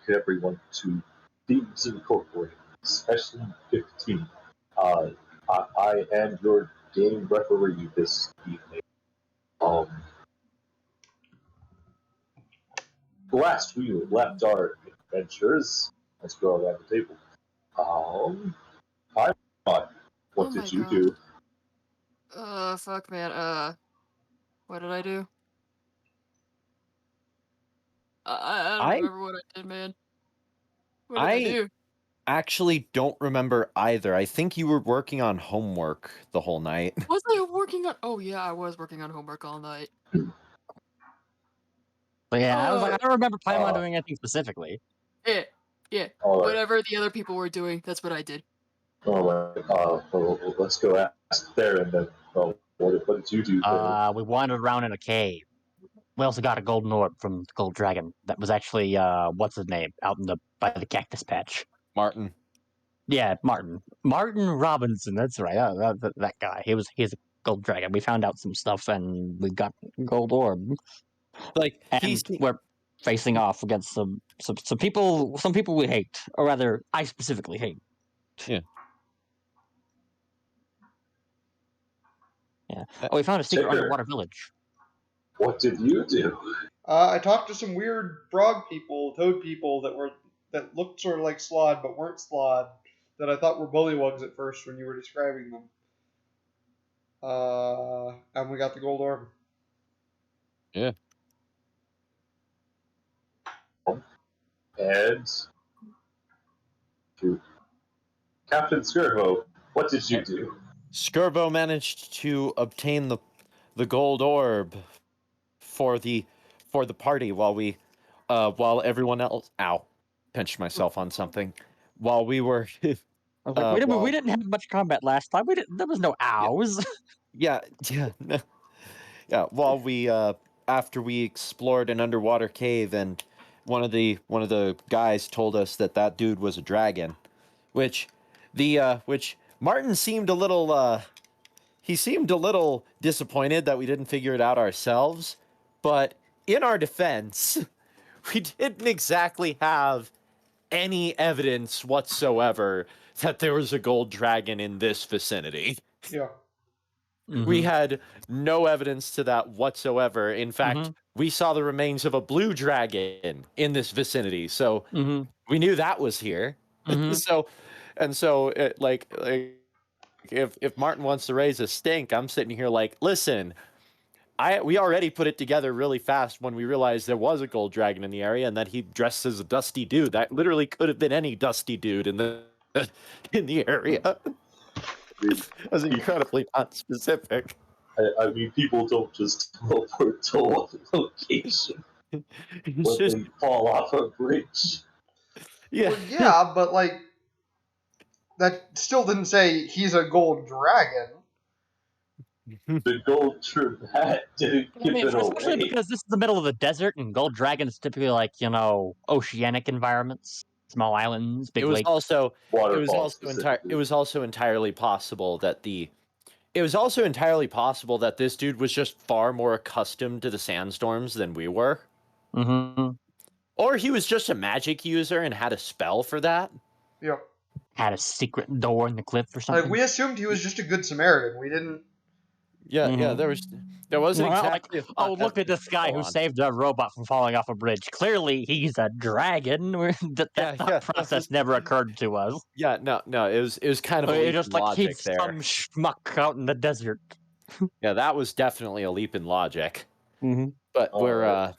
everyone to Thieves Incorporated, Session 15. Uh, I am your game referee this evening. Last we left our adventures, let's go around the table. Hi, what Oh my did you God. do? Fuck, man. What did I do? I don't I remember what I did, man. What did I I do? actually don't remember either. I think you were working on homework the whole night. Was I working on? Oh yeah, I was working on homework all night. But yeah, I was like, I don't remember planning on Uh, doing anything specifically. Yeah. Alright, Whatever the other people were doing, that's what I did. alright, well, let's go ask Theron then. What did you do there? We wandered around in a cave. We also got a golden orb from the gold dragon. That was actually what's his name out in the by the cactus patch. Martin. Yeah, Martin Robinson. That's right. That guy. He's a gold dragon. We found out some stuff, and we got gold orb. Like And we're facing off against some people. Some people we hate, or rather, I specifically hate. Yeah. Yeah. Oh, we found a secret Tigger. underwater village. What did you do? I talked to some weird frog people, toad people that looked sort of like Slod but weren't Slod, that I thought were bullywugs at first when you were describing them. And we got the gold orb. Yeah. And to Captain Skirvo, what did you do? Skirbo managed to obtain the gold orb for the party while everyone else pinched myself on something while we were I was like, wait a minute, we didn't have much combat last time. There was no ows. yeah while we after we explored an underwater cave, and one of the guys told us that dude was a dragon, which Martin seemed a little he seemed a little disappointed that we didn't figure it out ourselves, but in our defense, we didn't exactly have any evidence whatsoever that there was a gold dragon in this vicinity. Yeah. Mm-hmm. We had no evidence to that whatsoever. In fact, we saw the remains of a blue dragon in this vicinity, so we knew that was here. So if Martin wants to raise a stink, I'm sitting here like, listen, we already put it together really fast when we realized there was a gold dragon in the area and that he dressed as a dusty dude. That literally could have been any dusty dude in the area. It was incredibly not specific. I mean, people don't just teleport to one location when they fall off a bridge. Yeah. Well, yeah, but like that still didn't say he's a gold dragon. The gold dragon didn't give it especially away. because this is the middle of the desert, and gold dragon is typically like oceanic environments, small islands, big lakes. It was also entirely possible that this dude was just far more accustomed to the sandstorms than we were. Or he was just a magic user and had a spell for that. Yep. Had a secret door in the cliff or something. Like, we assumed he was just a good Samaritan. We didn't. Yeah, there wasn't exactly. Like, look at this guy who saved a robot from falling off a bridge. Clearly, he's a dragon. That process never occurred to us. Yeah, no, it was kind of a leap in logic he's there. some schmuck out in the desert. Yeah, that was definitely a leap in logic. But overall,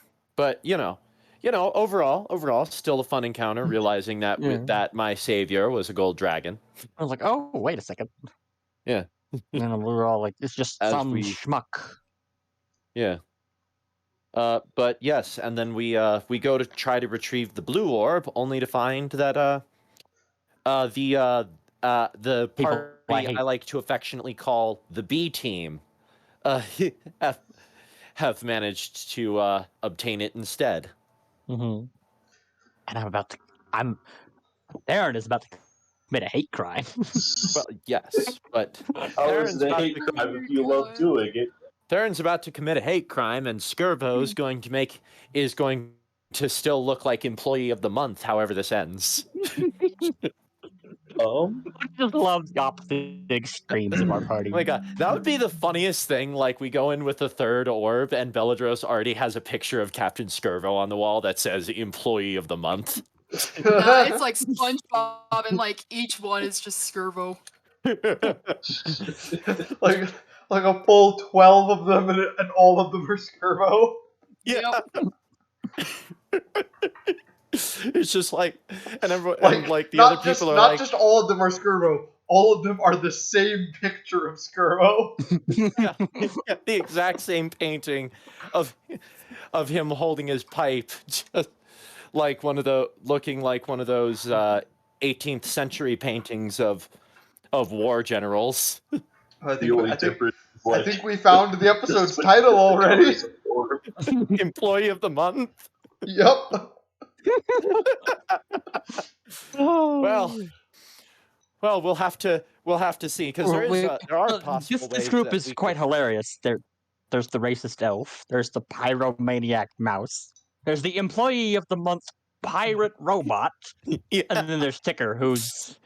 still a fun encounter. Realizing that that my savior was a gold dragon. I was like, oh, wait a second. Yeah. And we were all like, it's just some schmuck. Yeah. But yes, and then we go to try to retrieve the blue orb, only to find that the party I like to affectionately call the B team have managed to obtain it instead. And Aaron is about to commit a hate crime. Well, yes, but how is it a hate crime if you love doing it? Theron's about to commit a hate crime, and Skirbo is going to still look like employee of the month, however this ends. I just love the opposite extremes of our party. Oh my god, that would be the funniest thing. Like, we go in with the third orb, and Belladros already has a picture of Captain Skirvo on the wall that says employee of the month. Nah, it's like SpongeBob, and like each one is just Skirvo. like a full 12 of them, and all of them are Skirvo. Yeah. Yep. It's just like, and everyone, Like, and like the not other just people are not like, just all of them are Skirvo. All of them are the same picture of Skirvo. yeah, the exact same painting of him holding his pipe, just like looking like one of those 18th century paintings of war generals. I The only difference is, like, I think we found the episode's just title the already. colors of orb. Employee of the month. Yep. Well, we'll have to see, because there are possible ways This group that is we quite could- hilarious. There's the racist elf. There's the pyromaniac mouse. There's the employee of the month pirate robot, Yeah. and then there's Ticker, who's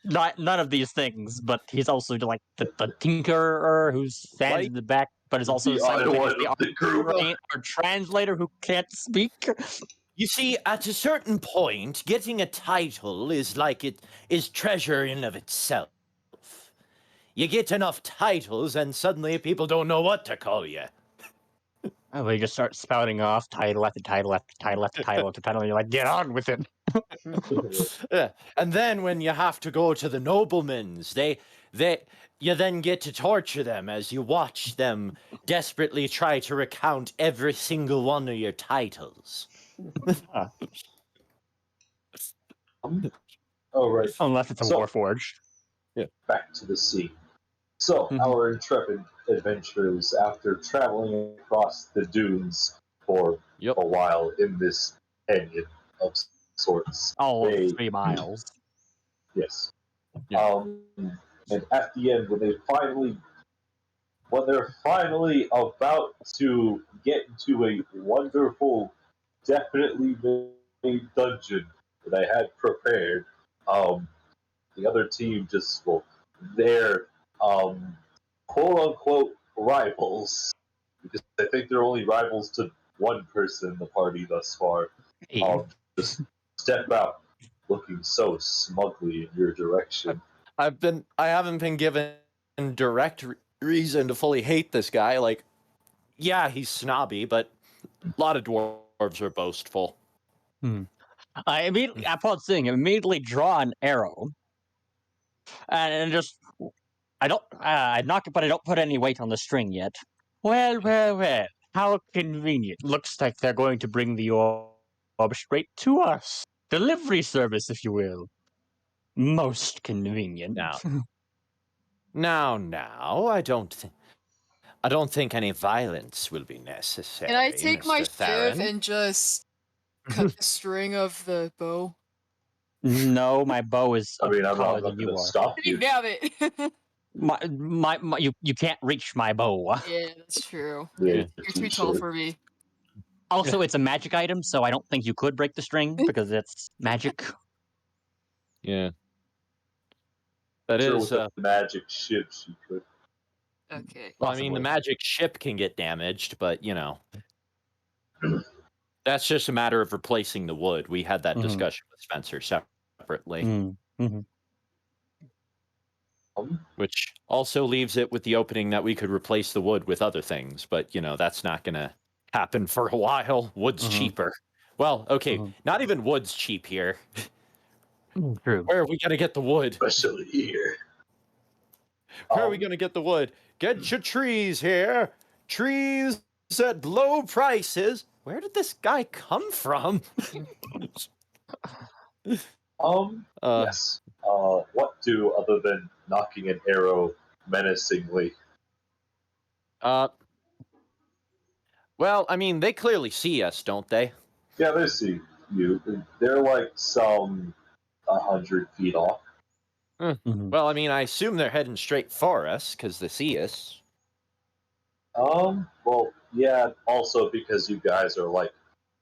not none of these things, but he's also like the tinkerer who stands Like in the back, but is also The simultaneously Iowa of the group. our translator who can't speak. You see, at a certain point, getting a title is treasure in of itself. You get enough titles, and suddenly people don't know what to call you. And they just start spouting off title after title after title after title after title, and you're like, get on with it. Yeah. And then when you have to go to the noblemen's, you then get to torture them as you watch them desperately try to recount every single one of your titles. All right, Unless it's a So- Warforged. back to the sea. So, Mhm. our intrepid adventurers, after traveling across the dunes for Yep. a while in this canyon of sorts, All they- of 3 miles. yes. Yeah. And at the end, when they're finally about to get into a wonderful, definitely made dungeon that I had prepared, the other team they're quote unquote rivals, because I think they're only rivals to one person in the party thus far. Just step out, looking so smugly in your direction. I haven't been given direct reason to fully hate this guy. Like, yeah, he's snobby, but a lot of dwarves are boastful. Upon seeing him, immediately draw an arrow, and just I knock it, but I don't put any weight on the string yet. Well, how convenient. Looks like they're going to bring the orb straight to us. Delivery service, if you will. Most convenient. Now, I don't think any violence will be necessary. Can I take my Mr. Theron. shiv and just cut the string of the bow? No, my bow is I mean, I'm taller not than you going to are. stop you. Damn it! You can't reach my bow. Yeah, that's true. Yeah, You're too tall for me. Also, it's a magic item, so I don't think you could break the string because it's magic. Yeah. That Sure, is. with the magic ship, she could. Okay. Well, I mean, the Possibly. magic ship can get damaged, but that's just a matter of replacing the wood. We had that Mhm. discussion with Spencer separately, Mm-hmm. which also leaves it with the opening that we could replace the wood with other things. But that's not going to happen for a while. Wood's Mhm. cheaper. Well, okay, Mhm. not even wood's cheap here. True. Where are we going to get the wood? Especially here. Where are we going to get the wood? Get your trees here. Trees at low prices. Where did this guy come from? Yes. What do other than knocking an arrow menacingly? Well, I mean, they clearly see us, don't they? Yeah, they see you. They're like some 100 feet off. Mhm. Well, I mean, I assume they're heading straight for us because they see us. Well, yeah, also because you guys are like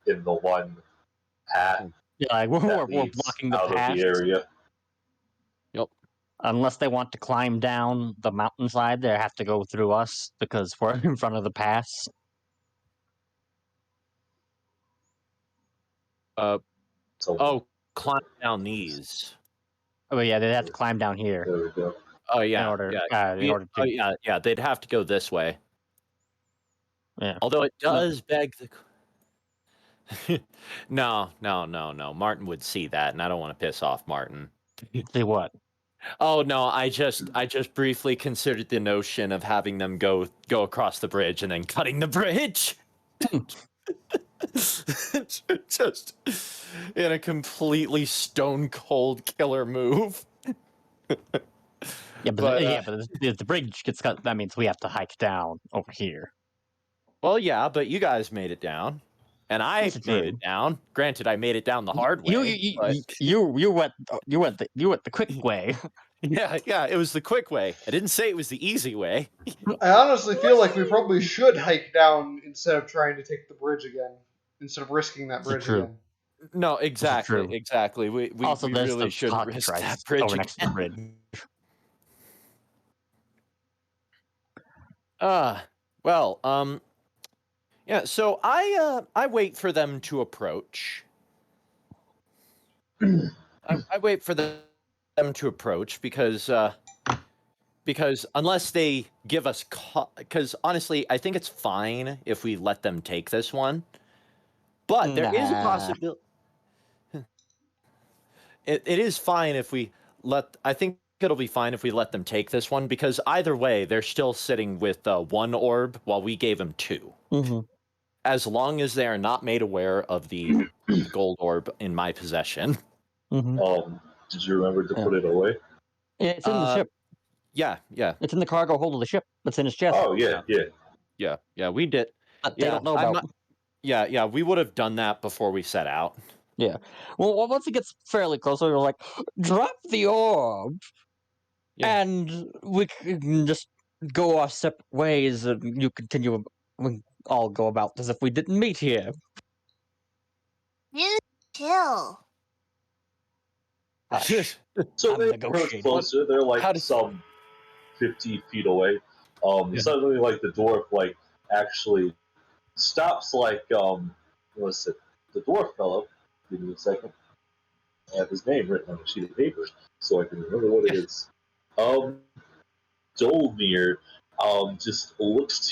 in the one path Yeah, like we're that we're leads blocking the out of path. the area. Yep. Unless they want to climb down the mountainside, they have to go through us because we're in front of the pass. So Climb down these. Oh yeah, they have to climb down here there we go. Oh yeah, in order yeah. in order to. Yeah. They'd have to go this way. Yeah. Although it does beg the. No. Martin would see that, and I don't want to piss off Martin. See what? Oh no, I just briefly considered the notion of having them go across the bridge and then cutting the bridge. Just in a completely stone cold killer move. Yeah, but if the bridge gets cut, that means we have to hike down over here. Well, yeah, but you guys made it down, and I Yes, it made did. it down. Granted, I made it down the hard way. You went the quick way. Yeah, it was the quick way. I didn't say it was the easy way. I honestly feel like we probably should hike down instead of trying to take the bridge again, instead of risking that bridge true. again. No, true. exactly. We Also, there's really the shouldn't risk that cockatrice bridge over next to the again. bridge. Yeah. So I wait for them to approach. I wait for them to approach because unless they give us, because honestly, I think it's fine if we let them take this one, but there is a possibility. It is fine if we let. I think it'll be fine if we let them take this one because either way, they're still sitting with one orb while we gave them two. Mm-hmm. As long as they are not made aware of the gold orb in my possession. Mm-hmm. Did you remember to put it away? Yeah, it's in the ship. Yeah. It's in the cargo hold of the ship. It's in his chest. Oh yeah. Yeah. We did. But they don't know about. Yeah. We would have done that before we set out. Yeah. Well, once it gets fairly close, we're like, drop the orb, and we can just go our separate ways, and you continue. We all go about as if we didn't meet here. You chill. Hush. So I'm they approach negotiating. closer. They're like some 50 feet away. Suddenly, like the dwarf, actually stops. What's it? The dwarf fellow. Give me a second. I have his name written on a sheet of paper, so I can remember what it is. Dolmir, just looks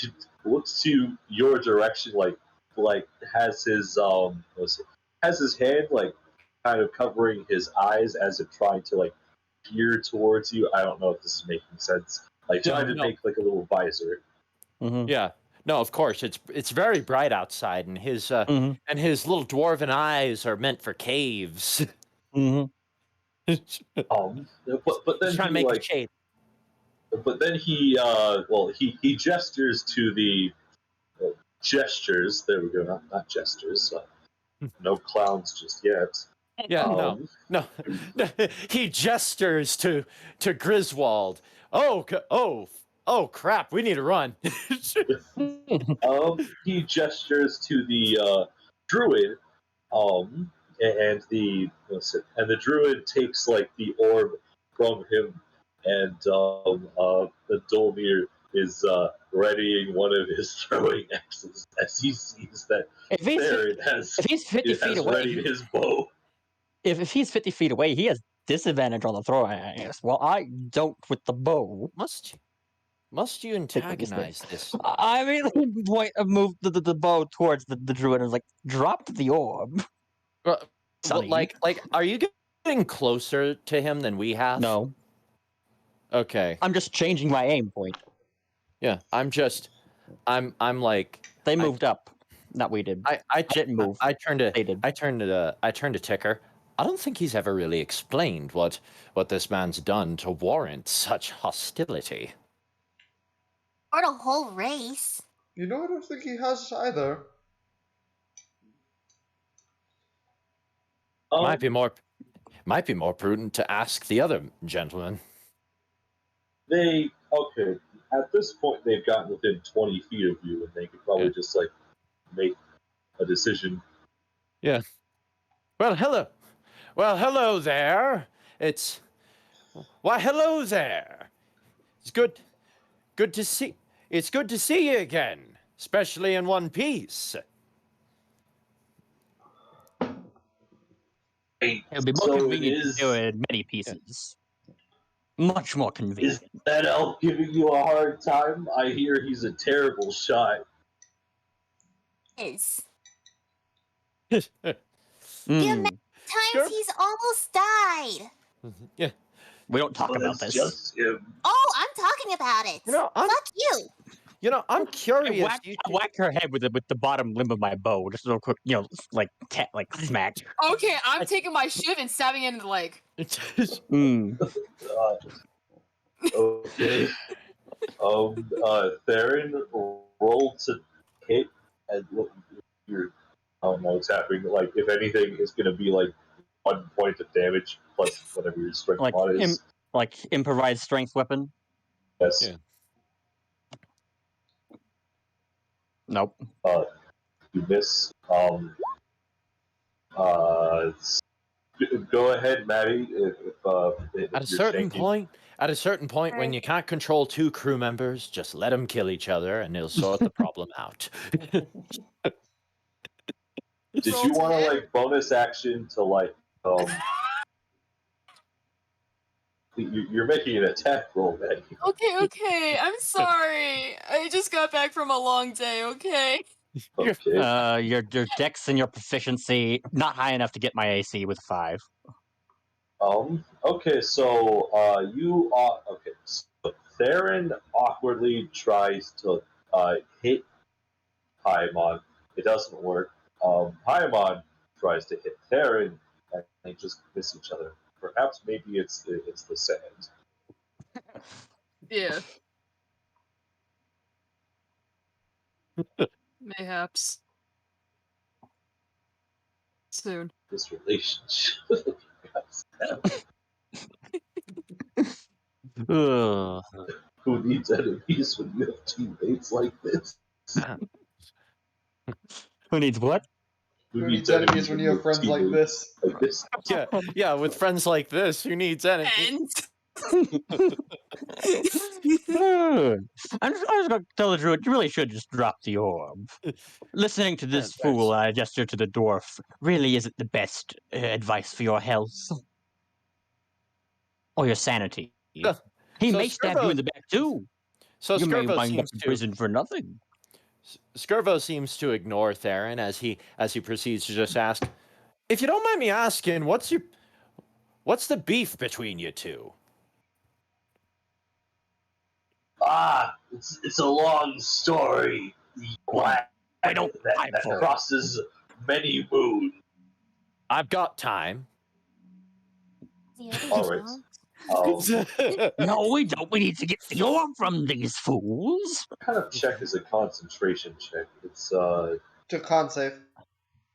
to your direction, like has his has his hand kind of covering his eyes as if trying to peer towards you. I don't know if this is making sense. Trying to make like a little visor. Mm-hmm. Yeah. No, of course it's very bright outside, and his little dwarven eyes are meant for caves. Mm-hmm. But then He's trying to make a shade. But then he gestures to the gestures. There we go. Not gestures. No clowns just yet. Yeah, no. He gestures to Griswold. Oh, crap! We need to run. He gestures to the druid. And the druid takes the orb from him, and the Dolmir is readying one of his throwing axes as he sees that Theron has 50 feet away, readied his bow. If he's 50 feet away, he has disadvantage on the throwing axe. Well, I don't with the bow. Must you antagonize this? I immediately moved the bow towards the druid and was like, drop the orb. Are you getting closer to him than we have? No. Okay. I'm just changing my aim point. Yeah, I'm like. They moved up. Not we did. I didn't move. They did. I turned to Ticker. I don't think he's ever really explained what this man's done to warrant such hostility. Or the whole race. I don't think he has either. Might be more prudent to ask the other gentleman. At this point, they've gotten within 20 feet of you, and they could probably just make a decision Yeah. Well, hello. Well, hello there. Why, hello there. It's good to see. It's good to see you again, especially in one piece. Hey, It would be more so it convenient to do is. it in many pieces. Much more Is convenient. that elf giving you a hard time? I hear he's a terrible shot. Is Yeah. the amount Mm, of times Sure. he's almost died. Yeah. we don't talk Well, about it's this. just him. Oh, I'm talking about it. Fuck you. I'm I curious. whacked, I whacked her head with the bottom limb of my bow, just real quick, like smack. Okay, I'm taking my shiv and stabbing it in the leg. Mm. Uh, okay. Theron, roll to hit and look. You're, I don't know what's happening. Like, if anything, it's going to be like 1 point of damage plus whatever your strength Like mod is. improvised strength weapon. Yes. Yeah. Nope. You miss. Uh, go ahead, Maddie. If At a you're certain changing. point, when Right. you can't control 2 crew members, just let them kill each other, and it'll sort the problem out. Did Roll you to want to hit. like bonus action to like you're making an attack roll, Maddie. Okay, I'm sorry. I just got back from a long day, okay? Okay. Your dex and your proficiency not high enough to get my AC with 5. Okay, so you are okay. So Theron awkwardly tries to hit Paimon. It doesn't work. Paimon tries to hit Theron, and they just miss each other. Perhaps maybe it's the sand. Yeah. Mayhaps. Soon. This relationship. Ugh. Who needs enemies when you have teammates like this? Who needs what? Who Who needs enemies when you have friends like teammates this? like this? Yeah, with friends like this, who needs anything? And I'm just gonna tell the druid, you really should just drop the orb. Listening to this Yeah, thanks. fool gesture to the dwarf really isn't the best advice for your health or your sanity. Yeah. He So may stab you in Skirvo, the back too. so You may Skirvo wind up seems in to prison for nothing. Skirvo seems to ignore Theron as he proceeds to just ask, "If you don't mind me asking, what's the beef between you two?" It's a long story. The plan We don't time that for it. crosses many moons. I've got time. The others All right. don't. No, we don't. We need to get the orb from these fools. What kind of check is a concentration check? It's To con save.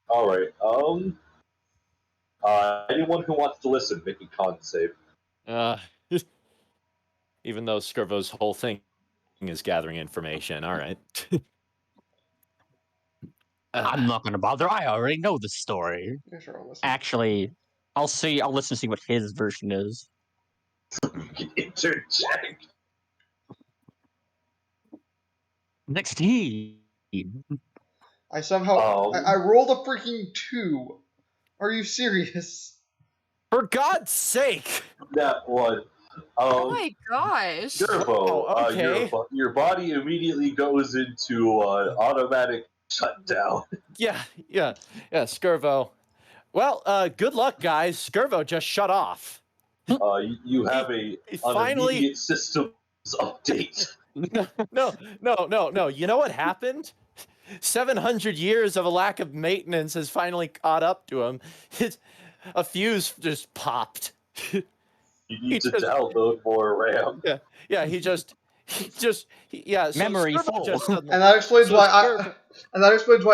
all right. Anyone who wants to listen, make a con save. uh, even though Skirvo's whole thing is gathering information. All right. I'm not gonna bother. I already know the story. Yeah, sure, I'll listen. Actually, I'll listen to see what his version is. You can interject. 16. I somehow I rolled a freaking 2. Are you serious? For God's sake! That one. oh my gosh. Gerbo, Oh, okay. your body immediately goes into automatic shutdown. Yeah, Skirvo. Well, good luck, guys. Skirvo just shut off. You have He an finally- immediate systems update. No. You know what happened? 700 years of a lack of maintenance has finally caught up to him. A fuse just popped. You need to download more RAM. Yeah, so Memory Skirvo full. just suddenly- And that explains So why Skirvo-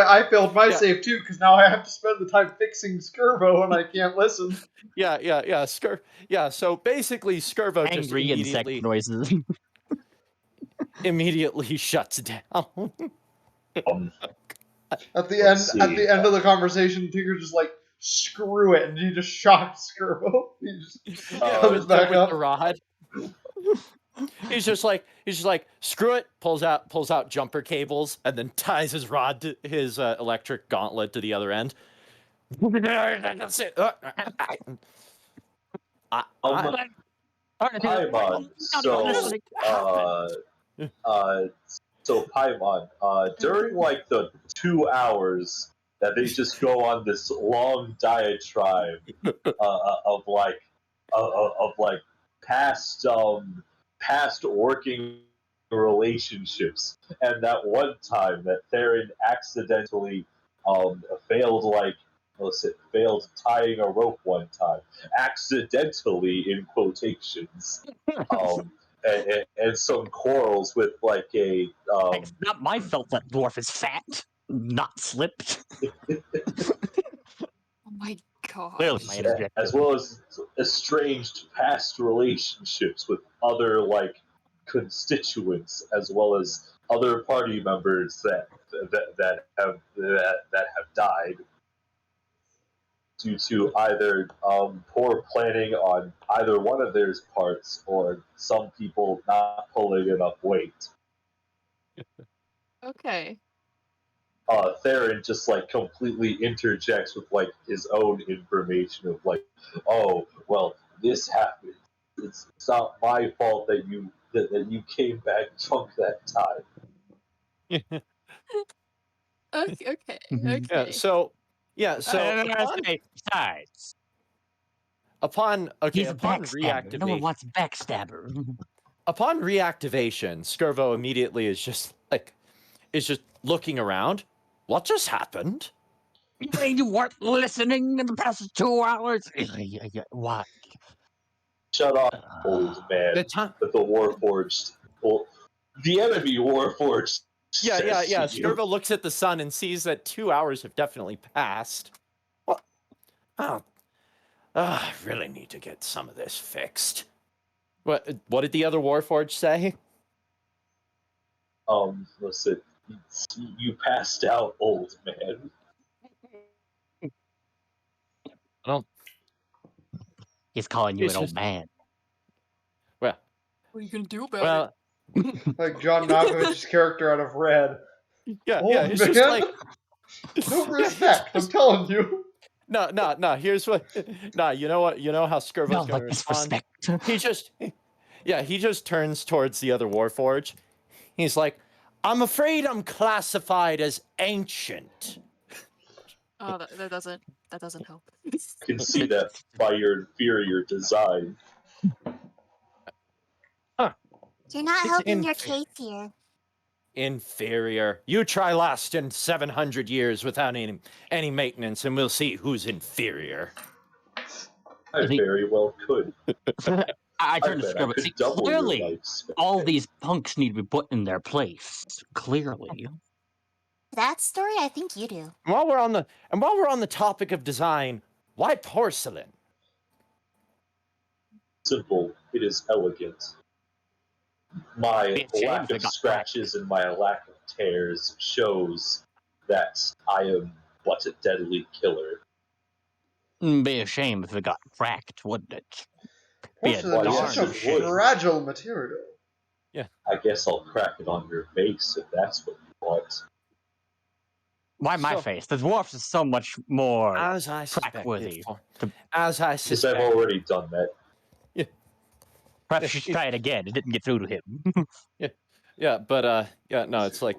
I failed my Yeah. save too, because now I have to spend the time fixing Skirbo and I can't listen. Yeah. So basically, Skirvo just Angry insect noises. immediately shuts down. Um, At the Let's end, at see. the end of the conversation, Tinker's just like, "Screw it," and he just shocks Skirbo. He just comes back with up. the rod. He's just like, screw it. Pulls out jumper cables and then ties his rod to his electric gauntlet to the other end. That's it. Paimon, so Paimon, during like the 2 hours that they just go on this long diatribe of past working relationships, and that one time that Theron accidentally failed tying a rope one time, accidentally in quotations, and some quarrels with like a. It's not my fault that dwarf is fat, not slipped. Oh my god. Clearly my interjection. As well as estranged past relationships with other like constituents, as well as other party members that have died due to either poor planning on either one of their parts or some people not pulling enough weight. Okay. Theron just like completely interjects with like his own information of like, oh well, this happened. It's not my fault that you came back drunk that time. Okay. Okay. Besides, upon he's a backstabber. No one reactivation, wants a backstabber. upon reactivation, Skirvo immediately is just looking around. What just happened? You weren't listening in the past 2 hours. What? Shut up, old man. The Warforged. Well, the enemy Warforged. Yeah. Skirvo looks at the sun and sees that 2 hours have definitely passed. What? Oh, I really need to get some of this fixed. What did the other Warforged say? Listen, you passed out, old man. I don't. He's calling you an old man. Well, what are you gonna do about it? Like John Malkovich's character out of Red. Yeah, old it's man? just like no respect. I'm telling you. No. Here's what. No, you know what? You know how Skirvo's going to respond. He just turns towards the other Warforged. He's like, "I'm afraid I'm classified as ancient." Oh, that doesn't help. You can see that by your inferior design. You're not helping your case here. Inferior. You try lasting 700 years without any maintenance, and we'll see who's inferior. I very well could. I turned to Skirbo. See, clearly, all these punks need to be put in their place. Clearly. That story, I think you do. While we're on the topic of design, why porcelain? Simple. It is elegant. My lack of scratches and my lack of tears shows that I am but a deadly killer. Be a shame if it got cracked, wouldn't it? Porcelain is such a fragile material. Yeah. I guess I'll crack it on your face if that's what you want. Why my face? The dwarfs is so much more crack-worthy. As I suspect. Because I've already done that. Yeah. Perhaps you should try it again. It didn't get through to him. But it's like,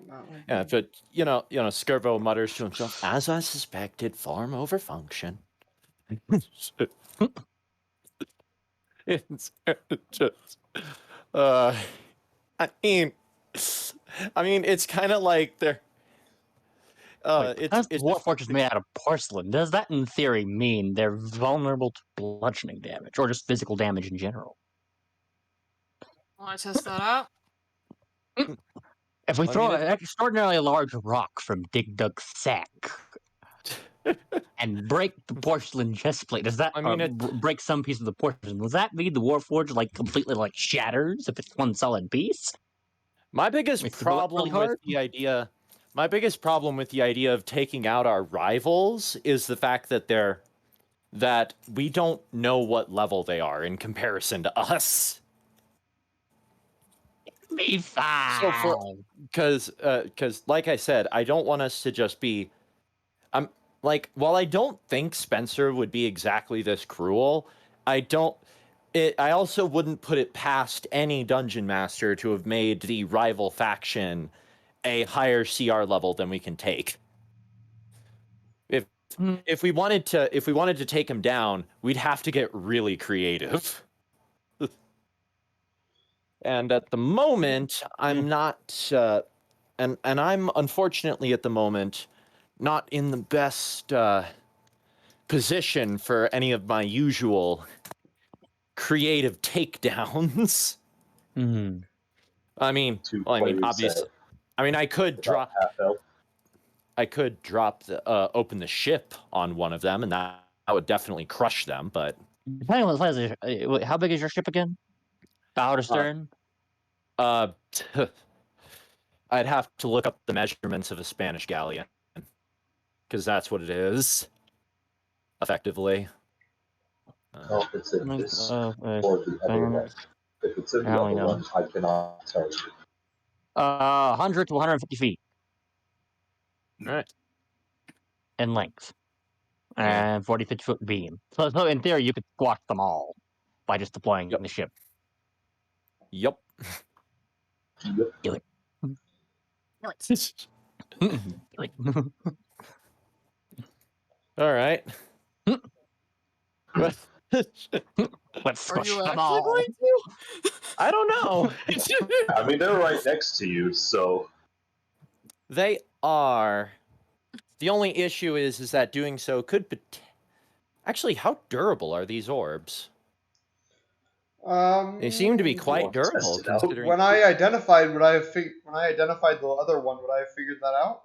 but Skirvo mutters to himself, "As I suspected, form over function." It's just, I mean, it's kind of like they're. It's Warforged made out of porcelain. Does that, in theory, mean they're vulnerable to bludgeoning damage or just physical damage in general? Want to test that out? If we throw an extraordinarily large rock from Dig Dug's sack and break the porcelain chest plate, does that break some piece of the porcelain? Does that mean the Warforged completely shatters if it's one solid piece? My biggest problem with the idea My biggest problem with the idea of taking out our rivals is the fact that we don't know what level they are in comparison to us. Be fine. So because like I said, I don't want us to just be. While I don't think Spencer would be exactly this cruel, I also wouldn't put it past any dungeon master to have made the rival faction a higher CR level than we can take. If we wanted to take him down, we'd have to get really creative. And at the moment, I'm not, and I'm unfortunately at the moment not in the best position for any of my usual creative takedowns. I mean, Two obviously, I could drop. I could open the ship on one of them, and that would definitely crush them. But depending on the size, how big is your ship again? Bow to stern. I'd have to look up the measurements of a Spanish galleon, because that's what it is, effectively. Oh, it's in this or the other one. If it's in the other one, I cannot tell you. 100 to 150 feet. All right. In length. And 40, 50 foot beam. So in theory, you could squash them all by just deploying the ship. Yep. Do it. All right. Let's Are squish you them actually all. going to? I don't know. I mean, they're right next to you, so They are. The only issue is that doing so could actually. How durable are these orbs? They seem to be quite durable, considering. When I identified the other one, would I have figured that out?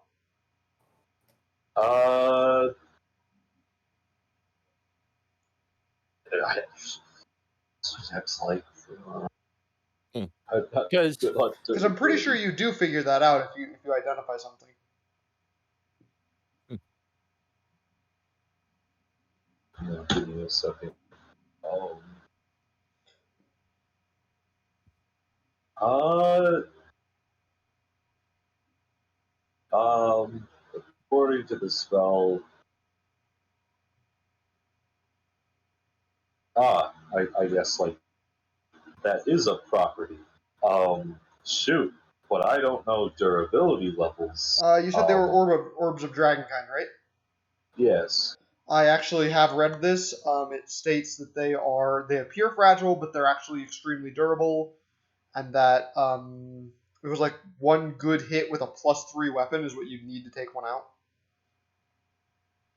That's like. Because I'm pretty sure you do figure that out if you identify something. Give me a second. According to the spell, I guess like that is a property. Shoot, but I don't know durability levels. You said they were orbs of dragonkind, right? Yes. I actually have read this. It states that they appear fragile, but they're actually extremely durable, and that it was like one good hit with a +3 weapon is what you need to take one out.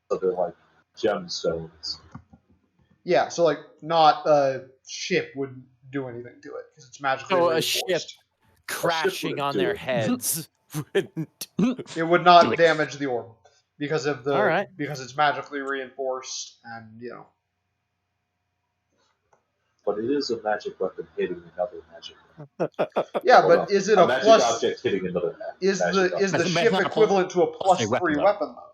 So they're like gemstones. Yeah, so like not a ship wouldn't do anything to it because it's magically reinforced. A ship crashing on their heads. It would not damage the orb because of because it's magically reinforced and But it is a magic weapon hitting another magic weapon. Yeah, but is it a magic plus object hitting another is the ship equivalent to a +3 weapon though?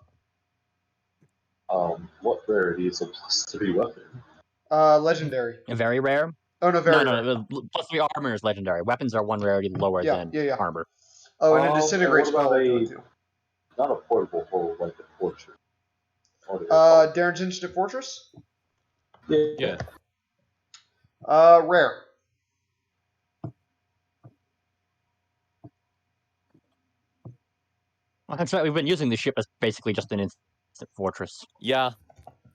What rarity is a +3 weapon? Legendary. Very rare? Oh no, very rare. No. +3 armor is legendary. Weapons are one rarity lower than armor. Oh, and a disintegrate spell too. Not a portable hole like a fortress. Darren's Instant Fortress? Yeah. Rare. Well, that's right. We've been using the ship as basically just an instant fortress. Yeah.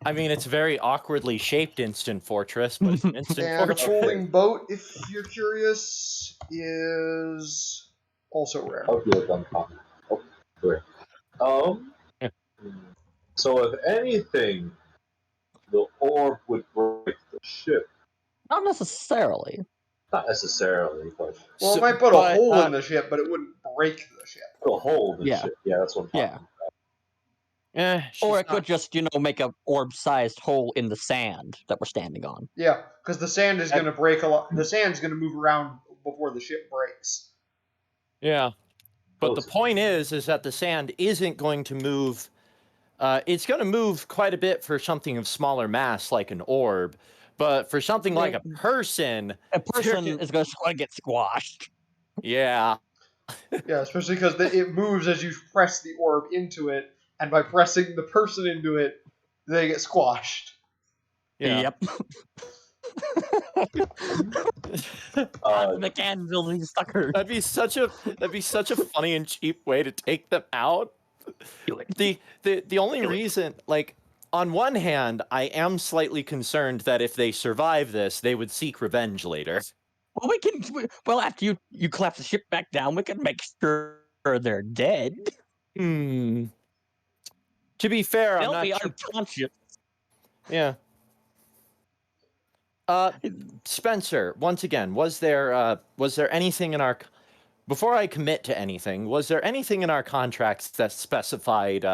I mean, it's a very awkwardly shaped instant fortress, but it's an instant fortress. And a folding boat, if you're curious, is also rare. Oh, good. Oh, great. So if anything, the orb would break the ship. Not necessarily. Not necessarily, but well, it might put a hole in the ship, but it wouldn't break the ship. Put a hole in the ship. Yeah, that's what I'm talking about. Or it could just, make a orb-sized hole in the sand that we're standing on. Yeah, because the sand is going to break a lot. The sand's going to move around before the ship breaks. Yeah. But the point is that the sand isn't going to move. It's going to move quite a bit for something of smaller mass, like an orb. But for something like a person is going to get squashed. Yeah. Yeah, especially because it moves as you press the orb into it, and by pressing the person into it, they get squashed. Yeah. Yep. The can building sucker. That'd be such a funny and cheap way to take them out. The only reason, like, on one hand, I am slightly concerned that if they survive this, they would seek revenge later. Well, after you collapse the ship back down, we can make sure they're dead. To be fair, They'll I'm not be sure. unconscious. Yeah. Spencer, once again, was there anything in our, before I commit to anything, was there anything in our contracts that specified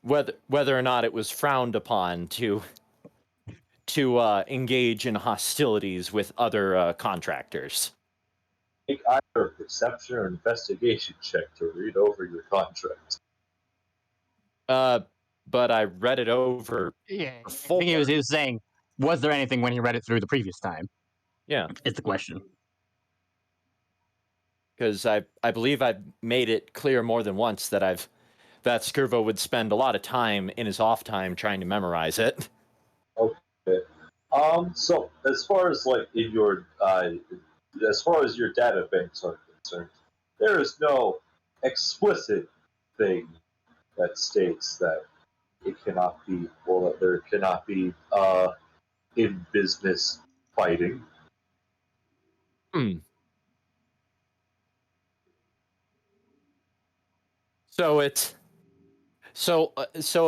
whether or not it was frowned upon to engage in hostilities with other contractors? Make either a perception or investigation check to read over your contract. But I read it over. Yeah, before. I think he was saying, was there anything when he read it through the previous time? Yeah, is the question. Because I believe I've made it clear more than once that Skirvo would spend a lot of time in his off time trying to memorize it. Okay. So as far as like in your as far as your data banks are concerned, there is no explicit thing that states that it cannot be, well, that there cannot be in business fighting. So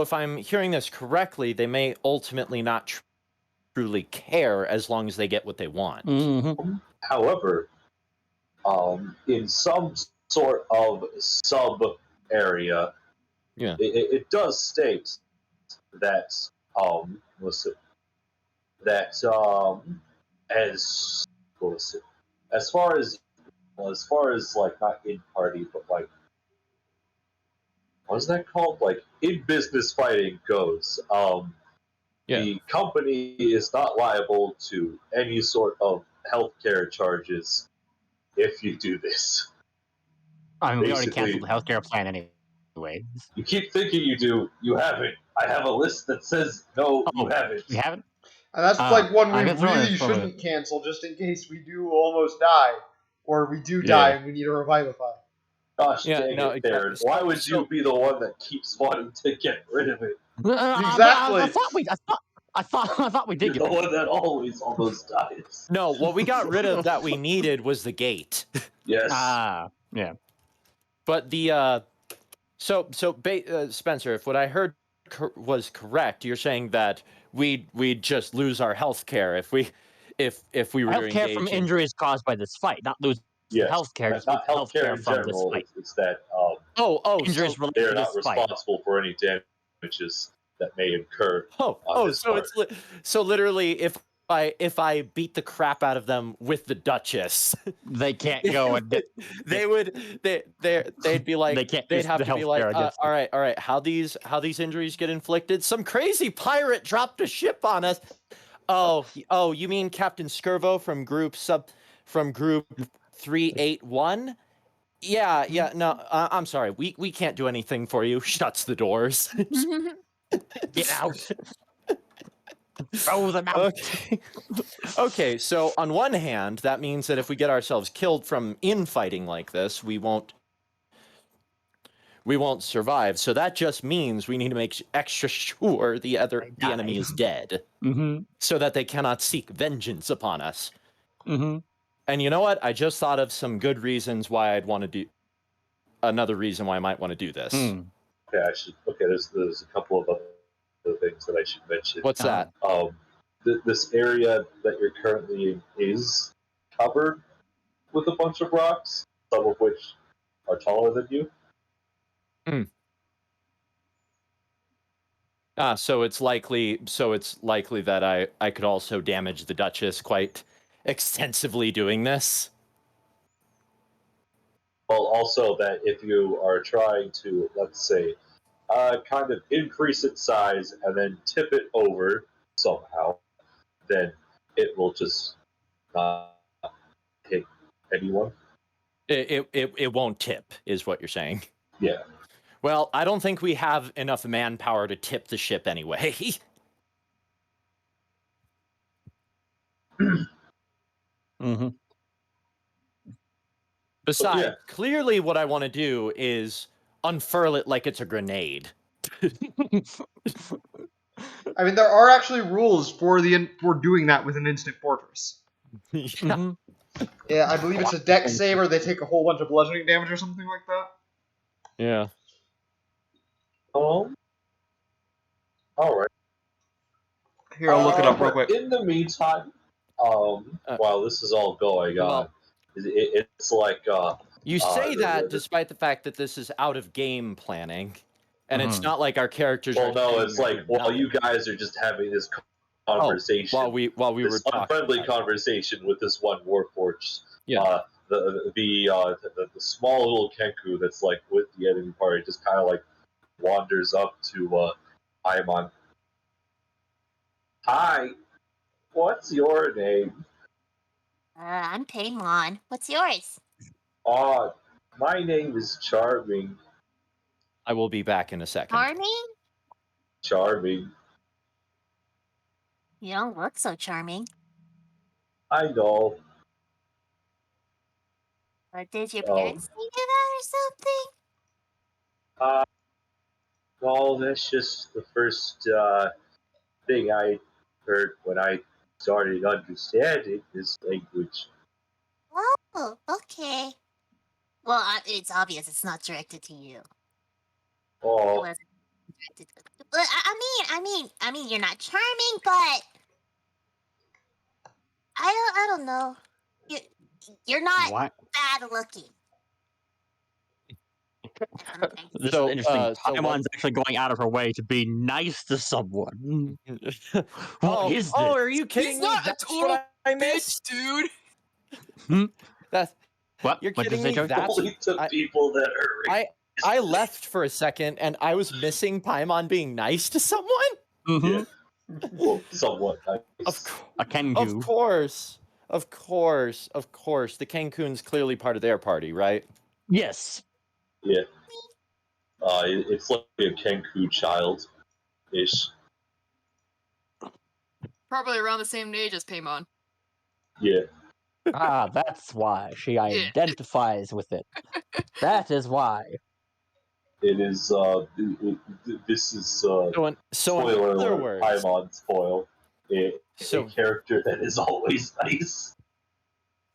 if I'm hearing this correctly, they may ultimately not truly care as long as they get what they want. Mm-hmm. However, in some sort of sub area, Yeah, it does state that that as as far as like not in party, but like what's that called? Like in business fighting goes, the company is not liable to any sort of healthcare charges if you do this. I mean, we already Basically, canceled the healthcare plan anyway. You keep thinking you do, you haven't. I have a list that says no, you haven't. You haven't? And that's like one we I'm throwing really this forward. shouldn't cancel, just in case we do almost die, or we do Yeah. die and we need to revivify. Gosh Yeah, dang no, it, exactly. Darren. Why would you be the one that keeps wanting to get rid of it? Exactly. I thought we did You're get the rid of one that always almost dies. No, what we got rid of that we needed was the gate. Yes. Yeah. But the Spencer, if what I heard was correct, you're saying that we'd just lose our health care if we were to Healthcare engage from in... injuries caused by this fight, not lose Yes. healthcare, just not healthcare in from this general. fight. It's that Injuries related they're to not this fight. responsible for any damages that may incur. So literally, if I beat the crap out of them with the Duchess, they can't go and they'd be like, they can't they'd have to be like, all right, how these injuries get inflicted? Some crazy pirate dropped a ship on us. Oh, you mean Captain Skirvo from group 381? Yeah, no, I'm sorry. We can't do anything for you. Shuts the doors. Get out. Throw them out. Okay, so on one hand, that means that if we get ourselves killed from infighting like this, we won't survive. So that just means we need to make extra sure the enemy is dead, so that they cannot seek vengeance upon us. And you know what? I just thought of some good reasons why I'd want to do another reason why I might want to do this. Okay, there's a couple of other things that I should mention. What's that? This area that you're currently in is covered with a bunch of rocks, some of which are taller than you. So it's likely that I could also damage the Duchess quite extensively doing this. well, also that if you are trying to, let's say, kind of increase its size and then tip it over somehow, then it will just not hit anyone. It won't tip, is what you're saying. Yeah. Well, I don't think we have enough manpower to tip the ship anyway. Mm-hmm. Besides, yeah. clearly what I want to do is unfurl it like it's a grenade. I mean, there are actually rules for doing that with an instant fortress. Yeah. Mm-hmm. Yeah, I believe it's a deck save, or they take a whole bunch of bludgeoning damage or something like that. Yeah. All right. Here, I'll look it up real But quick. in the meantime, while this is all going on, it's like You say that the- despite the fact that this is out of game planning, and it's Mhm. not like our characters well, are. no, saying it's they're like doing while nothing. you guys are just having this conversation, while we were this talking unfriendly about it. conversation with this one warforged. Yeah. The small little Kenku that's like with the enemy party just kind of like wanders up to Paimon. Hi, what's your name? I'm Paimon. What's yours? My name is Charming. I will be back in a second. Charming? Charming. You don't look so charming. I know. Or did your parents think of that or something? Well, that's just the first thing I heard when I started understanding this language. Oh, okay. Well, it's obvious it's not directed to you. It Oh, wasn't directed to. But I mean, you're not charming, but I don't know. You're not What? bad looking. Okay. This So, is interesting. so what- Paimon's actually going out of her way to be nice to someone. What is this? Oh, are you kidding He's me? not a That's total what I bitch, missed. dude. That's What? you're What did kidding you me. say, Joey? That's only to people that are I left for a second and I was missing Paimon being nice to someone. Mm-hmm. well, somewhat nice. A Of Kengu. course. Of course. The Cancun's clearly part of their party, right? Yes. Yeah. It's like a Kenku child ish. Probably around the same age as Paimon. Yeah. Ah, that's why she identifies with it. That is why. It is. This is. So in Spoiler other alert, words, Paimon spoil. A So- character that is always nice.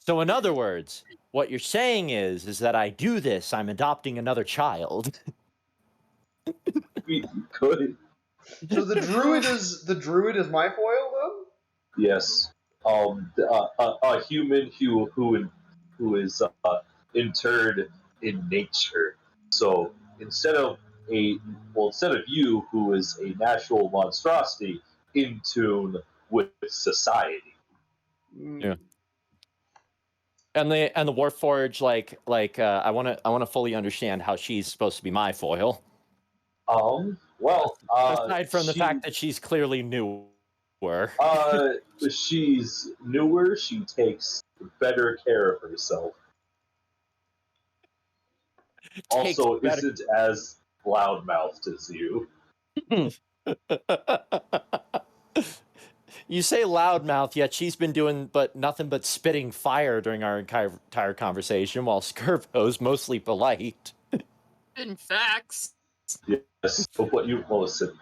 so in other words, what you're saying is that I do this, I'm adopting another child. We could. So the druid is my foil though. Yes. A human who is interred in nature. So instead of you, who is a natural monstrosity, in tune with society. Yeah. And the Warforged, I wanna fully understand how she's supposed to be my foil. Well, Aside from the fact that she's clearly newer. she's newer. She takes better care of herself. Also, isn't as loudmouthed as you. You say loudmouth, yet she's been doing nothing but spitting fire during our entire conversation, while Skirbo's mostly polite. In facts. Yes, but what you listen.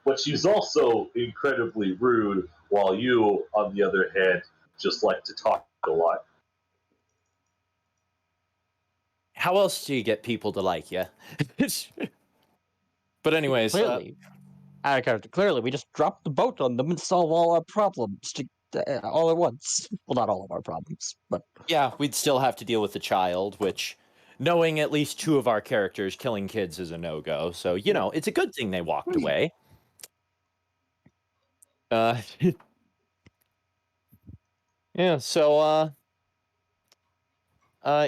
But she's also incredibly rude, while you, on the other hand, just like to talk a lot. How else do you get people to like you? But anyways, Clearly. Out of character. Clearly, we just dropped the boat on them and solve all our problems all at once. Well, not all of our problems, but yeah, we'd still have to deal with the child, which, knowing at least two of our characters, killing kids is a no-go. So, it's a good thing they walked away. Yeah, so,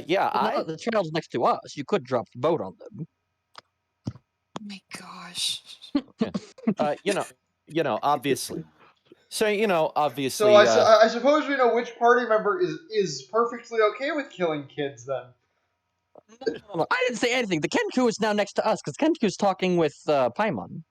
Yeah, The child's next to us. You could drop the boat on them. Oh my gosh. Obviously. So So obviously, I suppose we know which party member is perfectly okay with killing kids. Then No, I didn't say anything. The Kenku is now next to us because Kenku's talking with Paimon.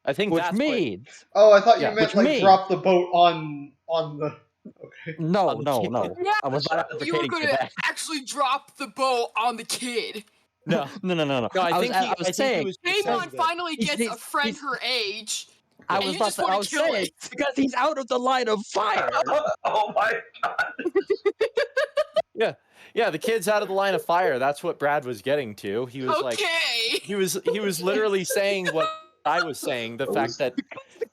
I think Which that's means I thought you Yeah, meant which like means drop the boat on the. Okay. no, on the no, kid. no. Yeah, I was not you were advocating for gonna that. actually drop the boat on the kid. No, No. no. I I was, think I was he saying. was just saying Paimon that. finally gets a friend he's- her age, I and was you not. just I want was to kill saying it. because he's out of the line of fire. Oh my god! Yeah, the kid's out of the line of fire. That's what Brad was getting to. He was like, Okay. he was literally saying what I was saying. The fact that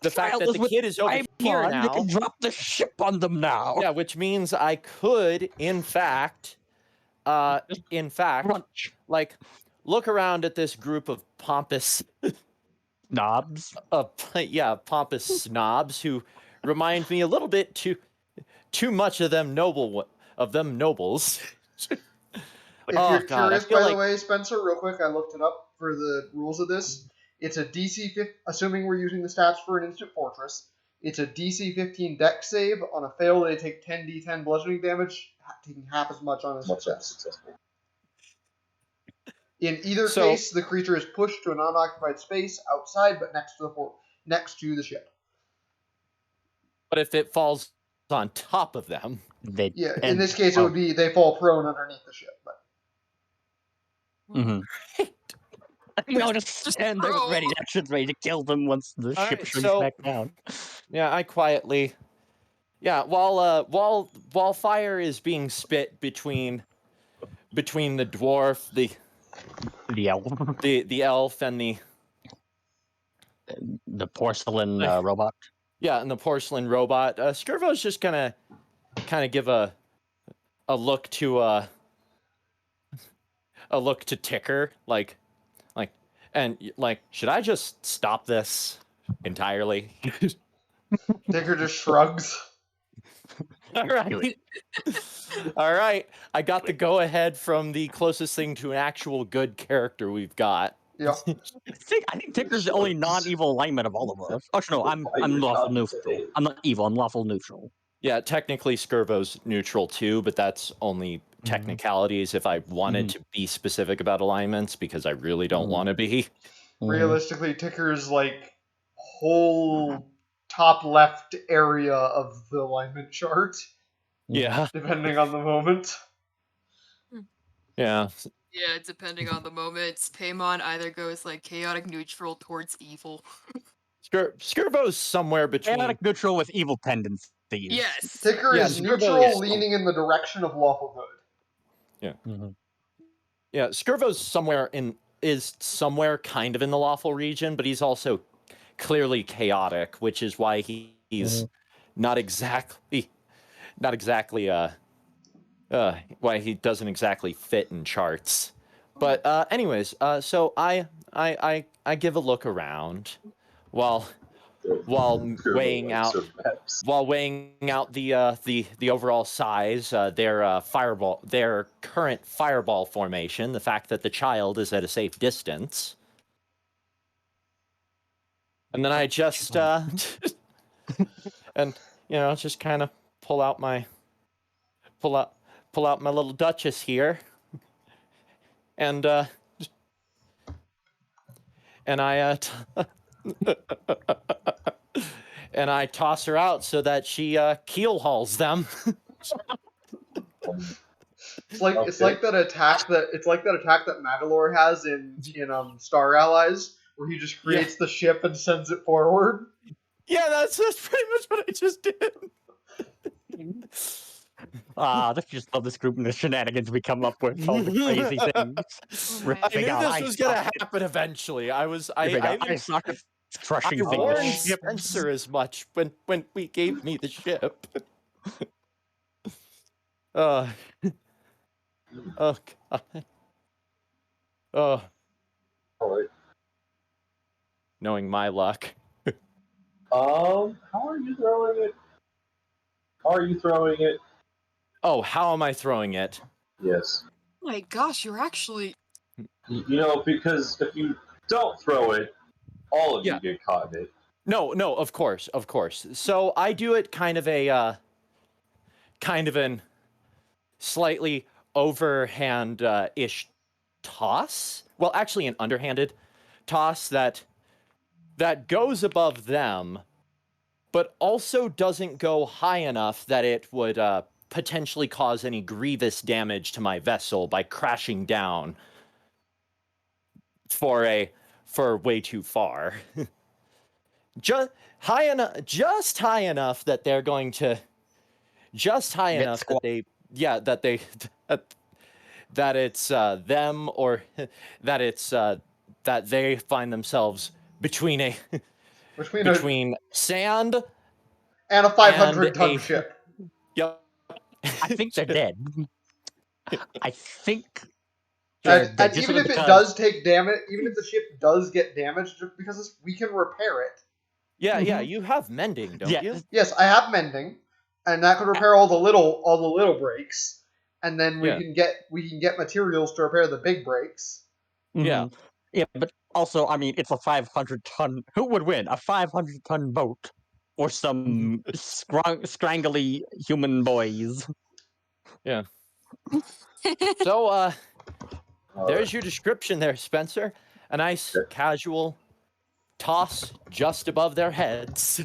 the Child is with kid is over here Paimon. You now. can drop the ship on them now. Yeah, which means I could, in fact, Crunch. like look around at this group of pompous, Knobs. pompous snobs who remind me a little bit too much of them nobles. If Oh, you're God, I curious, feel by the like- way, Spencer, real quick, I looked it up for the rules of this. It's a DC 15, assuming we're using the stats for an instant fortress. It's a DC 15 dex save. On a fail, they take 10d10 bludgeoning damage, taking half as much on a Much success. successful. In either So- case, the creature is pushed to an unoccupied space outside, but next to the ship. But if it falls on top of them, They. Yeah, in this case, it would be they fall prone underneath the ship. But Mm-hmm. I'll just stand there with throw. ready actions, ready to kill them once the ship Alright, shrinks so- back down. yeah, I quietly, while fire is being spit between the dwarf, The elf, the elf, and the porcelain robot. and the porcelain robot, Skirvo's just gonna kind of give a look to Ticker, should I just stop this entirely? Digger just shrugs. All right. All right. I got the go ahead from the closest thing to an actual good character we've got. Yeah. I think Ticker's the only non-evil alignment of all of us. Oh no, I'm lawful neutral. I'm not evil. I'm lawful neutral. Yeah, technically Skirvo's neutral too, but that's only technicalities if I wanted to be specific about alignments, because I really don't want to be. Realistically, Ticker's like whole top left area of the alignment chart, Yeah. depending on the moment. Yeah. Yeah, depending on the moments, Paimon either goes like chaotic neutral towards evil. Skirvo's somewhere between. Chaotic neutral with evil tendencies. Yes. Ticker Yeah, is Skirbo neutral, is- leaning in the direction of lawful good. Yeah, Skirvo's somewhere kind of in the lawful region, but he's also clearly chaotic, which is why he's not exactly why he doesn't exactly fit in charts. But anyways, so I give a look around while weighing out the overall size, their current fireball formation, the fact that the child is at a safe distance, and then I just and just kind of pull out my little Duchess here, and and I toss her out so that she keel hauls them. It's like that attack that Magalore has in Star Allies, where he just creates the ship and sends it forward. Yeah, that's pretty much what I just did. I just love this group and the shenanigans we come up with, all the crazy things. Oh my I knew Ripping out this was gonna eye happen eventually. ripping out eye sockets, crushing I things. warned Ship. Spencer as much when we gave me the ship. Oh God. Oh, Alright. knowing my luck. How are you throwing it? How are you throwing it? Oh, how am I throwing it? Yes. Oh my gosh, you're actually. You know, because if you don't throw it, all of Yeah. you get caught in it. No, of course. So I do it kind of an slightly overhand ish toss. Well, actually, an underhanded toss that goes above them, but also doesn't go high enough that it would potentially cause any grievous damage to my vessel by crashing down for way too far. just high enough that they're going to Get squat. that it's them, or that it's that they find themselves between between sand and a and 500-ton ship. Yep. I think they're dead. I think And just even simply if it because does take damage, even if the ship does get damaged, just because we can repair it. Yeah, Mhm. you have mending, don't Yeah. you? Yes, I have mending, and that could repair all the little breaks, and then we Yeah. can get materials to repair the big breaks. Yeah. Mhm. Yeah, but also, I mean, it's a 500-ton. Who would win? A 500-ton boat or some scrangly human boys? Yeah. So All there's right. your description there, Spencer. A nice casual toss just above their heads.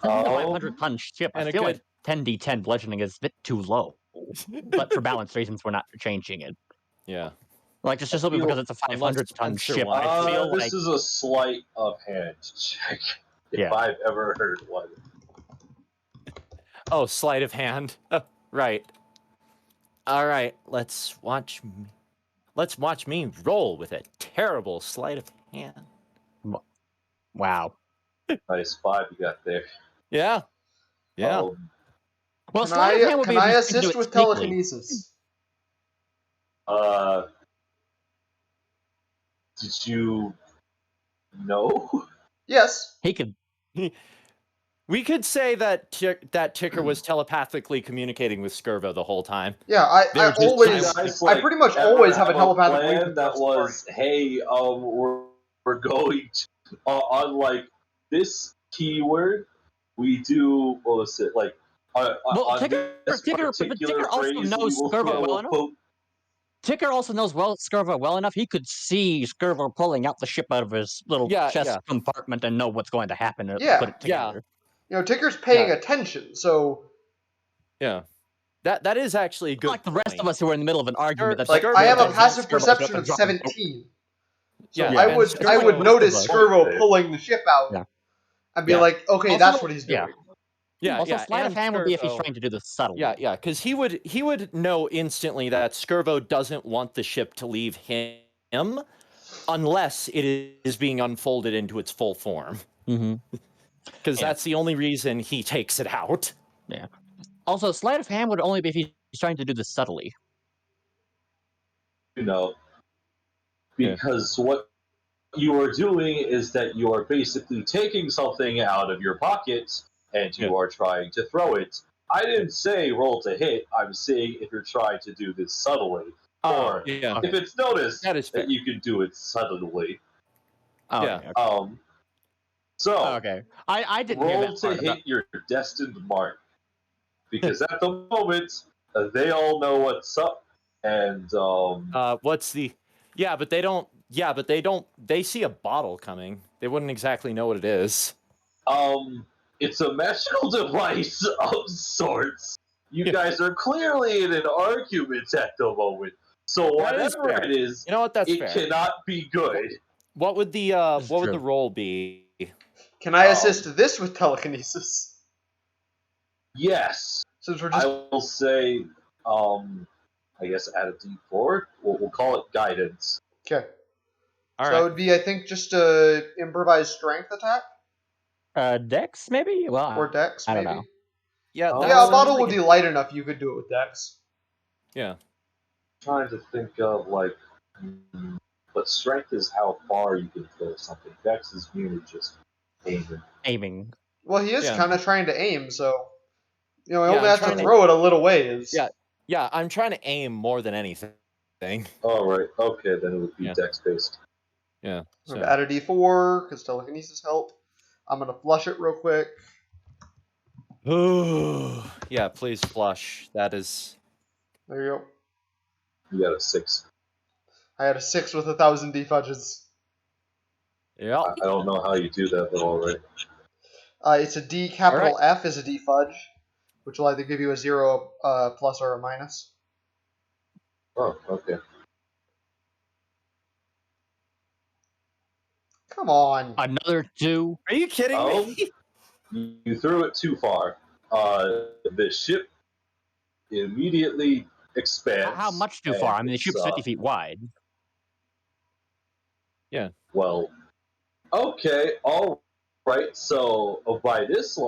A Um, 500-ton ship. I And a feel good like 10d10 bludgeoning is a bit too low. But for balance reasons, we're not changing it. Yeah. Like, just I simply feel- because it's a Unless 500-ton Spencer ship, wants- I feel this like is a sleight of hand check, if Yeah. I've ever heard one. Oh, sleight of hand. Right. All right, let's watch me roll with a terrible sleight of hand. wow. Nice 5 you got there. Yeah. Yeah. Well, Can sleight of hand would can be if I he's trying to do assist it with sneakily. telekinesis? Did you know? Yes. He could. We could say that Ticker was telepathically communicating with Skirvo the whole time. Yeah, They were I just always, guys, I pretty much ever always have a have telepathic link plan with the that rest of the party. was, hey, we're going to, on like this keyword, we do, what was it, like, Well, on Ticker this particular also phrase, knows we will Skirvo well enough. quote. Ticker also knows Skirvo well enough. He could see Skirvo pulling out the ship out of his little chest compartment and know what's going to happen and Yeah. put it together. You know, Ticker's paying attention, so Yeah. That is actually a good Like the rest of us who are in the middle of an argument. That's like Skirvo I have a doesn't- passive Skirvo's about perception to of drop a boat. 17. So Yeah, I and would Skirvo- notice Point Skirvo there. pulling the ship out Yeah. and be Yeah. like, okay, Also, that's what he's doing. Yeah. Also, sleight of and hand would be if he's Skirvo- trying to do this subtly. Yeah, because he would know instantly that Skirvo doesn't want the ship to leave him unless it is being unfolded into its full form. Mm-hmm. Because that's the only reason he takes it out. Yeah. Also, sleight of hand would only be if he's trying to do this subtly. You know, because what you are doing is that you are basically taking something out of your pocket and you are trying to throw it. I didn't say roll to hit. I'm saying if you're trying to do this subtly, or if it's noticed that you can do it subtly. So I didn't hear roll that to part hit your destined mark, because at the moment they all know what's up, and what's the? Yeah, but they don't. Yeah, but they don't. They see a bottle coming. They wouldn't exactly know what it is. It's a magical device of sorts. You guys are clearly in an argument at the moment, so whatever it is, you know what? That's it fair. cannot be good. What would the would the roll be? Can I assist this with telekinesis? Yes. Since we're just... I will say, I guess add a D4. We'll call it guidance. Okay. All so right. it would be, I think, just a improvised strength attack? Dex, maybe? Well, or Dex, I maybe? don't know. Yeah, Yeah, a bottle would be light enough you could do it with Dex. Yeah. Trying to think of, like, but strength is how far you can throw something. Dex is merely just aiming. Well, he is kind of trying to aim, so... You know, he Yeah, only I'm has to trying to- throw it a little ways. Yeah. Yeah, I'm trying to aim more than anything. Alright, okay, then it would be Yeah. dex based. Yeah. I'm So. gonna add a d4 because telekinesis help. I'm gonna flush it real quick. Yeah, please flush. That is. There you go. You got a 6. I had a 6 with 1,000 defudges. Yep. I don't know how you do that, but alright. It's a D capital F is a defudge, which will either give you a 0, plus, or a minus. Oh, okay. Come on. Another 2. Are you kidding me? You threw it too far. The ship immediately expands. How much too and far? I mean, the it's, ship's 50 feet wide. Well, okay, all right. So by this,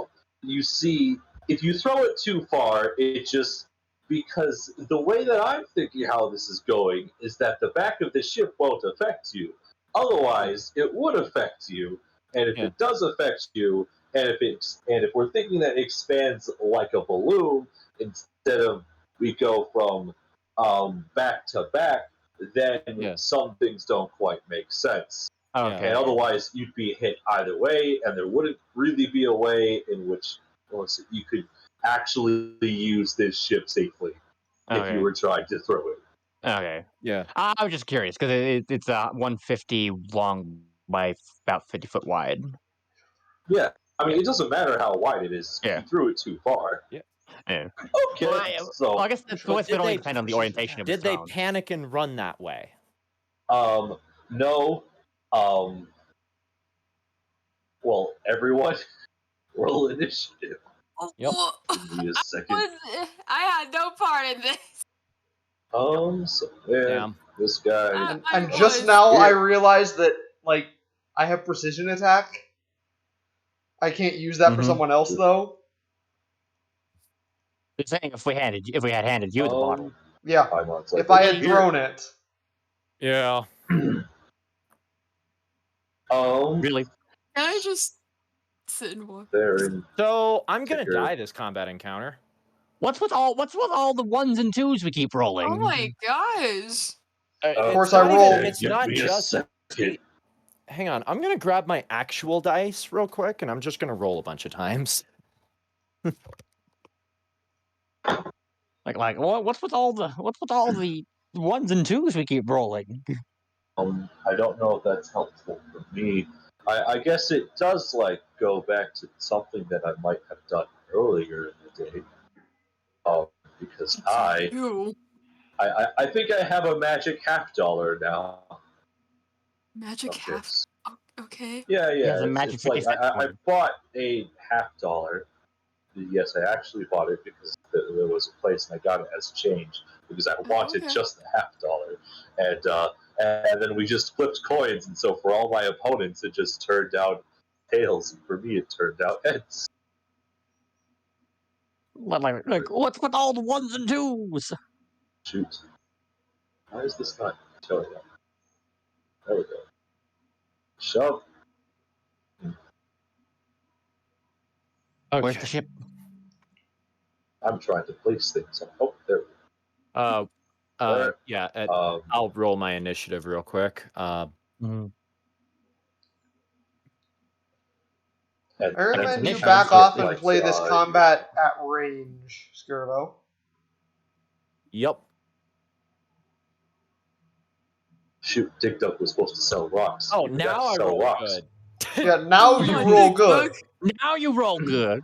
you see, if you throw it too far, it just because the way that I'm thinking how this is going is that the back of the ship won't affect you. Otherwise, it would affect you, and if Yeah. it does affect you, and if we're thinking that it expands like a balloon instead of we go from back to back, then Yeah. some things don't quite make sense. Okay. And otherwise, you'd be hit either way, and there wouldn't really be a way in which you could actually use this ship safely if Okay. you were trying to throw it. Okay. Yeah. I was just curious because it's 150 long by about 50 foot wide. Yeah, I mean, it doesn't matter how wide it is. Yeah. You threw it too far. Yeah. Okay, Well, I guess the choice did would only they- depend on the orientation of his Did they throne. panic and run that way? No, well, everyone, roll initiative. Yep. Give me a second. I had no part in this. So yeah, Damn. this guy. And just now Yeah. I realized that, like, I have precision attack. I can't use that for Mhm. someone else, though. Just saying, if we had handed you the bottle. Yeah. I'm on If I had here. thrown it. Yeah. Really? Can I just sit and watch? They're in. So I'm gonna Ticker. die this combat encounter. What's with all the 1s and 2s we keep rolling? Oh my gosh. Of course I rolled. It's Give not me a just. second. Hang on, I'm gonna grab my actual dice real quick, and I'm just gonna roll a bunch of times. Like what's with all the 1s and 2s we keep rolling? I don't know if that's helpful for me. I guess it does go back to something that I might have done earlier in the day. Because I think I have a magic $50 now. Magic Okay. half. Okay. Yeah. has a It's, magic it's like 50 cent I coin. bought a $50. Yes, I actually bought it because there was a place and I got it as change because I wanted Okay. just the $50, and then we just flipped coins, and so for all my opponents it just turned out tails, and for me it turned out heads. Like what's with all the 1s and 2s? Shoot, why is this not showing up? There we go. Shove. Where's the ship? I'm trying to place things. Oh, there. Yeah. Um, I'll roll my initiative real quick. and I recommend an you issue. back It's off and like, play this combat at range, Skirbo. Yep. Shoot, Dick Duck was supposed to sell rocks. Oh, You forgot now to I sell roll rocks. good. Yeah, now you Oh, roll Dick good. Duck. Now you roll good.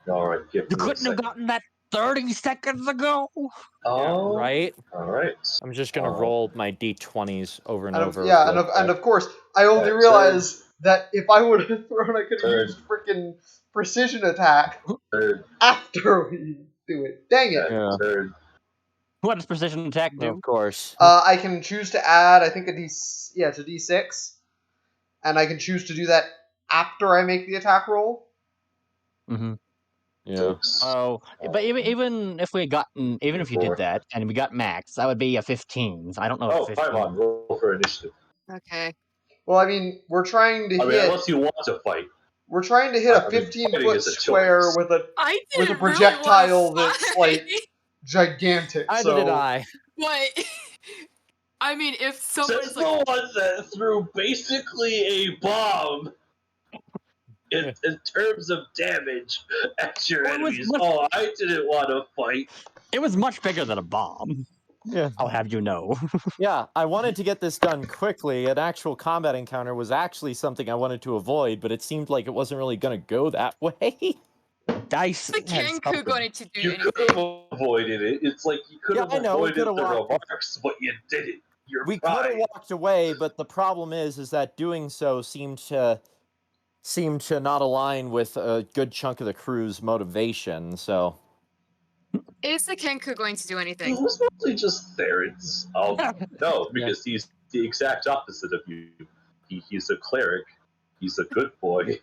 All right, give You me a couldn't have second. gotten that 30 seconds ago. Oh, Right? all right. I'm just gonna roll my d20s over and over. And of course, I only That realized that if I would have thrown, I could have Turn. used freaking precision attack Third, after we do it. Dang it. Yeah. third. What does precision attack do? Of course. I can choose to add, I think, it's a D6, and I can choose to do that after I make the attack roll. Mm-hmm. Yeah. Oh, but even if you did that and we got max, that would be a 15. I don't know if Oh, 15. Paimon, roll for initiative. Okay. Well, I mean, we're trying to I mean, hit. unless you want to fight. We're trying to hit a I mean, 15-foot fighting is a square choice. with a I didn't projectile really that's like gigantic. Either did I. But I mean, if Says someone's the like, one that threw basically a bomb in terms of damage at your Well, enemies. Oh, I didn't want to fight. it was much bigger than a bomb. Yeah. I'll have you know. Yeah, I wanted to get this done quickly. An actual combat encounter was actually something I wanted to avoid, but it seemed like it wasn't really going to go that way. Dice the has Kenku something. going to do You could anything? have avoided it. It's like you could Yeah, have I know, we avoided coulda the walked- remarks, but you didn't. You're We could have fine. walked away, but the problem is that doing so seemed to not align with a good chunk of the crew's motivation. So Is the Kenku going to do It anything? was mostly just Theron's. No, because he's the exact opposite of you. He's a cleric. He's a good boy.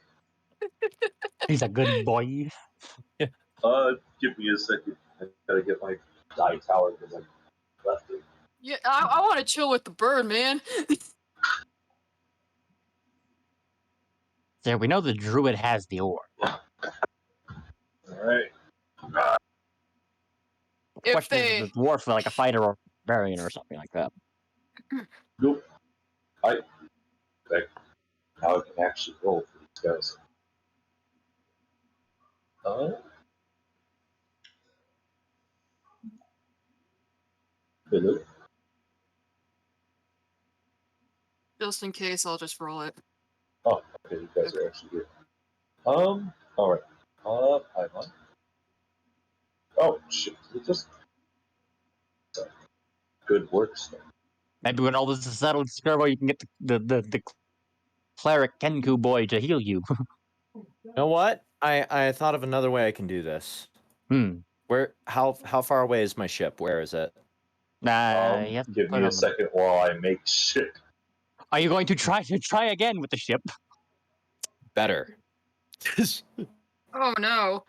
He's a good boy. Give me a second. I gotta get my die tower because I left it. Yeah, I want to chill with the bird, man. There, we know the druid has the ore. Alright. The If question is, they, the dwarf like a fighter or barbarian or something like that? Nope. Now I can actually roll for these guys. Hello? just in case, I'll just roll it. Oh, okay, you guys are actually here. Alright. I'm on. Oh, shit. It just. Sorry. Good work, Snow. Maybe when all this is settled, Skirbo, you can get the cleric Kenku boy to heal you. you know what? I thought of another way I can do this. Where? How far away is my ship? Where is it? Nah, you have to Give put me it a on the- second while I make shit. Are you going to try again with the ship? Better. Oh no.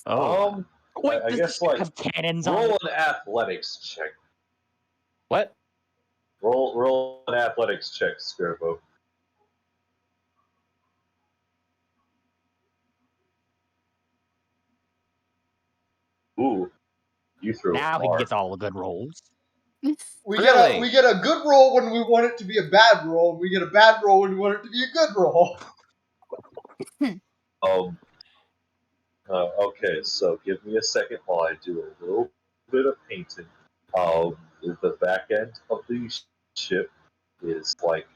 Oh, wait, I does guess, the ship like, have cannons on roll it? an athletics check. What? Roll an athletics check, Skirbo. Ooh, you threw Now it he far. gets all the good rolls. We Really? get a good roll when we want it to be a bad roll, and we get a bad roll when we want it to be a good roll. Okay, so give me a second while I do a little bit of painting. The back end of the ship is like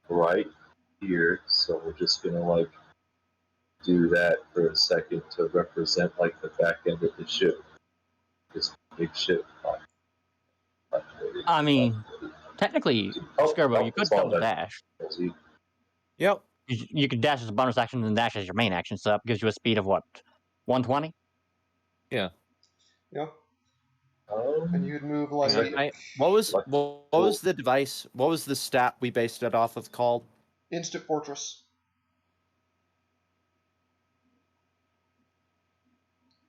right here, so we're just gonna like do that for a second to represent like the back end of the ship. This big ship. I mean, technically, Skirbo, you could it's all double done. dash. Yep. You could dash as a bonus action and then dash as your main action, so that gives you a speed of what? 120? Yeah. Yeah. And you'd move like What was the device? What was the stat we based it off of called? Instant Fortress.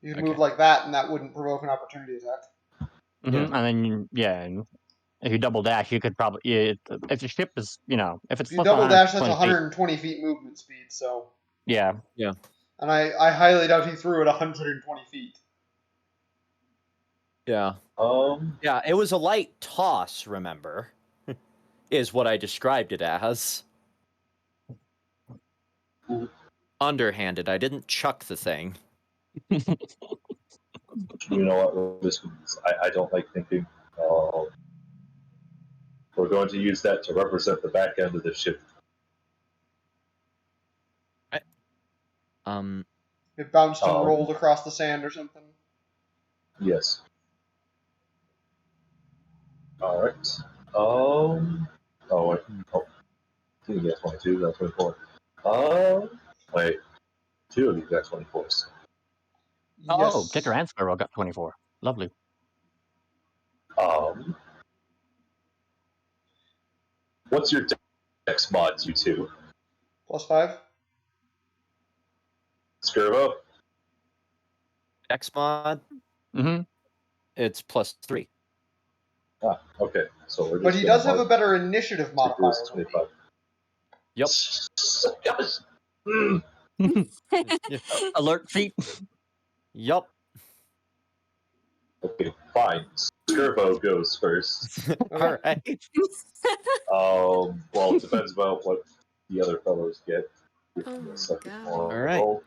You'd move like that, and that wouldn't provoke an opportunity attack. And then if you double dash, you could probably if your ship is if it's If you double dash, that's 120 feet, 120 feet movement speed. So yeah. And I highly doubt he threw it 120 feet. Yeah. Yeah, it was a light toss, remember? Is what I described it as. Underhanded. I didn't chuck the thing. You know what? This I don't like thinking. We're going to use that to represent the back end of the ship. It bounced and rolled across the sand or something. Yes. All right. Wait. I think you got 22. That's 24. Wait. Two of you got 24s. Oh, Yes. Ticker and Skirbo got 24. Lovely. What's your dex mods, you two? +5. Skirbo? X mod? It's +3. Ah, okay. So we're just But he does have a better initiative modifier. 25. Yep. Gosh. Alert feat. Yup. Okay, fine. Skirbo goes first. All right. Well, it depends about what the other fellows get. Give Oh me a my second God. more All right. roll.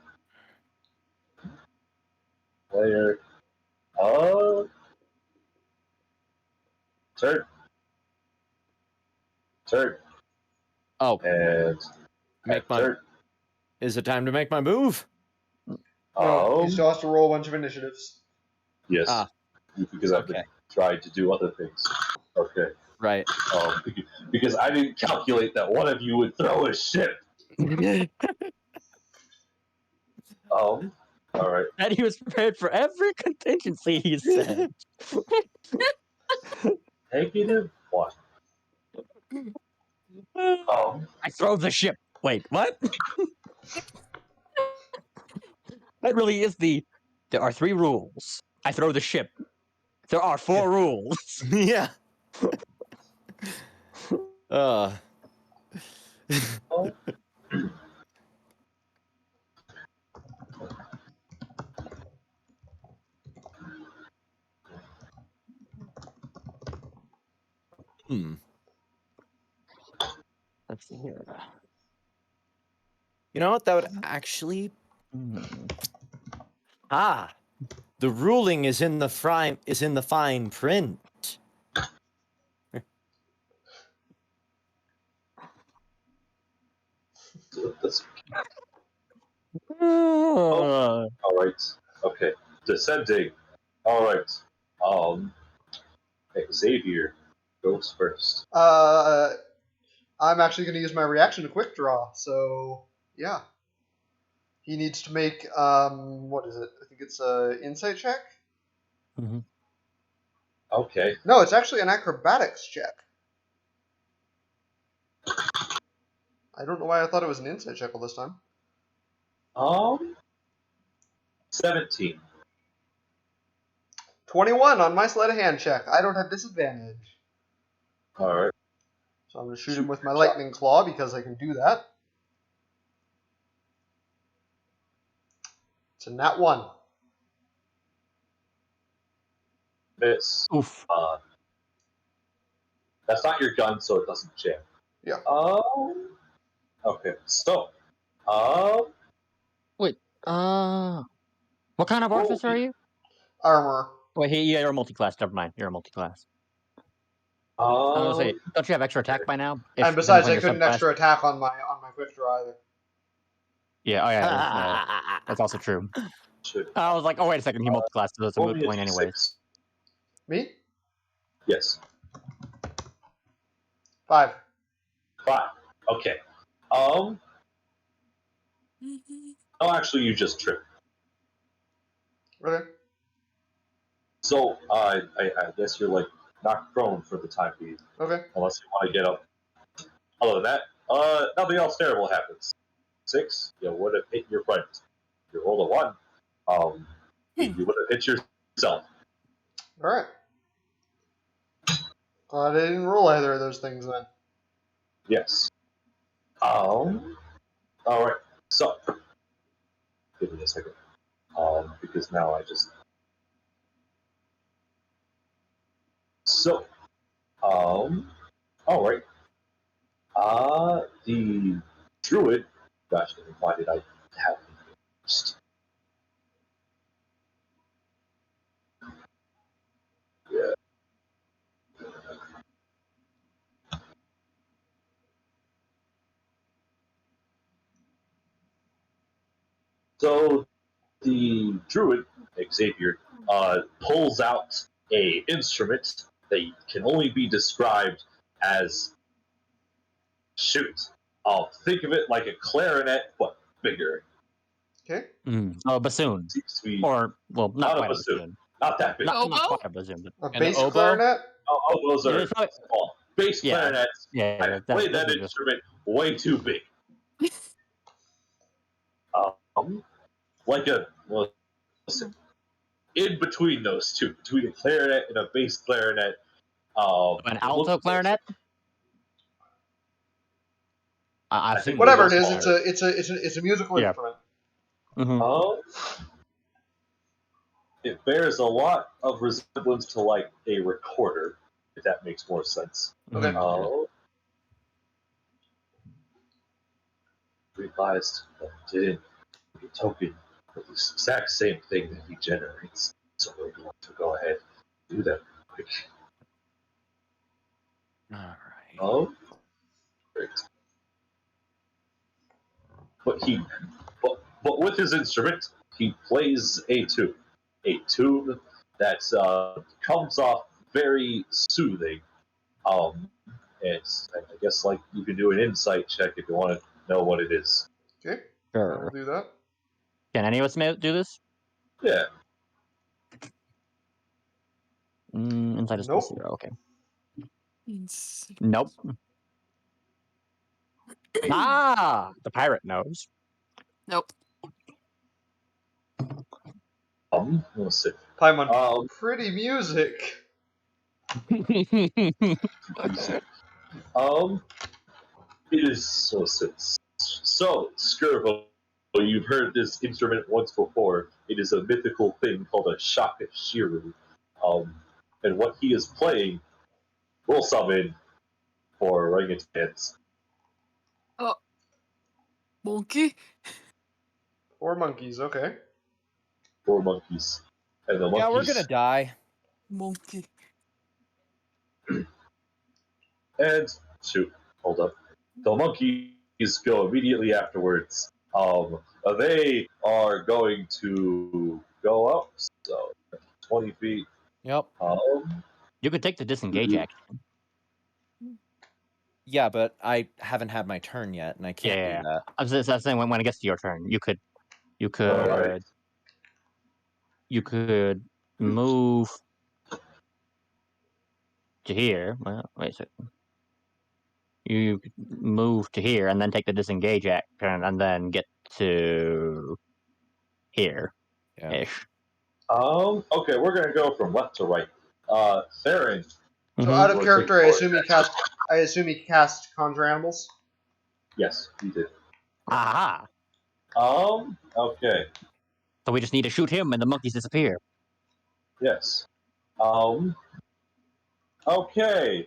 Player. Uh, turn. Turn. Oh, And make my. turn. Is it time to make my move? No, he Um, still has to roll a bunch of initiatives. yes. Ah, Because I've been okay. trying to do other things. Okay. Right. Because I didn't calculate that one of you would throw a ship. All right. And he was prepared for every contingency, he said. -1. I throw the ship. Wait, what? That really is the. There are 3 rules. I throw the ship. There are 4 rules. Yeah. Uh. Oh, Hmm. Let's see here. You know what? That would actually. Hmm. Ah. The ruling is in the fine print. that's Uh, all right. Okay. Descending. All right. Um, Xavier goes first. I'm actually going to use my reaction to quick draw. So yeah, he needs to make what is it? I think it's a insight check. Okay. No, it's actually an acrobatics check. I don't know why I thought it was an insight check all this time. 17. 21 on my sleight of hand check. I don't have disadvantage. All right. So I'm going to shoot him with my lightning claw because I can do that. It's a nat 1. Miss. oof. That's not your gun, so it doesn't jam. Yeah. Okay. So, Wait. What kind of officer are you? Armor. Wait, yeah, you're a multi-class. Never mind. You're a multi-class. I was gonna say, don't you have extra attack by now? And Depending besides, upon I your couldn't subclass. extra attack on my quick draw either. Yeah. Oh yeah. That's also true. should I was like, oh wait a second. He multi-class, so it's a roll moot me a point anyways. d6. Me? Yes. 5. 5. Okay. Oh, actually, you just tripped. Okay. So, I guess you're like knocked prone for the time being, Okay. unless you want to get up. Other than that, nothing else terrible happens. 6, you would have hit your friend. You rolled a 1, you would have hit yourself. All right. Glad I didn't roll either of those things then. Yes. All right. So, give me a second. Because now I just. So, all right. The druid. Gosh, why did I have him first? Yeah. So the druid Xavier pulls out a instrument that can only be described as shoot. Think of it like a clarinet but bigger. Okay. Oh, a bassoon, Seems to be or well, not not a quite a bassoon, bassoon. not that big. Not Oboe? quite a bassoon, but A An bass oboe? clarinet? Those Yeah, are it's probably- small. Bass Yeah. clarinets. yeah. I played that those are just- instrument way too big. Like listen, in between those two, between a clarinet and a bass clarinet, an it alto looks- clarinet. I've I seen think Whatever it those is, are- it's a musical Yeah. instrument. Mhm. Oh, It bears a lot of resemblance to like a recorder, if that makes more sense. Okay. Realized that it didn't be a token for the exact same thing that he generates. So we're going to go ahead and do that quick. All right. Oh, great. But with his instrument, he plays a tune that comes off very soothing. And I guess like you can do an insight check if you want to know what it is. Okay. Sure. I'll do that. Can any of us do this? Yeah. Inside is Nope. +0. Okay. It's- Nope. The pirate knows. Nope. Let's see. Paimon, pretty music. It is so Skirvo. You've heard this instrument once before. It is a mythical thing called a Shaka Shiru. And what he is playing will summon for orangutans. Monkey? Or monkeys, okay. Or monkeys. And the monkeys. Yeah, we're gonna die. Monkey. And shoot, hold up. The monkeys go immediately afterwards. They are going to go up, so 20 feet. Yep. You could take the disengage action. Yeah, but I haven't had my turn yet, and I can't Yeah. do that. I was saying when it gets to your turn, you could Alright. move to here. Well, wait a second. You could move to here and then take the disengage action and then get to here ish. Okay, we're gonna go from left to right. Theron. So out of Or character, take I assume he cast Conjure Animals. Yes, you did. Aha! Okay. So we just need to shoot him and the monkeys disappear. Yes. Okay.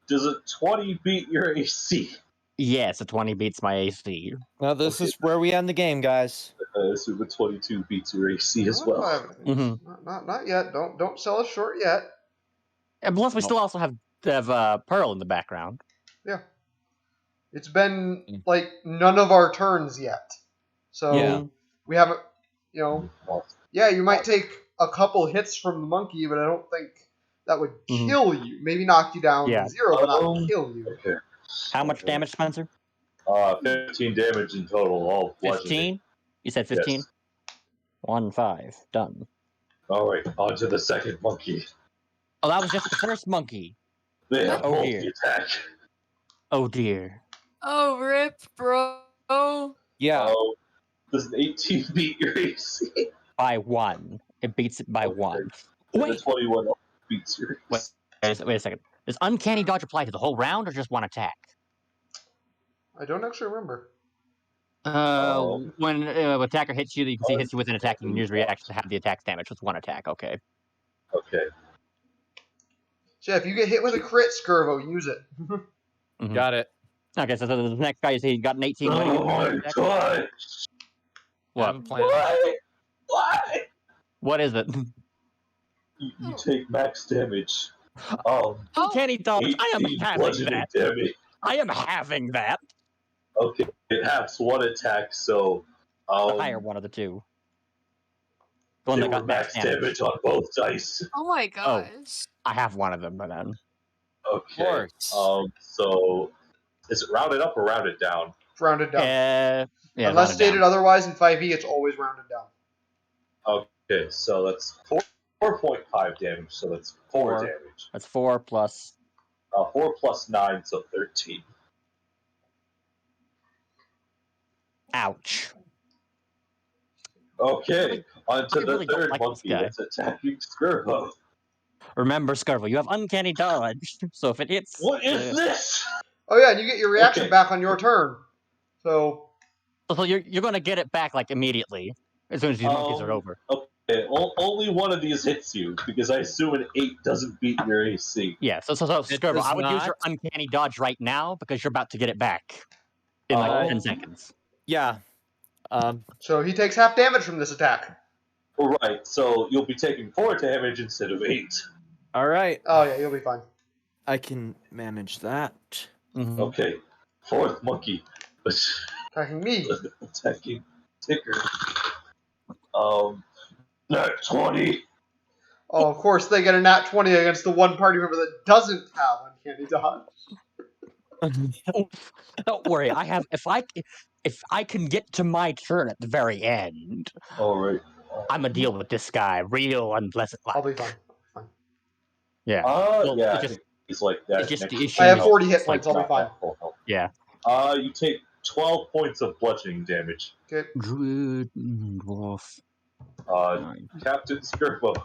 Does a 20 beat your AC? Yes, a 20 beats my AC. Now this Okay. is where we end the game, guys. So the 22 beats your AC as well. Not yet. Don't sell us short yet. And plus, we still also have Pearl in the background. Yeah. It's been like none of our turns yet. So Yeah. we haven't, you might take a couple hits from the monkey, but I don't think that would kill you. Maybe knock you down to 0, but not kill you. Okay. How much damage, Spencer? 15 damage in total, all bludgeoning. 15? You said 15? Yes. 1-5. Done. Alright, on to the second monkey. Oh, that was just the first monkey. They have Oh, multi-attack. Oh, dear. Oh, rip, bro. Yeah. Does an 18 beat your AC? By 1. It beats it by 1. And Wait. the 21 beats your AC. Wait a second. Does Uncanny Dodge apply to the whole round or just one attack? I don't actually remember. When attacker hits you, you can see hits you with an attack. You can use reaction to have the attack damage with one attack. Okay. Okay. So if you get hit with a crit, Skirvo, use it. Got it. Okay, so the next guy you see got an 18. Oh my god! What? Why? What is it? You take max damage. Uncanny Dodge. I am 18 having bludgeoning that. damage. I am having that. Okay, it has one attack, so The higher one of the two. The one they that were got max max damage on both dice. Oh my gosh. I have one of them, but then. Okay. So is it rounded up or rounded down? It's rounded down. Yeah, Unless stated otherwise in 5e, it's always rounded down. Okay, so that's 4.5 damage, so that's 4 damage. That's 4 plus. 4 plus 9, so 13. Ouch. Okay, on to the really don't third like this monkey guy. that's attacking Skirvo. Remember, Skirvo, you have Uncanny Dodge, so if it hits. What is this? Oh yeah, and you get your reaction back on your turn. So So you're going to get it back like immediately. as soon as these monkeys are over. Okay, only one of these hits you because I assume an 8 doesn't beat your AC. Yeah, so It Skirbo, does I would use your not. uncanny dodge right now because you're about to get it back in like 10 seconds. Yeah. So he takes half damage from this attack. Right, so you'll be taking 4 damage instead of 8. All right. Oh yeah, you'll be fine. I can manage that. Mm-hmm. Okay, 4th monkey. Attacking me. Attacking Ticker. Nat 20. Oh, of course they get a nat 20 against the one party member that doesn't have uncanny dodge. Don't worry, I have if I can get to my turn at the very end, Alright. I'm gonna deal with this guy real unpleasant. I'll be fine. Yeah. Well, Yeah, it's I just think he's like that. it's just the next issue I have is 40 hit it's like points. I'll be fine. full health. yeah. You take 12 points of bludgeoning damage. Okay. Druid dwarf. Captain Skirbo,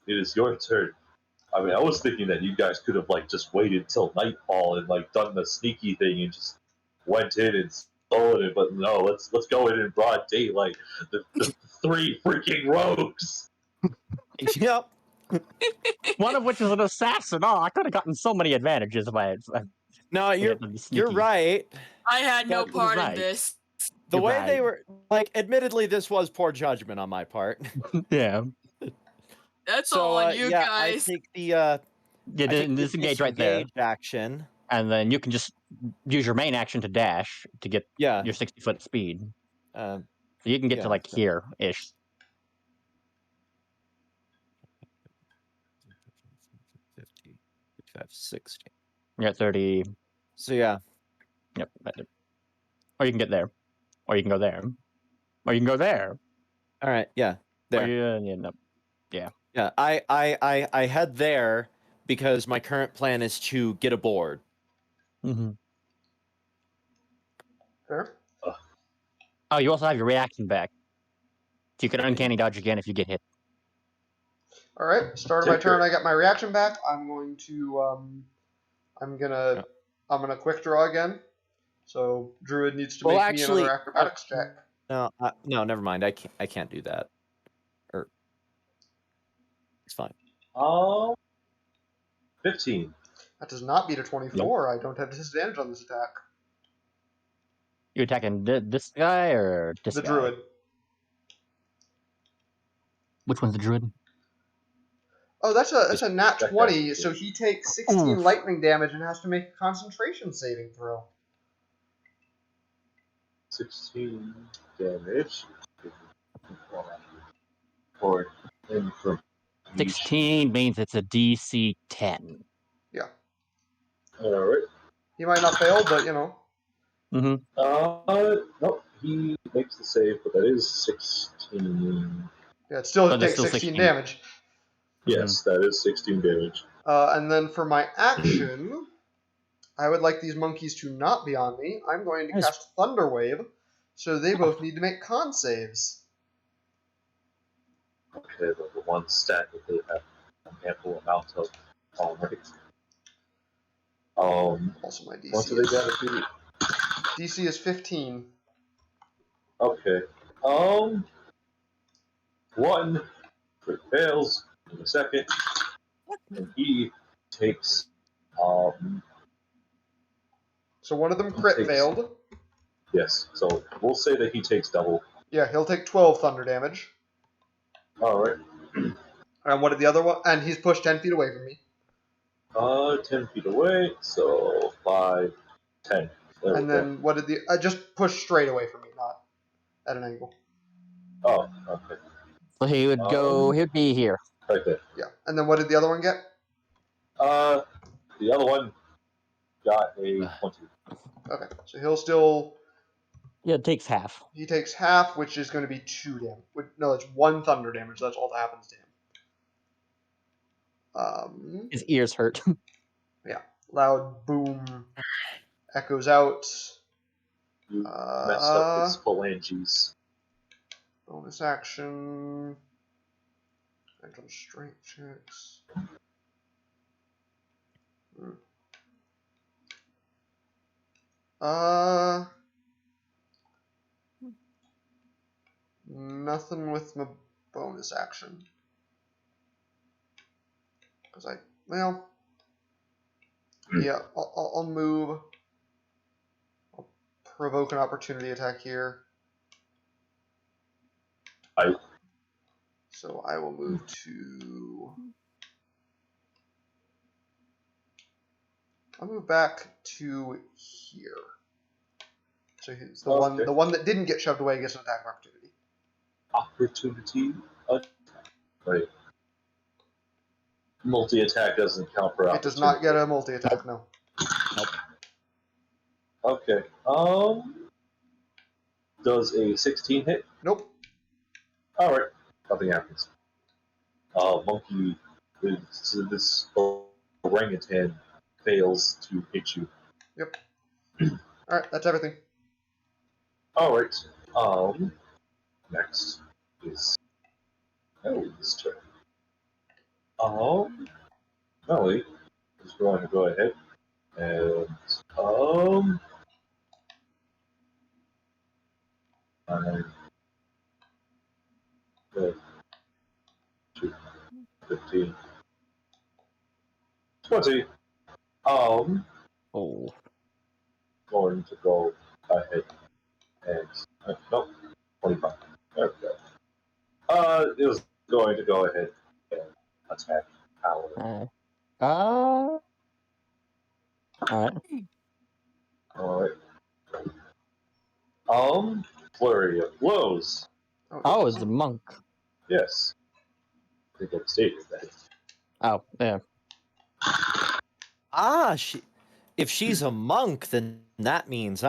it is your turn. I mean, I was thinking that you guys could have like just waited till nightfall and like done the sneaky thing and just went in and stolen it, but no, let's go in broad daylight. The 3 freaking rogues. Yep. One of which is an assassin. Oh, I could have gotten so many advantages if I had. No, you're sneaky. right. I had no That- part in right. this. The You're way right. they were, like, admittedly, this was poor judgment on my part. Yeah. That's all on you yeah, guys. I take the Yeah, I take the disengage right there, disengage action. and then you can just use your main action to dash to get Yeah. your 60-foot speed. Uh, So you can get yeah, to like so- here ish. 50, 55, 60. You're at 30. So yeah. Yep. Or you can get there, or you can go there, or you can go there. All right. Yeah. There. Or you, no. Yeah. I head there because my current plan is to get aboard. Mm-hmm. Fair. Oh, you also have your reaction back. So you can uncanny dodge again if you get hit. All right. Start of my turn. I get my reaction back. I'm going to I'm gonna quick draw again. So Druid needs to Well, make actually, me another acrobatics check. No, never mind. I can't do that. Or it's fine. 15. That does not beat a 24. I don't have disadvantage on this attack. You attacking this guy or this The guy? Druid. Which one's the druid? Oh, that's a nat That 20. guy. So he takes 16 Oof. lightning damage and has to make a concentration saving throw. 16 damage. For information. 16 means it's a DC 10. Yeah. Alright. He might not fail, but you know. Mm-hmm. Nope, he makes the save, but that is 16. Yeah, it still But that's takes still 16 16. damage. Yes, that is 16 damage. And then for my action, I would like these monkeys to not be on me. I'm going to Nice. cast Thunder Wave, so they both need to make con saves. Okay, the one stat that they have an ample amount of. Alright. Also, my DC. What do they gotta do? DC is 15. Okay. One fails in the second, and he takes So one of them crit Takes- failed. yes. So we'll say that he takes double. Yeah, he'll take 12 thunder damage. All right. And what did the other one? And he's pushed 10 feet away from me. 10 feet away. So 5, 10. There And we go. then what did the? Just push straight away from me, not at an angle. Oh, okay. So he would go. He would be here. Right there. Yeah. And then what did the other one get? The other one got a 20. Okay, so he'll still. Yeah, it takes half. He takes half, which is going to be 2 damage. No, it's 1 thunder damage. That's all that happens to him. His ears hurt. Loud boom echoes out. You messed up his phalanges. Bonus action. Mental strength checks. Nothing with my bonus action. Because yeah, I'll move. I'll provoke an opportunity attack here. So I will move to. I'll move back to here. So he's the one that didn't get shoved away gets an attack opportunity. Right. Multi-attack doesn't count for opportunity. It does not get a multi-attack, no. Nope. Okay. Does a 16 hit? Nope. Alright. Nothing happens. Monkey, this orangutan fails to hit you. Yep. Alright, that's everything. Alright. Next is Ellie's turn. Ellie is going to go ahead and I'm good. 15. 20. Oh. Going to go ahead and nope, 25. Okay. It was going to go ahead and attack Howard. Alright. Alright. Flurry of blows. Oh, it's the monk. Yes. I think I've stated that. Oh, yeah. If she's a monk, then that means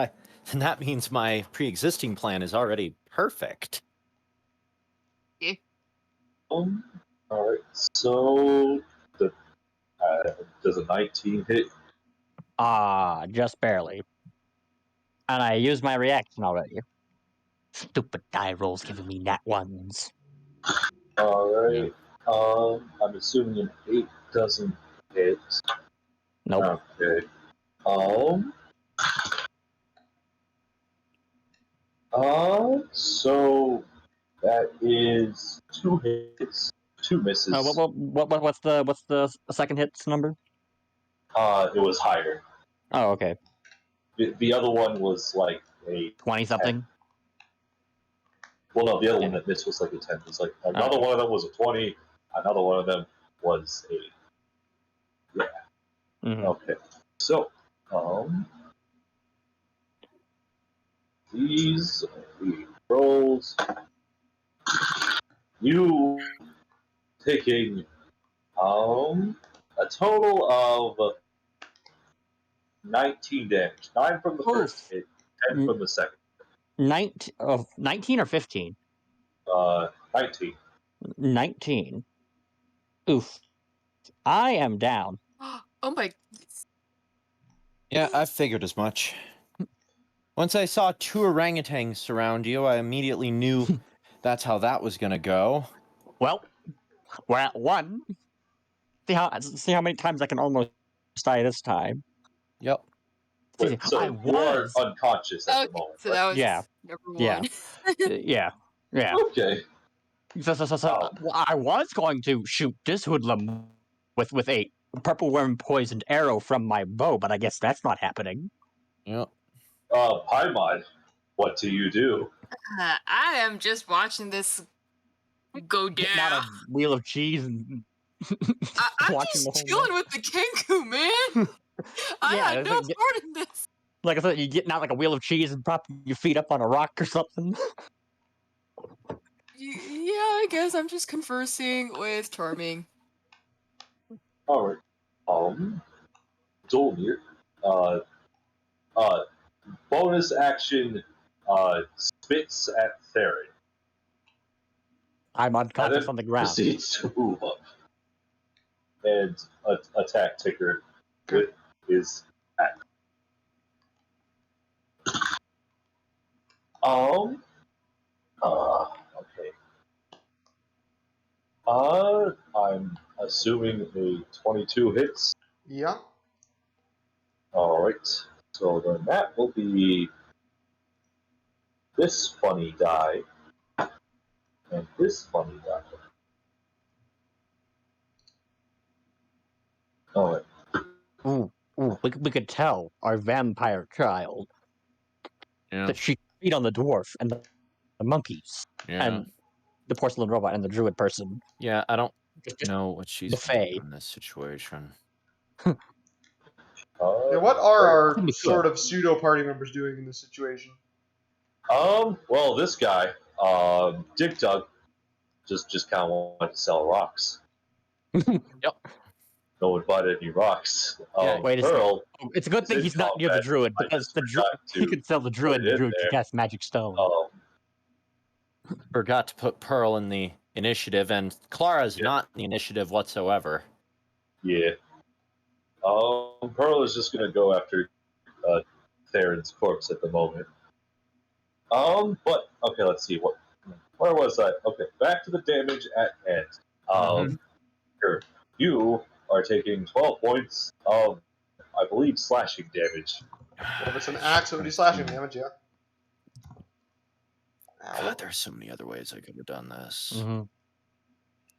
my pre-existing plan is already perfect. Alright, so does a 19 hit? Just barely. And I used my reaction already. Stupid die rolls giving me nat ones. Alright. I'm assuming an 8 doesn't hit. Nope. Okay. So that is 2 hits, 2 misses. What's the second hit's number? It was higher. Oh, okay. The other one was like a 20 something. Well, no, the other one that missed was like a 10. It's like another one of them was a 20. Another one of them was a Mm-hmm. Okay. So, these are the rolls. You taking a total of 19 damage. 9 from the first hit, 10 from the second. 19 or 15? 19. 19. Oof. I am down. Oh my. Yeah, I figured as much. Once I saw 2 orangutans surround you, I immediately knew that's how that was gonna go. Well, we're at 1. See how many times I can almost die this time. Yep. Wait, so you are unconscious at the moment, so right? that was Yeah. number 1. Yeah. Okay. So I was going to shoot this hoodlum with a purple worm poisoned arrow from my bow, but I guess that's not happening. Yep. Paimon, what do you do? I am just watching this go Getting out down. a wheel of cheese and I'm watching just the whole chilling with the Kenku, man. I Yeah, had no part in this. like I said, you getting out like a wheel of cheese and propping your feet up on a rock or something. Yeah, I guess I'm just conversing with Charming. Alright. Dolmir. Bonus action spits at Theron. I'm unconscious on the ground. Proceeds to move up and attack Ticker with his axe. Okay. I'm assuming a 22 hits. Yeah. Alright. So then that will be this funny die. and this funny guy. Oh, wait. Ooh, we could tell our vampire child Yeah. that she feed on the dwarf and the monkeys Yeah. and the porcelain robot and the druid person. Yeah, I don't Just know what she's buffet. doing in this situation. Yeah, what are our Could be sort good. of pseudo party members doing in this situation? Well, this guy, Dig Dug, just kind of wanted to sell rocks. Yep. No one bought any rocks. Yeah, wait a Pearl, It's a good is thing in he's not near the combat. druid I because just the druid forgot he to could sell the druid. put The it in druid could there. cast magic stone. Forgot to put Pearl in the initiative, and Clara's not in the initiative whatsoever. Yeah. Pearl is just gonna go after Theron's corpse at the moment. But okay, let's see where was I? Okay, back to the damage at hand. Here, you are taking 12 points of, I believe, slashing damage. Well, if it's an axe, it would be slashing damage, yeah. Ow. God, there's so many other ways I could have done this. Mm-hmm.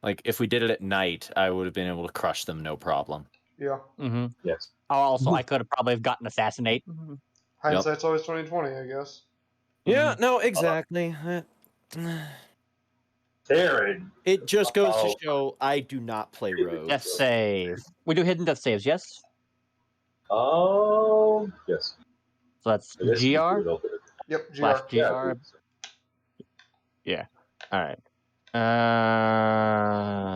Like, if we did it at night, I would have been able to crush them, no problem. Yeah. Mm-hmm. Yes. Also, I could have probably gotten assassinate. Hindsight's always 20/20, I guess. Yeah, no, exactly. Theron. It just goes to Oh. show I do not play rogue. Death save. We do hidden death saves, yes? Yes. So that's I guess you GR could do it over Yep, GR. slash there. GR. Yeah, All right.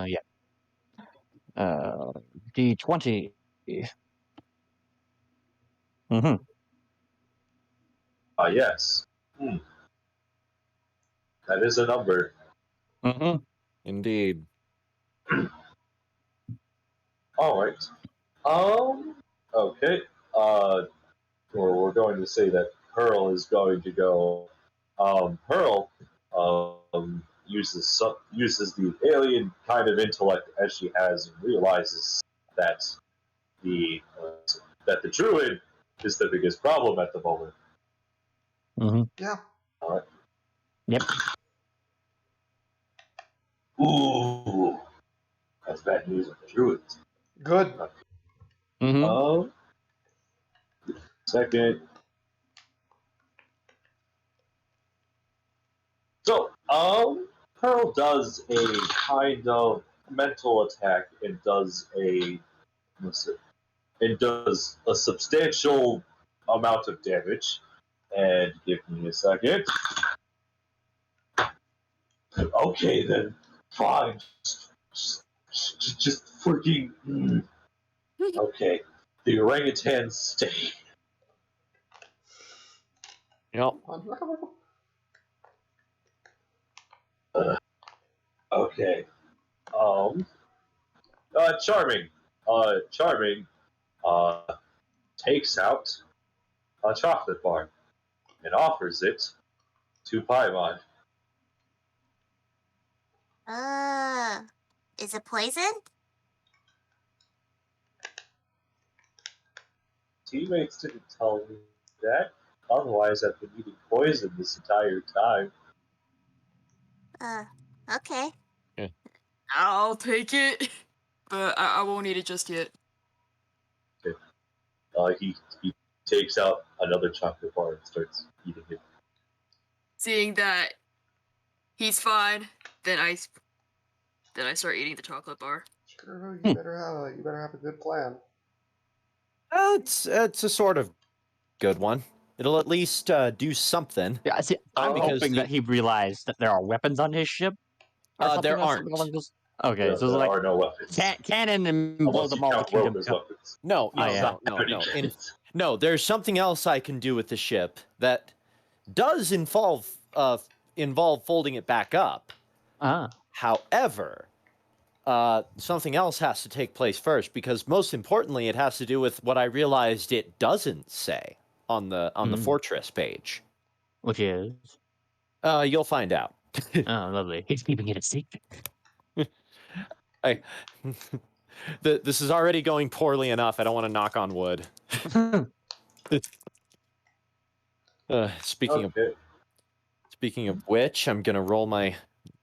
Yeah. D20. Mm-hmm. yes. That is a number. Mm-hmm. Indeed. All right. Okay. We're going to say that Pearl is going to go. Pearl uses the alien kind of intellect as she has and realizes that the that the druid is the biggest problem at the moment. Mm-hmm. Yeah. All right. Yep. Ooh, that's bad news on the druids. Good. Mm-hmm. Second. So, Pearl does a kind of mental attack and does a substantial amount of damage. And give me a second. Okay, then, fine. Just freaking. Okay, the orangutans stay. Yep. Okay. Charming. Charming. Takes out a chocolate bar and offers it to Paimon. Is it poison? Teammates didn't tell me that. Otherwise, I've been eating poison this entire time. Okay. I'll take it, but I won't eat it just yet. He takes out another chocolate bar and starts eating it. Seeing that he's fine, then I start eating the chocolate bar. Sure, you better have a good plan. It's a sort of good one. It'll at least do something. Yeah, see, I'm because hoping that he realized that there are weapons on his ship. There aren't. Okay, so There like are no weapons. cannon and blow Unless you them all to count rope kingdom as come. weapons. No, Oh, yeah. No, there's something else I can do with the ship that does involve folding it back up. However, something else has to take place first, because most importantly, it has to do with what I realized it doesn't say on the fortress page. Which is? You'll find out. Oh, lovely. He's keeping it a secret. This is already going poorly enough. I don't want to knock on wood. Speaking of which, I'm gonna roll my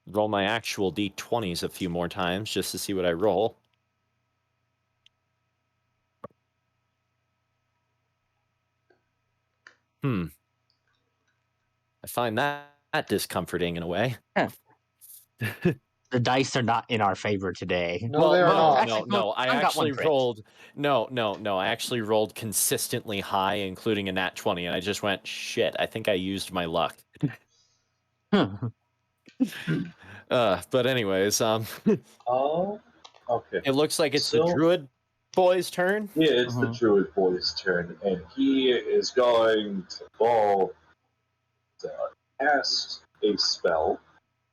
roll my actual d20s a few more times just to see what I roll. I find that discomforting in a way. The dice are not in our favor today. No, they are not. actually, No. I I've got one actually crit. rolled. No. I actually rolled consistently high, including a nat 20, and I just went, shit, I think I used my luck. But anyways, Oh, okay. it looks like it's the So- druid boy's turn. Yeah, it's the druid boy's turn, and he is going to cast a spell.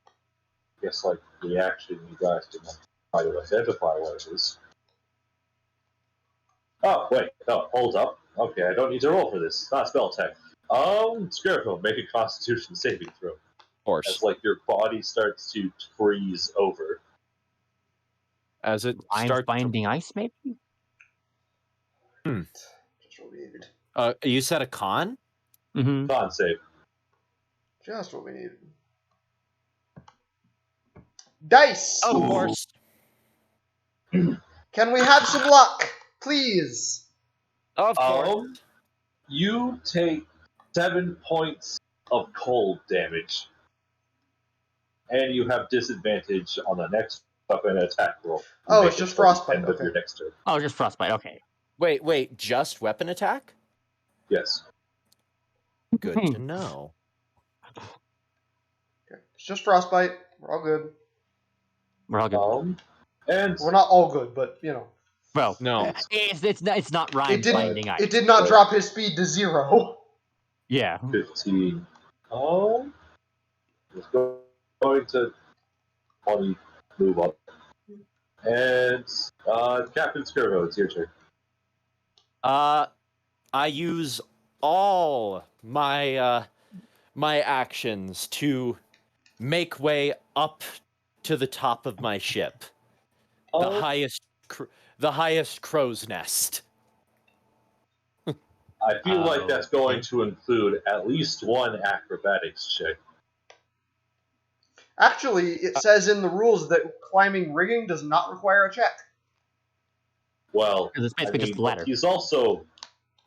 I guess, like, reaction, you guys can try to identify what it is. Oh, wait, no, hold up. Okay, I don't need to roll for this. It's not a spell attack. Scarecrow, make a Constitution saving throw. Of course. As, like, your body starts to freeze over. As it Mind starts. binding ice, maybe? Just what we needed. You said a con? Mm-hmm. Con save. Just what we needed. Dice! Of course. Can we have some luck, please? Of course. You take 7 points of cold damage, and you have disadvantage on the next weapon attack roll. Oh, Make it's it just till the frostbite, End of okay. your next turn. Oh, just frostbite. Okay. Wait, just weapon attack? Yes. Good to know. Okay. It's just frostbite. We're all good. We're all good. And We're not all good, but you know. Well, No. it's not rhyme It did- binding ice. It did not drop his speed to 0. Yeah. 15. It's going to 20 move up. And Captain Skirbo, it's your turn. I use all my my actions to make way up to the top of my ship. The highest crow's nest. I feel like that's going to include at least one acrobatics check. Actually, it says in the rules that climbing rigging does not require a check. Well, Because it's basically just a ladder. he's also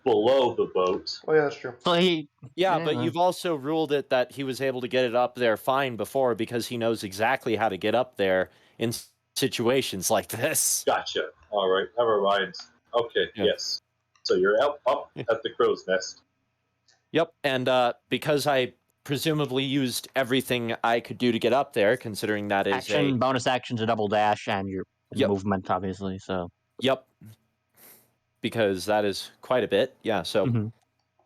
below the boat. Oh yeah, that's true. So he. Yeah, but you've also ruled it that he was able to get it up there fine before because he knows exactly how to get up there in situations like this. Gotcha. All right, never mind. Okay, Yeah. yes. So you're up at the crow's nest. Yep, and because I presumably used everything I could do to get up there, considering that is Action, bonus actions, a double dash, and your Yep. movement, obviously. So. Yep. Because that is quite a bit. Yeah, so Mhm.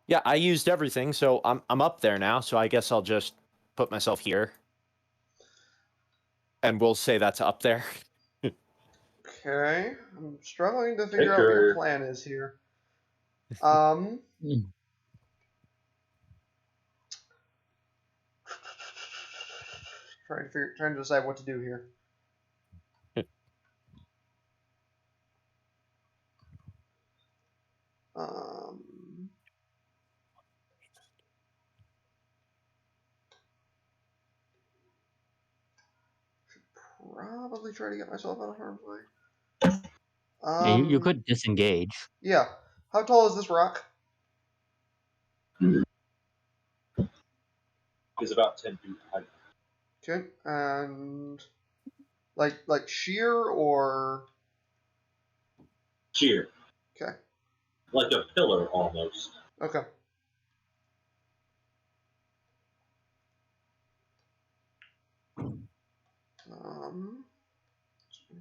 yeah, I used everything, so I'm up there now, so I guess I'll just put myself here. And we'll say that's up there. Okay, I'm struggling to figure out what your plan is here. Trying to decide what to do here. Should probably try to get myself out of harm's way. Yeah, you could disengage. Yeah. How tall is this rock? He's about 10 feet high. Okay, and like sheer or Sheer. okay, Like a pillar almost. okay.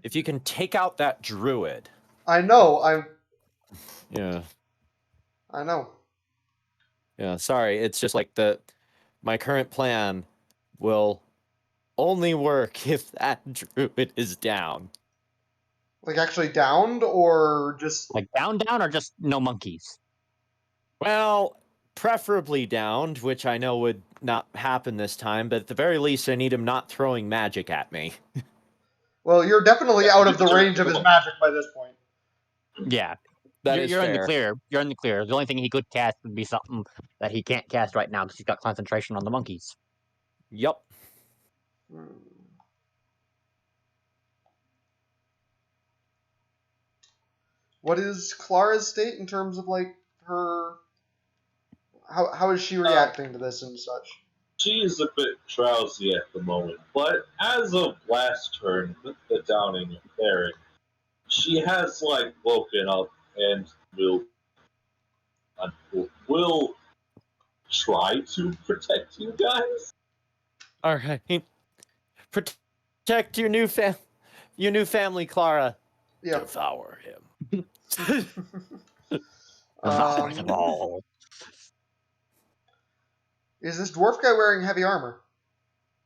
If you can take out that druid. I know. Yeah. I know. Yeah, sorry. It's just like my current plan will only work if that druid is down. Like actually downed or just Like down, or just no monkeys? Well, preferably downed, which I know would not happen this time, but at the very least I need him not throwing magic at me. well, you're definitely out of the range of his magic by this point. Yeah. You're in the clear. You're in the clear. The only thing he could cast would be something that he can't cast right now because he's got concentration on the monkeys. Yep. What is Clara's state in terms of like her? How is she reacting to this and such? She is a bit drowsy at the moment, but as of last turn with the downing and clearing, she has like woken up and will try to protect you guys. All right. Protect your new family, Clara. Yeah. Devour him. Devour them all. Is this dwarf guy wearing heavy armor?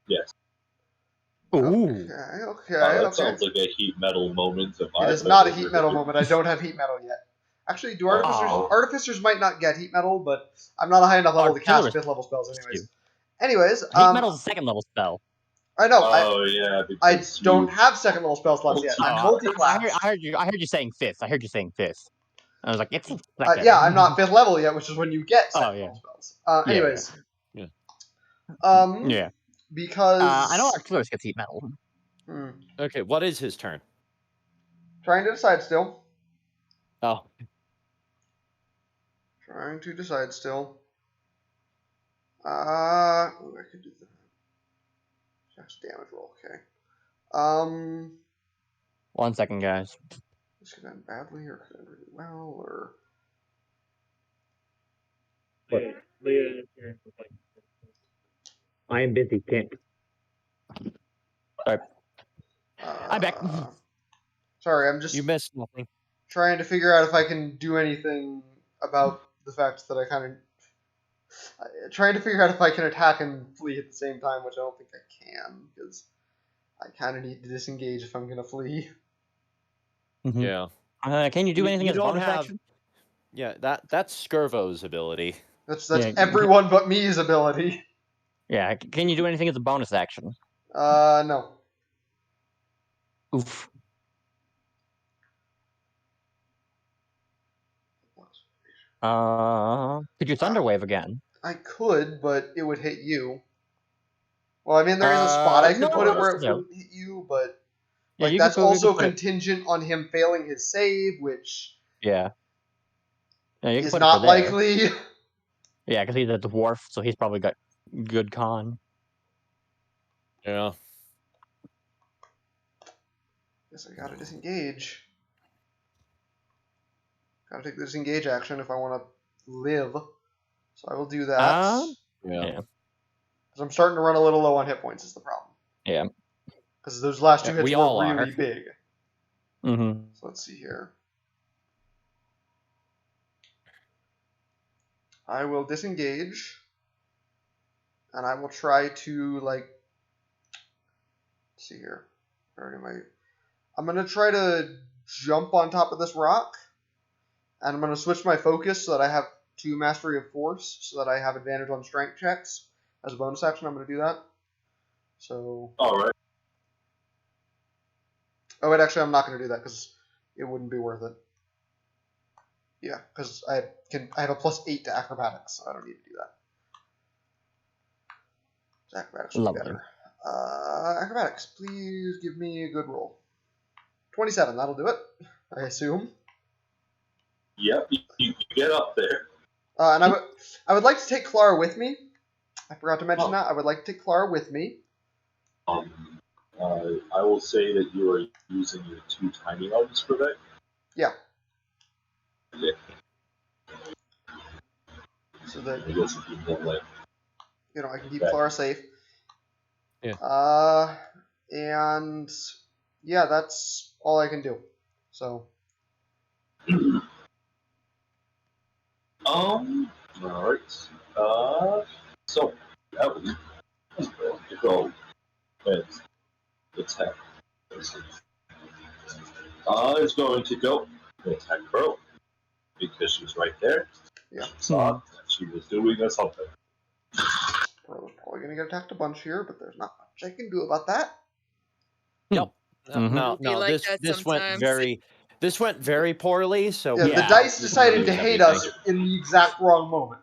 Yes. Ooh. Okay. That sounds like a heat metal moment. It is not a heat metal moment. I don't have heat metal yet. Actually, do artificers? Oh. Artificers might not get heat metal, but I'm not a high enough level to cast Artillery 5th level spells, anyways. you. Anyways, Heat metal's a 2nd level spell. I know. Oh yeah. I because don't you- have 2nd level spell slots yet. I'm multi-class. I heard you saying 5th. I heard you saying 5th. I was like, it's a 2nd. Yeah, I'm not 5th level yet, which is when you get 2nd Oh, yeah. level spells. Anyways. Yeah. Yeah. Because I know Artillerius gets heat metal. Okay, what is his turn? Trying to decide still. Oh. Trying to decide still. I could do that. Just damage roll, okay. 1 second, guys. This could end badly or could end really well, or I am busy, can't. Sorry. I'm back. Sorry, I'm just You missed nothing. trying to figure out if I can do anything about the fact that I kind of trying to figure out if I can attack and flee at the same time, which I don't think I can because I kind of need to disengage if I'm gonna flee. Mm-hmm. Yeah. Can you do anything as a bonus action? Yeah, that's Skirvo's ability. That's Yeah. everyone but me's ability. Yeah. Can you do anything as a bonus action? No. Oof. Could you Thunder Wave again? I could, but it would hit you. Well, I mean, there is a spot I could put it where it no. wouldn't hit you, but Yeah, like you that's could put- you could also put it- contingent on him failing his save, which Yeah. Yeah, you can is put not it for there. likely. Yeah, because he's a dwarf, so he's probably got good con. Yeah. Guess I gotta disengage. Gotta take the disengage action if I want to live. So I will do that. Yeah. Because I'm starting to run a little low on hit points is the problem. Yeah. Because those last two Yeah, hits we were all really are. big. Mm-hmm. So let's see here. I will disengage. And I will try to, like... Let's see here. Where am I? I'm going to try to jump on top of this rock. And I'm going to switch my focus so that I have 2 Mastery of Force, so that I have advantage on strength checks. As a bonus action, I'm going to do that. So... Alright. Oh, wait, actually, I'm not going to do that, because it wouldn't be worth it. Yeah, because I have a +8 to acrobatics, so I don't need to do that. Acrobatics would be better. Acrobatics, please give me a good roll. 27, that'll do it, I assume. Yep, you get up there. And I would like to take Clara with me. I forgot to mention that. I would like to take Clara with me. I will say that you are using your 2 timing items for that. Yeah. Yeah. So that I guess if you can, like, I can keep Okay. Clara safe. Yeah. And yeah, that's all I can do. So. Alright. So that was going to go and attack. It's going to go and attack Pearl because she's right there. Yeah. Saw that she was doing something. Pearl's probably gonna get attacked a bunch here, but there's not much I can do about that. Yep. Mhm. No, Be like that this went sometimes. very poorly. So Yeah, we the have dice to decided lose to hate everything. us in the exact wrong moment.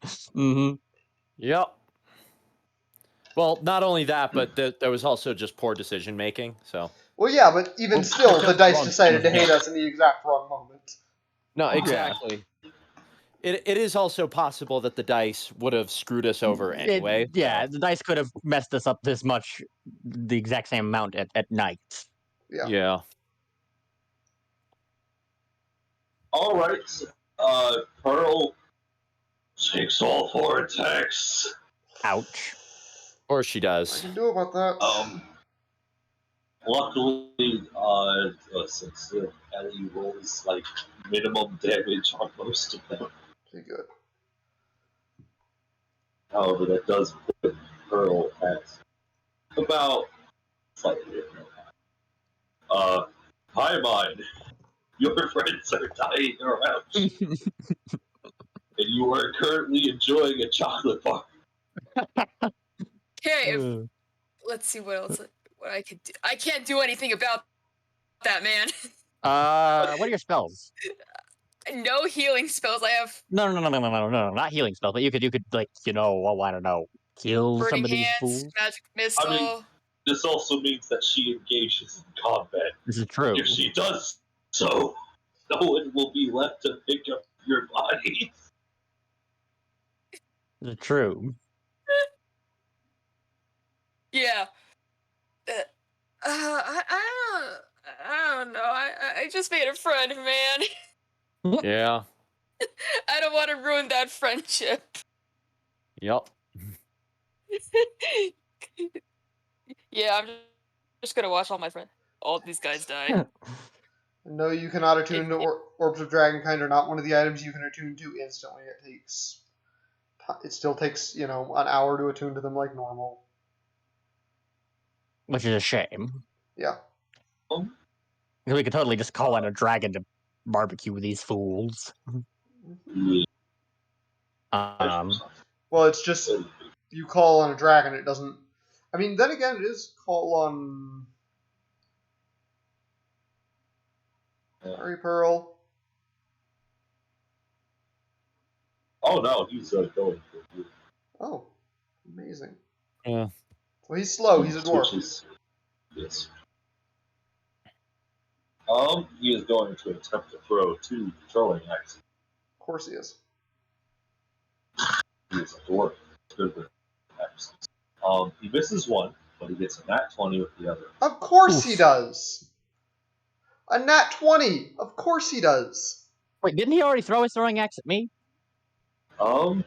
Mm-hmm. Yep. Well, not only that, but there was also just poor decision making. So Well, yeah, but even Well, still, the just dice wrong decided to things, hate yeah. us in the exact wrong moment. No, Yeah. exactly. It is also possible that the dice would have screwed us over anyway. Yeah, so. the dice could have messed us up this much, the exact same amount at night. Yeah. Yeah. All right. Pearl takes all 4 attacks. Ouch. Of course she What I does. can do about that? Luckily, since Ellie rolls like minimum damage on most of them. Okay, good. However, that does put Pearl at about slightly. Hi, mine. Your friends are dying around you, and you are currently enjoying a chocolate bar. Okay, let's see what else what I could do. I can't do anything about that, man. What are your spells? No healing spells. I have No, not healing spells, but you could like, I don't know, kill burning some of these hands, fools. magic I missile. mean, this also means that she engages in combat. This is true. If she does so, no one will be left to pick up your body. This is true. Yeah. I don't know. I just made a friend, man. Yeah. I don't want to ruin that friendship. Yep. Yeah, I'm just gonna watch all these guys die. No, you cannot attune to Orbs of Dragonkind are not one of the items you can attune to instantly. It still takes, an hour to attune to them like normal. Which is a shame. Yeah. We could totally just call in a dragon to barbecue these fools. Well, it's just you call on a dragon, it doesn't. I mean, then again, it is call on. Sorry, Pearl. Oh no, he's going for you. Oh, amazing. Yeah. Well, he's slow. He's a dwarf. Switches. Yes. He is going to attempt to throw 2 throwing axes. Of course he is. He is a dwarf. Good with axes. He misses one, but he gets a nat 20 with the other. Of course he does. A nat 20. Of course he does. Wait, didn't he already throw his throwing axe at me? You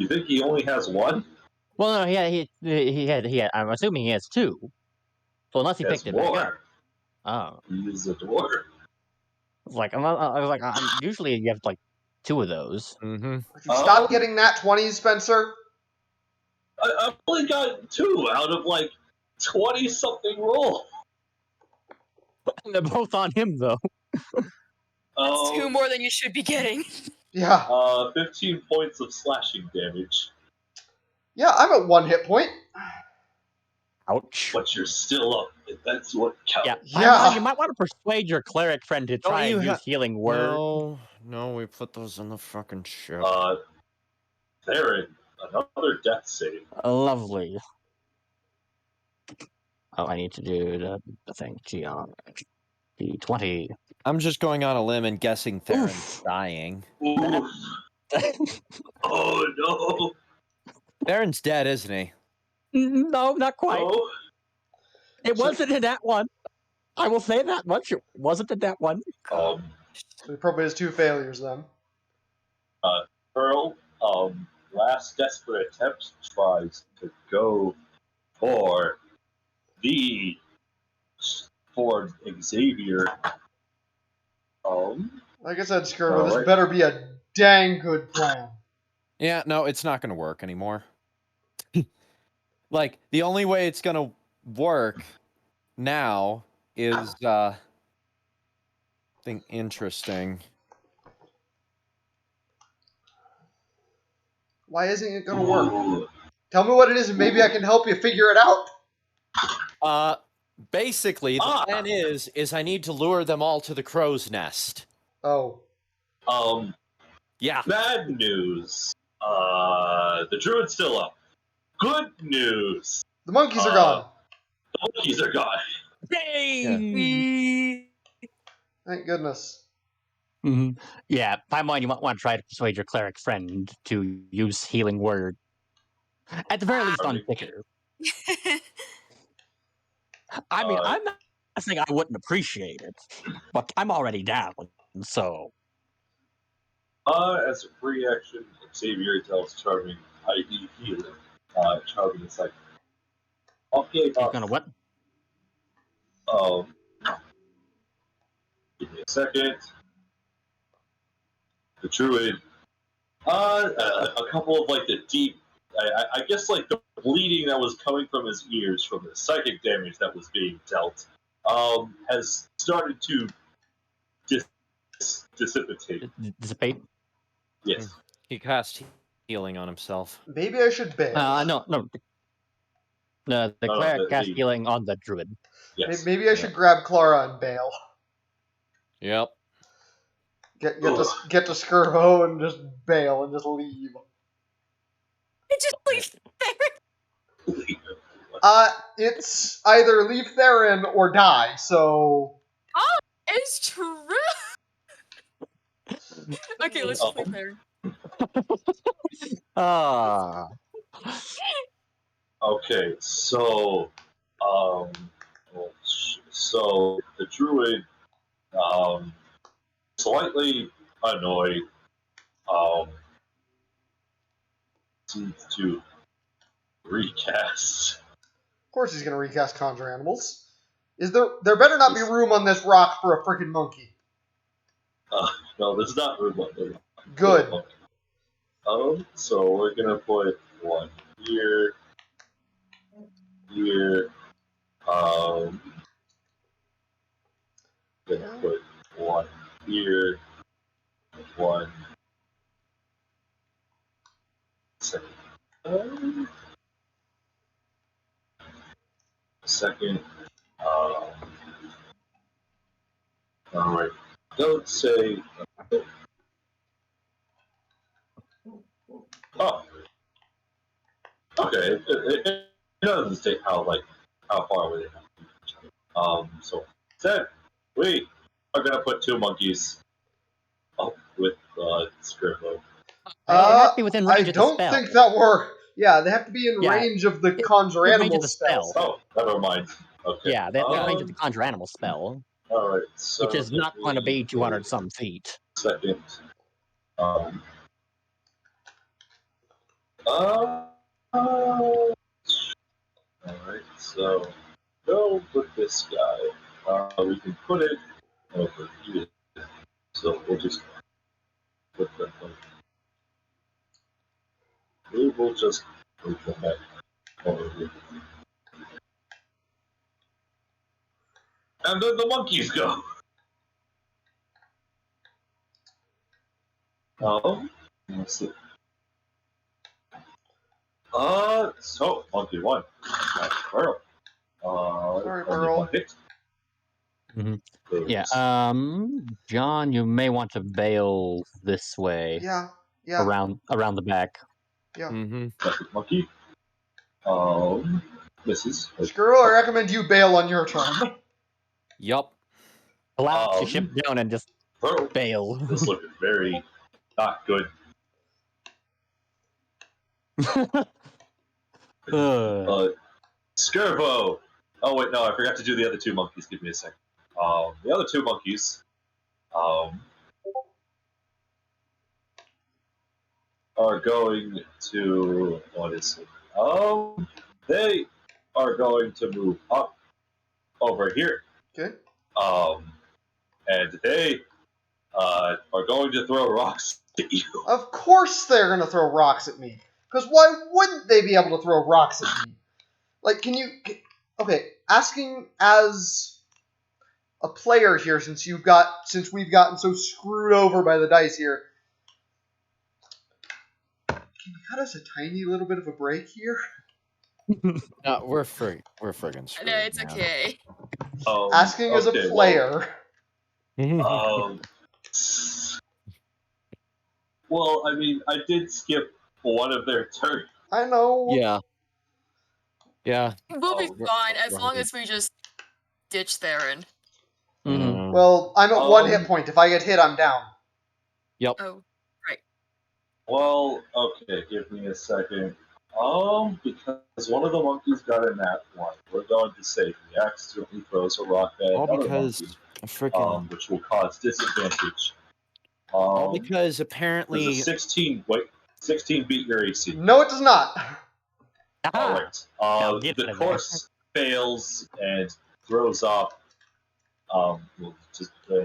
think he only has 1? Well, no, he had. I'm assuming he has 2. So unless he picked it back up. Oh. He is a dwarf. Usually you have like 2 of those. Mm-hmm. Would you stop getting nat 20s, Spencer? I've only got 2 out of like 20 something roll. They're both on him though. That's 2 more than you should be getting. Yeah. 15 points of slashing damage. Yeah, I'm at 1 hit point. Ouch. But you're still up. That's what counts. Yeah. You might want to persuade your cleric friend to try and use healing word. No, we put those on the fucking ship. Theron, another death save. Lovely. Oh, I need to do the thing. D20. I'm just going on a limb and guessing Theron's dying. Oof. Oh no. Theron's dead, isn't he? No, not quite. Oh. It wasn't in that one. I will say that much. It wasn't in that one. So he probably has 2 failures then. Pearl, last desperate attempt tries to go for Xavier. Like I said, Skirbo, this better be a dang good plan. Yeah, no, it's not going to work anymore. Like, the only way it's going to work now is, I think, interesting. Why isn't it going to work? Tell me what it is and maybe I can help you figure it out. Basically, the plan is I need to lure them all to the crow's nest. Oh. Yeah. Bad news. The druid's still up. Good news. The monkeys are gone. The monkeys are gone. Yay! Thank goodness. Mhm. Yeah, Paimon, you might want to try to persuade your cleric friend to use healing word. At the very least, on Alright. Picker. I mean, I'm not saying I wouldn't appreciate it, but I'm already down, so. As a free action, Xavier tells Charming, I need healing. Charming is like, okay, He's boss. gonna what? Um, give me a second. The druid. A couple of like the deep, I guess like the bleeding that was coming from his ears from the psychic damage that was being dealt, has started to dissipate. Dissipate? Yes. He cast healing on himself. Maybe I should bail. No. The No, cleric cast the- healing on the druid. Yes. Maybe I should grab Clara and bail. Yep. Get to Skirbo and just bail and just leave. Just leave there. It's either leave Theron or die, so... It's true. Okay, let's just leave there. Ah. Okay, so, so the druid, slightly annoyed, seems to recast. Of course he's gonna recast Conjure Animals. There better not be room on this rock for a freaking monkey. No, there's not room on there. Good. So we're gonna put one here, gonna put one here, one second. Second. Alright. Don't say. Oh. Okay. It doesn't state how far away they have to be from each other. So instead, we are gonna put two monkeys up with Scribble. They have to be within range I of the don't spell. think that works. Yeah, they have to be in Yeah, range of the Conjure in range of Animals the spell. spell. Oh, never mind. Okay. Yeah, they're in range of the Conjure Animal spell, Alright, so which is not going to be 200 a some feet. second. Alright, so go with this guy. We can put it over here. So we'll just put them we will just move them back over here. And then the monkeys go. Let's see. So monkey one. That's Pearl. Sorry, only Pearl. one hit. Mhm. Goes Yeah, John, you may want to bail this way, Yeah. around the back. Mm-hmm. second monkey. Misses. Skirbo, I recommend you bail on your turn. Yup. Collapse your ship down and just Pearl. bail. This looking very not good. Skirbo. Oh wait, no, I forgot to do the other two monkeys. Give me a second. The other two monkeys, are going to what is it? They are going to move up over here. Okay. And they are going to throw rocks at you. Of course they're gonna throw rocks at me. Because why wouldn't they be able to throw rocks at me? Like, okay, asking as a player here, since we've gotten so screwed over by the dice here, can you cut us a tiny little bit of a break here? No, we're friggin' screwed. No, it's man. okay. Asking as a Okay, player. Well, I mean, I did skip one of their turns. I know. Yeah. Yeah. We'll be Oh, fine as we're long good. as we just ditch Theron. Mhm. Well, I'm at 1 hit Um, point. If I get hit, I'm down. Yep. Oh, right. Well, okay, give me a second. Because one of the monkeys got a nat one, we're going to say he accidentally throws a rock at All another because monkey, freaking. which will cause disadvantage. All because Does apparently. a 16 beat your AC? No, it does not. Aha! Alright. Now get The out of there. course fails and throws off. Well,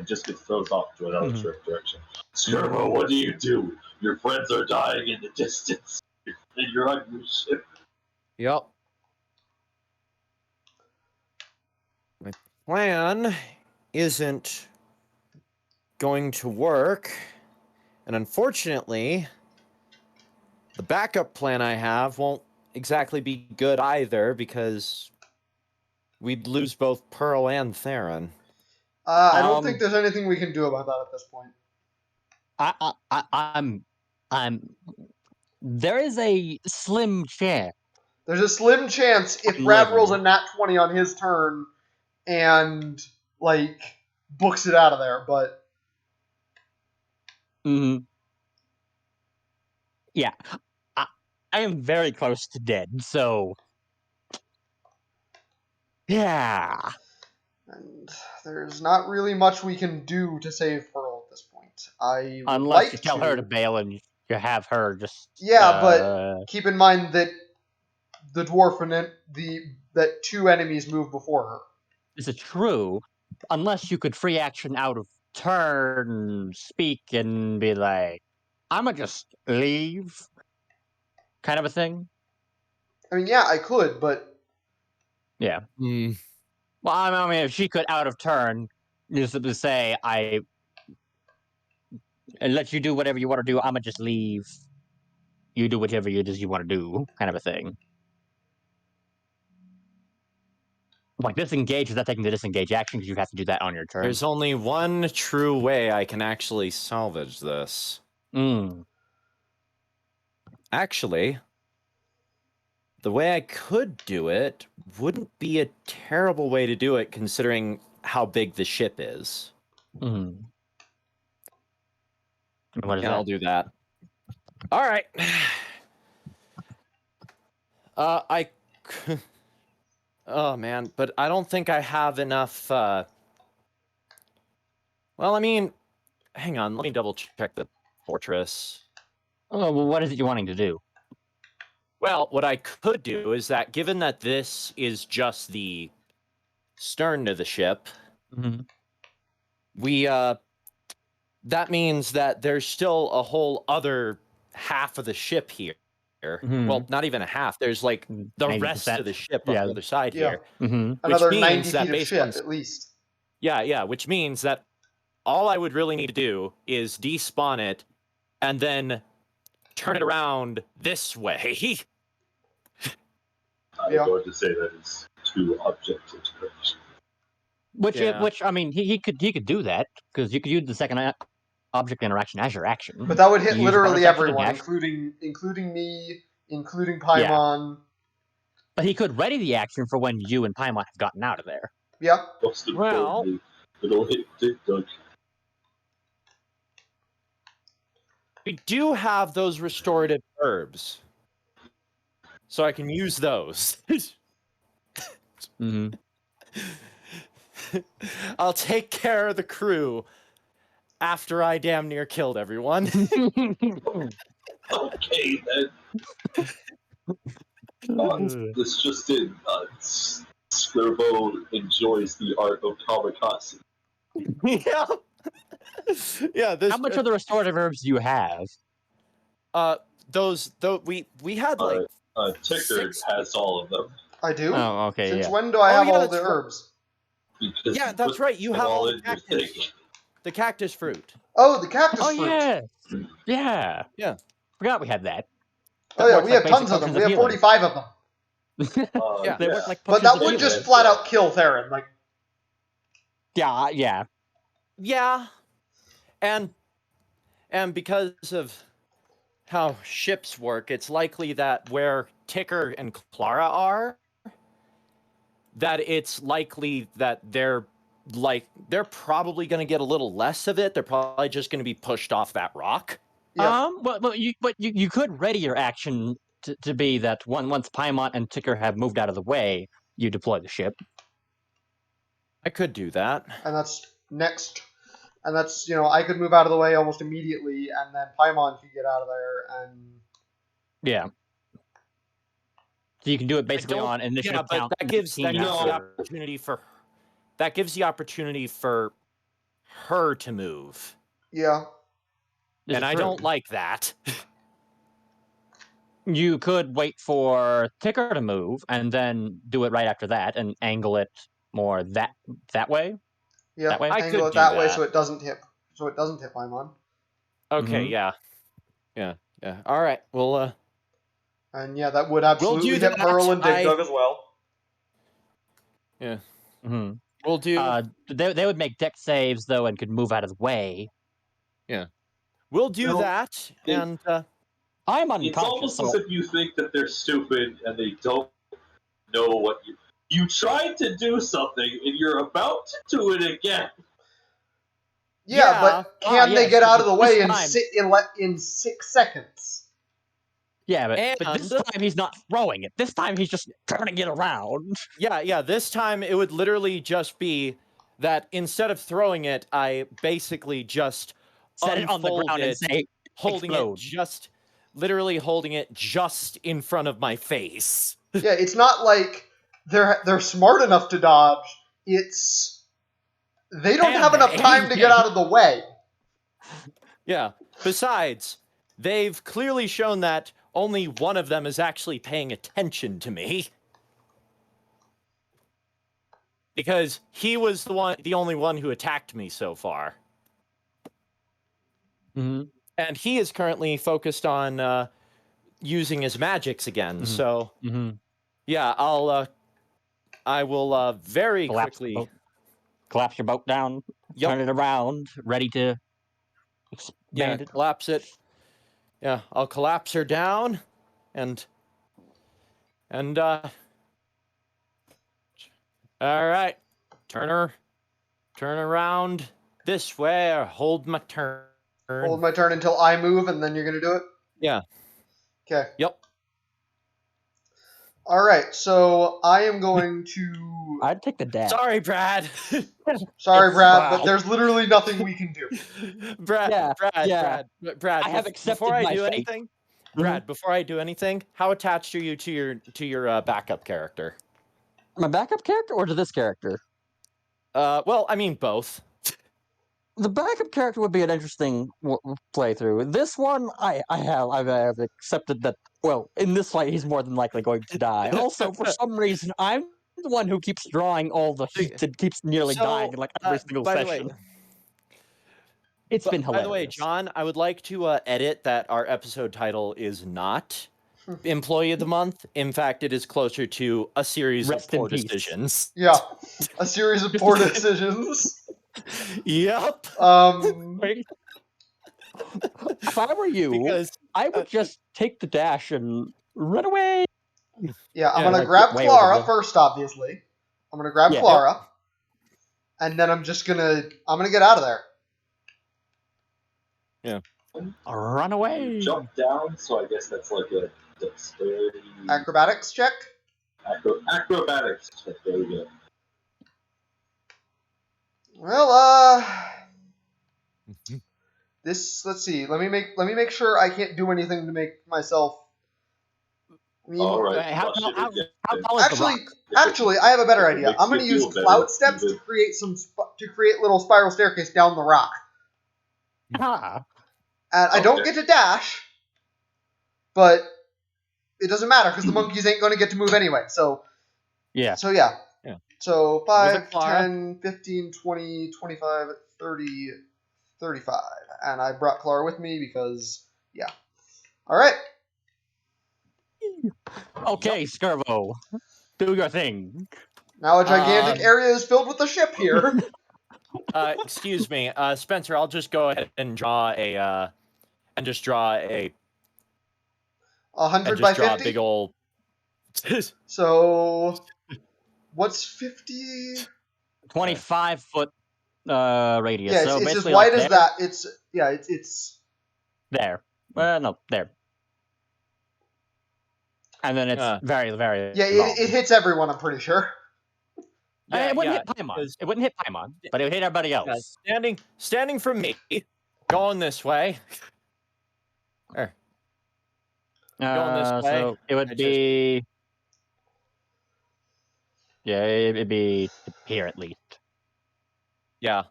just gets thrown off to another Mhm. direction. Skirbo, what do? Your friends are dying in the distance, and you're on your ship. Yep. My plan isn't going to work. And unfortunately, the backup plan I have won't exactly be good either because we'd lose both Pearl and Theron. I don't think there's anything we can do about that at this point. I'm. There is a slim chance. There's a slim chance if I'm Brad rolls a living. nat 20 on his turn and, like, books it out of there, but Mhm. Yeah, I am very close to dead. So yeah. and there's not really much we can do to save Pearl at this point. I would Unless like you tell her to bail and you have her just. Yeah, but keep in mind that the dwarf and that 2 enemies move before her. Is it true? Unless you could free action out of turn, speak, and be like, "I'ma just leave," kind of a thing. I mean, yeah, I could, but Yeah. Hmm. Well, I mean, if she could out of turn, just to say, "I and let you do whatever you want to do. I'ma just leave. You do whatever you want to do," kind of a thing. Like disengage without taking the disengage action because you have to do that on your turn. There's only one true way I can actually salvage this. Mm. Actually, the way I could do it wouldn't be a terrible way to do it considering how big the ship is. Mm. What is And that? I'll do that. All right. I. Oh man, but I don't think I have enough. Well, I mean, hang on. Let me double check the fortress. Oh, well, what is it you're wanting to do? Well, what I could do is that given that this is just the stern to the ship, Mm-hmm. we that means that there's still a whole other half of the ship here. Mhm. Well, not even a half. There's like the 90%. rest of the ship on Yeah. the other side Yeah. here. Mm-hmm. another means 90 that feet of based ship on- at least. Yeah, which means that all I would really need to do is despawn it and then turn it around this way. I'm Yeah. going to say that is too objective to correction. Yeah. Which I mean, he could do that because you could use the second object interaction as your action. But that would hit You use your bonus literally action to everyone, dash. including me, including Paimon. But he could ready the action for when you and Paimon have gotten out of there. Yeah. Most Well- importantly, it'll hit Dick Dunk. We do have those restorative herbs. So I can use those. Mm-hmm. I'll take care of the crew after I damn near killed everyone. Okay, then. This just in. Skirbo enjoys the art of kamikaze. yeah. Yeah, this How much of the restorative herbs do you have? we had like Tickard 6 has all of them. I do. Oh, okay, Since yeah. when do I Oh, have yeah, all that's the right. herbs? Because Yeah, you that's put right. You them have all the in your cactus. thing. The cactus fruit. Oh, the cactus Oh fruit. yeah. Yeah. Forgot we had that. Oh yeah, works we like have basic tons of them. potions We have healing. 45 of them. Yeah. They work like But potions that of would healing. just flat out kill Theron. Like, Yeah. Yeah. And because of how ships work, it's likely that where Ticker and Clara are, that it's likely that they're probably going to get a little less of it. They're probably just going to be pushed off that rock. Yeah. But you could ready your action to be that once Paimon and Ticker have moved out of the way, you deploy the ship. I could do that. And that's next. And that's, I could move out of the way almost immediately, and then Paimon could get out of there, and... Yeah. So you can do it basically on initiative count. That gives the opportunity for her to move. Yeah. And I don't like that. You could wait for Ticker to move and then do it right after that and angle it more that way. Yeah, that way? I angle could it do that way that. so it doesn't hit Paimon. Okay, Mhm. yeah. All right, well, And yeah, that would absolutely do hit that. Pearl and Dig Dug as well. Yeah. Mm-hmm. We'll do. They would make deck saves though and could move out of the way. Yeah. We'll do that, and I'm It's unconscious. almost as if you think that they're stupid and they don't know what you tried to do something and you're about to do it again. Yeah, but can they yes, get out of the this way time- in 6 seconds? Yeah, but this And- time he's not throwing it. This time he's just turning it around. yeah. This time it would literally just be that instead of throwing it, I basically just Set it on the ground and say, holding explode. literally holding it just in front of my face. Yeah, it's not like they're smart enough to dodge. It's they don't have enough time to get out of the way. Yeah. Besides, they've clearly shown that only one of them is actually paying attention to me. Because he was the only one who attacked me so far. Mm-hmm. And he is currently focused on using his magics again. Mm-hmm. So, yeah, I will very quickly collapse your boat down, turn it around, ready to expand it. Collapse it. Yeah, I'll collapse her down, and all right, turn around this way, or hold my turn. Hold my turn until I move, and then you're gonna do it? Yeah. Okay. Yep. Alright, so I am going to... I'd take the dash. Sorry, Brad. Sorry, Brad, but there's literally nothing we can do. Brad, I have accepted before I my do fate. anything, Brad, before I do anything, how attached are you to your backup character? My backup character or to this character? Well, I mean both. The backup character would be an interesting playthrough. This one, I have accepted that. Well, in this fight, he's more than likely going to die. Also, for some reason, I'm the one who keeps drawing all the heat and keeps nearly dying in like every single session. It's been hilarious. By the way, John, I would like to edit that our episode title is not Employee of the Month. In fact, it is closer to a series of poor decisions. Yeah, a series of poor decisions. Yep. If I were you, I would just take the dash and run away. Yeah, I'm gonna grab Clara first, obviously. I'm gonna grab Clara, and then I'm gonna get out of there. Yeah. Run away. Jump down, so I guess that's like a dexterity. Acrobatics check. Acrobatics check. There we go. Well, let's see. Let me make sure I can't do anything to make myself. I mean, all right. How tall is the rock? Actually, I have a better idea. I'm going to use cloud steps to create little spiral staircase down the rock. Ah. And I don't get to dash, but it doesn't matter because the monkeys ain't going to get to move anyway. So yeah. So yeah. So 5, Clara? 10, 15, 20, 25, 30, 35. And I brought Clara with me because, yeah. All right. Okay, Skirvo. Do your thing. Now a gigantic area is filled with the ship here. Excuse me, Spencer, I'll just go ahead and draw a 100 by 50? a big old... So What's 50? 25-foot radius. Yeah, so it's as basically wide like as there, that. It's there. No, there. And then it's very, very yeah. long. It hits everyone. I'm pretty sure. It wouldn't hit Paimon. It wouldn't hit Paimon, but it would hit everybody else. Standing from me, going this way. Going this way. So it would be. Yeah, it'd be here at least. Yeah.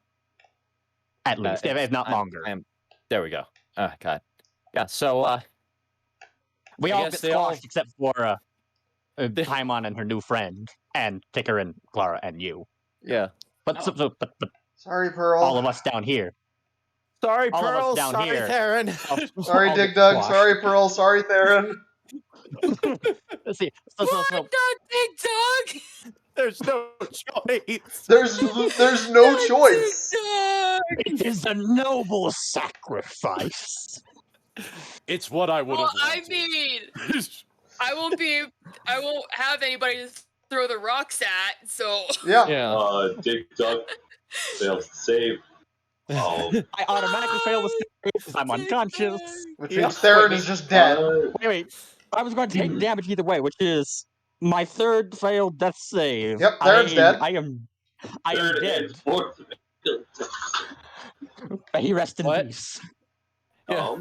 At least, if not longer. There we go. God. Yeah, so, we all get squashed except for Paimon and her new friend, and Ticker and Clara and you. Yeah. But sorry, Pearl. All of us down here. Sorry, all Pearl. Of us down sorry, here. Theron. Sorry, Dig Dug. Sorry, Pearl. Sorry, Theron. Let's see. What? Not Dig Dug? There's no choice. There's no choice. It is a noble sacrifice. It's what I would have wanted. I mean, I won't have anybody to throw the rocks at, so... Yeah. Dig Dug fails to save. I automatically fail the save because I'm unconscious. Which means Theron is just dead. Wait. I was going to take damage either way, which is my third failed death save. Yep, Theron's dead. I am dead. He rest in peace. Yeah.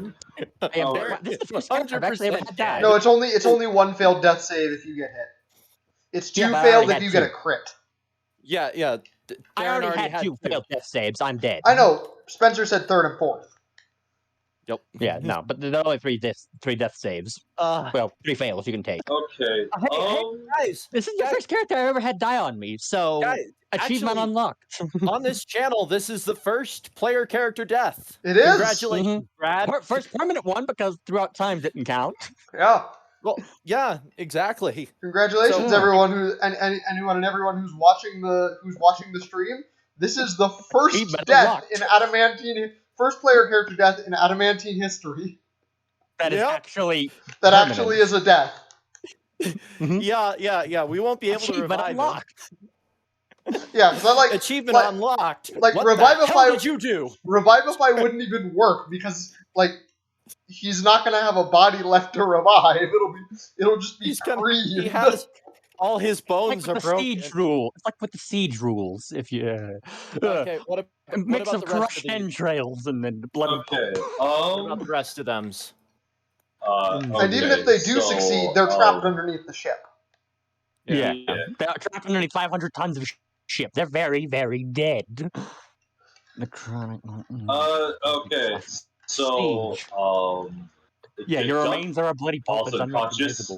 I am dead. This is the first time I've actually ever had that. No, it's only one failed death save if you get hit. It's two failed if you get a crit. Yeah. I already had two failed death saves. I'm dead. I know. Spencer said third and fourth. Yep. Yeah, no, but there are only three death saves. Well, 3 fail if you can take. Okay. Hey, guys, this is the first character I ever had die on me, so achievement unlocked. On this channel, this is the first player character death. It is. Congratulations, Brad. First permanent one because throughout time didn't count. Yeah. Well, yeah, exactly. Congratulations, everyone anyone and everyone who's watching the stream. This is the first death in Adamantine. First player character death in Adamantine history. That is actually is a death. Yeah. We won't be able to revive unlocked. Yeah, because I like achievement unlocked. Like what Revivify. The hell did you do? Revivify wouldn't even work because he's not gonna have a body left to revive. It'll just be cream. He has all his bones are broken. Siege rule. It's like with the siege rules. If you okay, what mix about of crushed entrails and then blood. Okay. What about the rest of them? And even if they do succeed, they're trapped underneath the ship. Yeah. They're trapped underneath 500 tons of ship. They're very, very dead. Necrotic. Okay. So, yeah, your remains are a bloody pulp. Also conscious.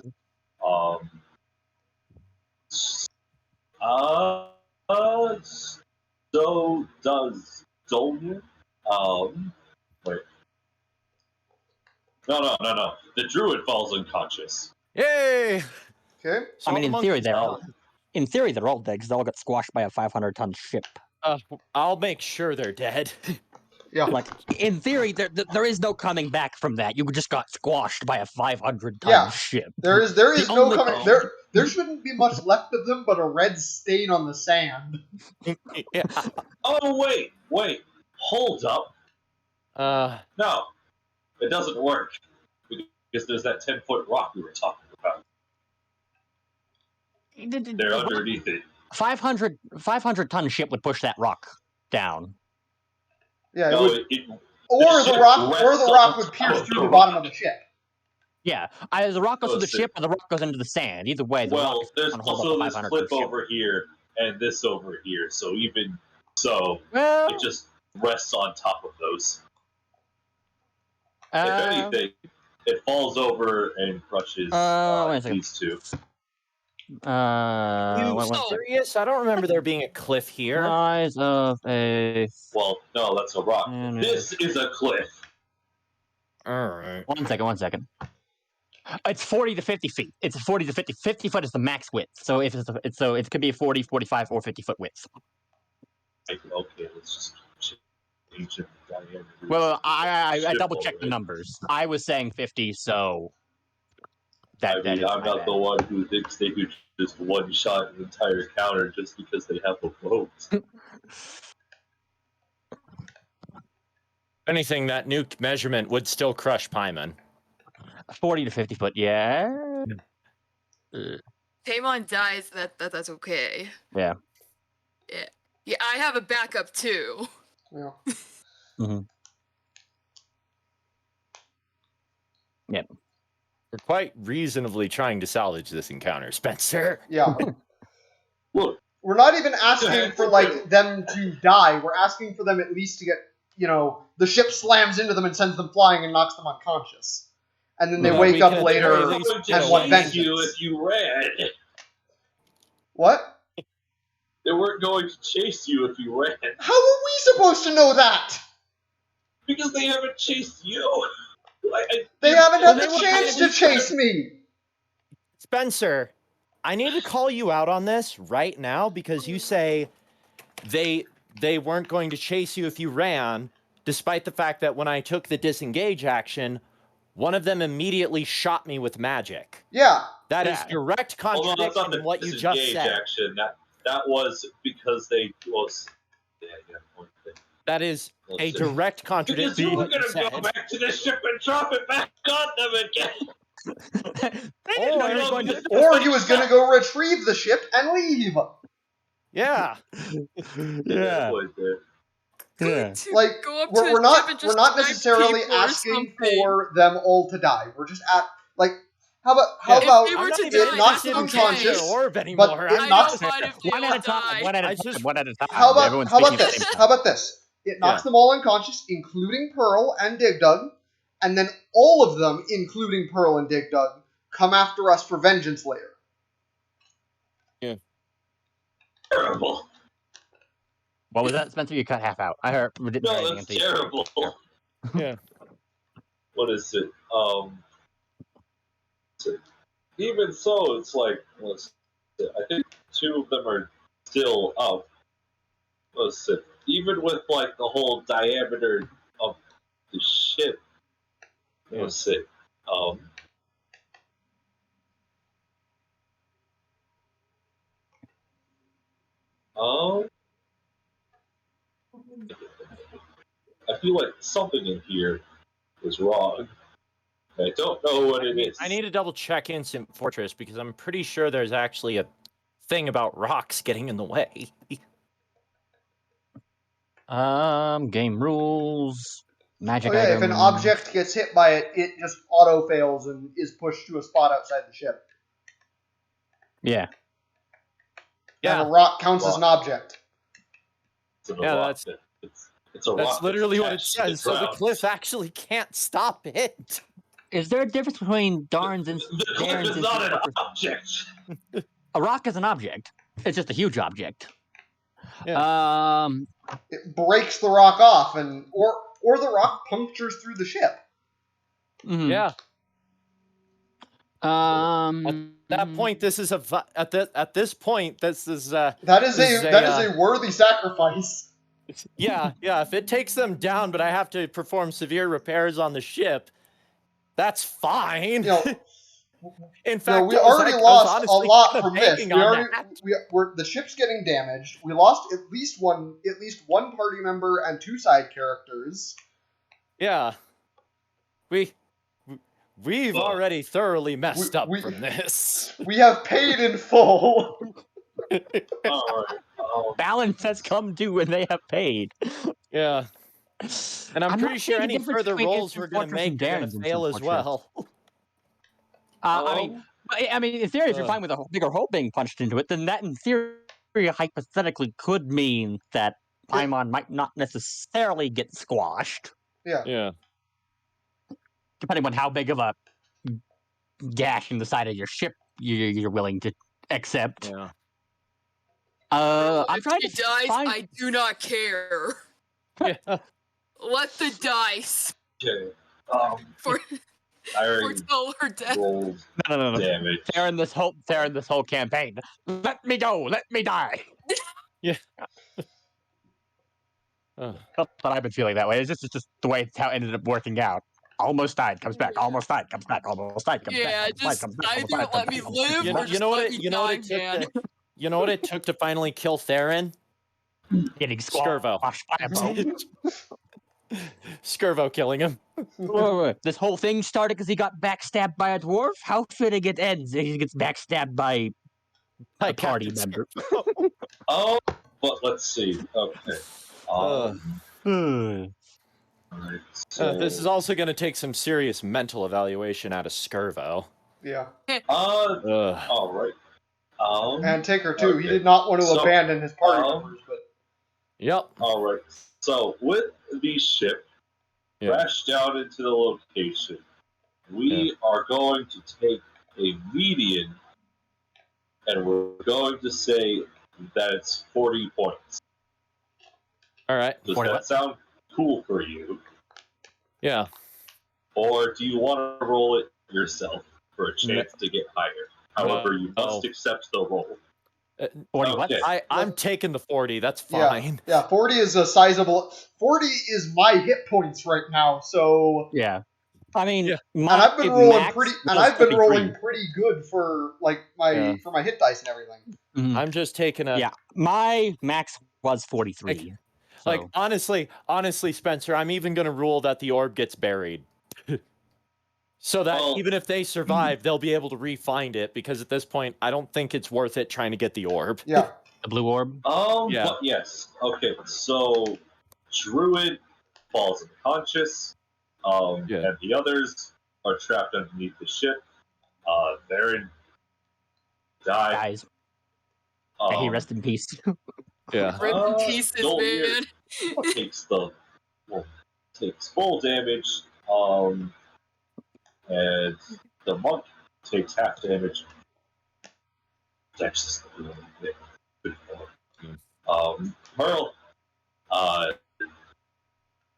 So does Dolman. Wait. No. The druid falls unconscious. Yay! Okay. I mean, in theory, they're all dead because they all got squashed by a 500-ton ship. I'll make sure they're dead. Yeah. Like, in theory, there is no coming back from that. You just got squashed by a 500-ton ship. There is no coming. There shouldn't be much left of them but a red stain on the sand. Yeah. Oh wait. Hold up. No, it doesn't work because there's that 10-foot rock we were talking about. They're underneath it. 500-ton ship would push that rock down. Yeah, no, or the rock would pierce through the bottom of the ship. Yeah, either the rock goes to the ship or the rock goes into the sand. Either way, there's also this cliff over here and this over here. So even so, it just rests on top of those. If anything, it falls over and crushes these two. Serious? I don't remember there being a cliff here. Rise of a... Well, no, that's a rock. This is a cliff. Alright. One second. It's 40 to 50 feet. It's 40 to 50. 50 foot is the max width. So it could be a 40, 45, or 50 foot width. Okay, let's just change the diameter. Well, I double checked the numbers. I was saying 50, so... I'm not the one who thinks they could just one-shot an entire counter just because they have a boat. Anything, that nuke measurement would still crush Paimon. 40 to 50 foot, yeah. Paimon dies, that's okay. Yeah. Yeah, I have a backup too. Yeah. Yep. We're quite reasonably trying to salvage this encounter, Spencer. Yeah. Look, We're not even asking for like them to die. We're asking for them at least to get, the ship slams into them and sends them flying and knocks them unconscious. And then they Well, wake we up can later at least going to and want chase vengeance. you if you ran. What? They weren't going to chase you if you ran. How are we supposed to know that? Because they haven't chased you. They haven't had they the were chance kind to chase me. Spencer, I need to call you out on this right now because you say they weren't going to chase you if you ran, despite the fact that when I took the disengage action, one of them immediately shot me with magic. Yeah. That is direct contradiction in what you just said. Action. That was because they was. That is a direct contradiction. Because you were going to go back to the ship and drop it back on them again. Or he was going to go retrieve the ship and leave. Yeah. Yeah. Like Go up to we're a not ship and just not snipe necessarily people or asking something. for them all to die. We're just at like how about If they were I'm to not die, even it knocks that's them okay. unconscious, orb anymore. but it I knocks don't mind if they One all at a time. die. One at a I time. just- One at a time. How about Everyone's how about speaking at the this? same How time. about this? It knocks them all unconscious, including Pearl and Dig Dug, and then all of them, including Pearl and Dig Dug, come after us for vengeance later. Yeah. Terrible. What was that, Spencer? You cut half out. I heard. No, that's terrible. Yeah. What is it? Even so, it's like, I think two of them are still up. Listen, even with like the whole diameter of the ship, listen, I feel like something in here is wrong. I don't know what it is. I need to double check Instant Fortress because I'm pretty sure there's actually a thing about rocks getting in the way. Game rules. Magic Oh yeah, item. if an object gets hit by it, it just auto fails and is pushed to a spot outside the ship. Yeah. And a rock counts as an object. That's a rock literally what it attached to the says. So the ground. cliff actually can't stop it. Is there a difference between Darn's and The cliff is not an object. A rock is an object. It's just a huge object. Yeah. It breaks the rock off, and or the rock punctures through the ship. Mm-hmm. Yeah. At that point, this is at this point, this is that is a worthy sacrifice. Yeah. If it takes them down, but I have to perform severe repairs on the ship, that's fine. In fact, we already lost a lot from this. The ship's getting damaged. We lost at least one party member and two side characters. Yeah, we've already thoroughly messed up from this. We have paid in full. Balance has come due and they have paid. Yeah. And I'm pretty sure any further rolls we're going to make are going to fail as well. I mean, in theory, if you're fine with a bigger hole being punched into it, then that, in theory, hypothetically could mean that Paimon might not necessarily get squashed. Yeah. Depending on how big of a gash in the side of your ship you're willing to accept. Yeah. I'm trying to find... I do not care. Yeah. Let the dice. Okay. For her death. No. Damage. They're in this whole campaign. Let me go. Let me die. Yeah. Not that I've been feeling that way. It's just the way how it ended up working out. almost died, comes back, almost died, comes back, almost died, comes back, Yeah, almost died, just comes back, almost either died, comes let me back, almost died, live comes or back. just let me die, man. You know what it took to finally kill Theron? Getting Skirvo. squashed by a boat. Skirvo killing him. Wait. This whole thing started because he got backstabbed by a dwarf? How fitting it ends if he gets backstabbed by a party Captain member. Oh, but let's see. Okay. Alright, so, This is also going to take some serious mental evaluation out of Skirvo. Yeah. all right. And Taker too. He okay. did not want to So, abandon his party um, members, but Yep. All right. So with the ship crashed down into the location, we are going to take a median, and we're going to say that it's 40 points. All right. Does 40 that what? sound cool for you? Yeah. Or do you want to roll it yourself for a chance to get higher? However, you must accept the roll. 40 what? Okay. I'm taking the 40. That's yeah, fine. yeah. 40 is a sizable. 40 is my hit points right now. So, Yeah. I mean, Yeah. and my I've been rolling max pretty, was and I've been 33. rolling pretty good for like my Yeah. for my hit dice and everything. Mhm. I'm just taking a Yeah, my max was 43. like So, honestly, Spencer, I'm even going to rule that the orb gets buried. So that Well- even if they survive, they'll be able to re-find it, because at this point, I don't think it's worth it trying to get the orb. Yeah. the blue orb. Yeah. But yes. Okay, so Druid falls unconscious, Yeah. and the others are trapped underneath the ship. Varen died. Guys, may he Um, rest in peace. Yeah. Rip in pieces, Zoltnir man. takes full damage, and the monk takes half damage. That's just a little bit good for him. Pearl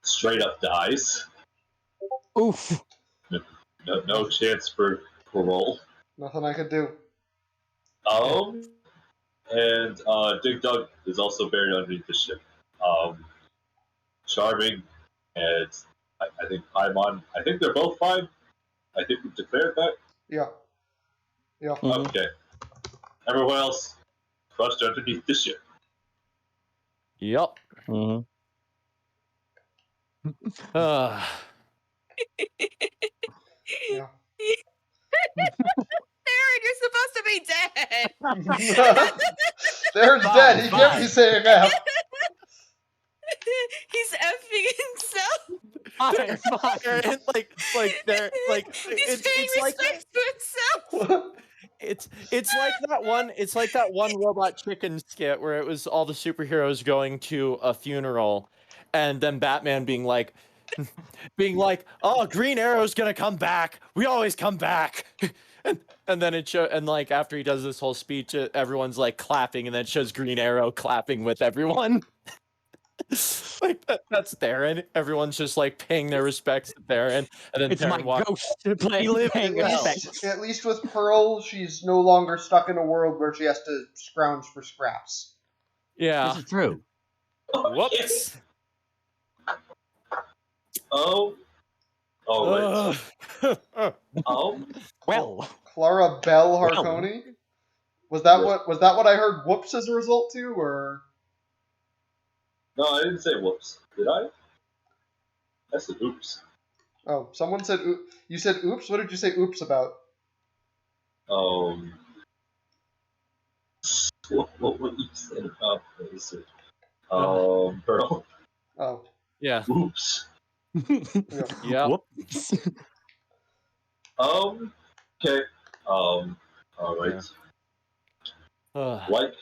straight up dies. Oof. No chance for parole. Nothing I could do. And Dig Dug is also buried underneath the ship. Charming and I think Paimon. I think they're both fine. I think we've declared that. Yeah. Yeah. Mhm. Okay. Everyone else crushed underneath the ship. Yep. Mhm. Yeah. Eric, you're supposed to be dead. There's Fine, dead. He can't be fine. saying F. He's effing himself. Fine, fine. they're like He's paying it's like respect to himself. it's like that one Robot Chicken skit where it was all the superheroes going to a funeral, and then Batman being like, "Oh, Green Arrow's gonna come back. We always come back." And then like after he does this whole speech, everyone's like clapping, and then it shows Green Arrow clapping with everyone. Like that's Theron. Everyone's just like paying their respects to Theron, and then It's my Theron walks. ghost playing At respect. least, at least with Pearl, she's no longer stuck in a world where she has to scrounge for scraps. Yeah. This is true. Whoops. Oh. Oh wait. Well, Clara Bell Well. Harconi? Was that Yeah. what I heard whoops as a result to, or No, I didn't say whoops. Did I? I said oops. oh, someone said you said oops? What did you say oops about? What you said about this? Pearl. Oh. Yeah. Oops. Yeah. Yeah. Whoops. Okay. All right. Like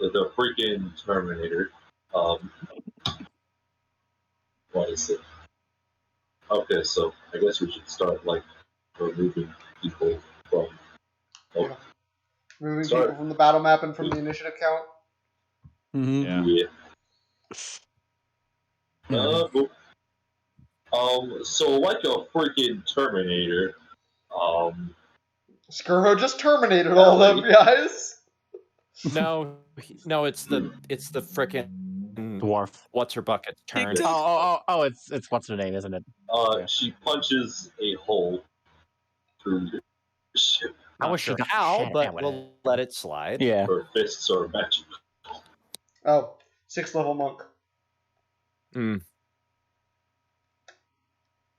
the freaking Terminator. What is it? Okay, so I guess we should start like removing people from. Oh, Yeah. Moving Sorry. people from the battle map and from the initiative count. Mhm. Yeah. Yeah. So like a freaking Terminator. Skirho just terminated all them guys. No, it's the frickin' Dwarf. what's her bucket's turn. Oh, it's what's her name, isn't it? Yeah. She punches a hole through your ship. Not Oh, sure she got how, shattered. but Yeah, we'll let it slide. Yeah, Her fists are magical. Oh, 6th level monk. Hmm.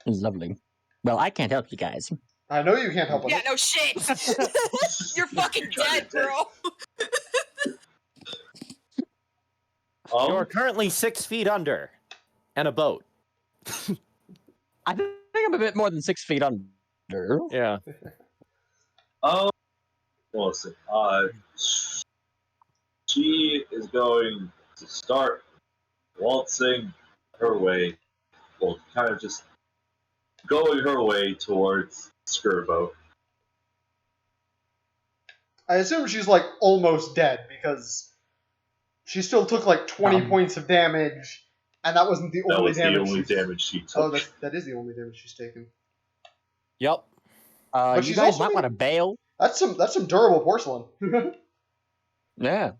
lovely. Well, I can't help you guys. I know you can't help us. Yeah, no shit. You're fucking dead, bro. You're currently 6 feet under, and a boat. I think I'm a bit more than 6 feet under. Yeah. Listen, she is going to start waltzing her way, well, kind of just going her way towards Skirbo. I assume she's like almost dead because she still took like 20 points of damage, and that wasn't the That only was the damage. only damage she took. Oh, that is the only damage she's taken. Yep. But You she's guys also might want to being- bail. That's some durable porcelain. Yeah.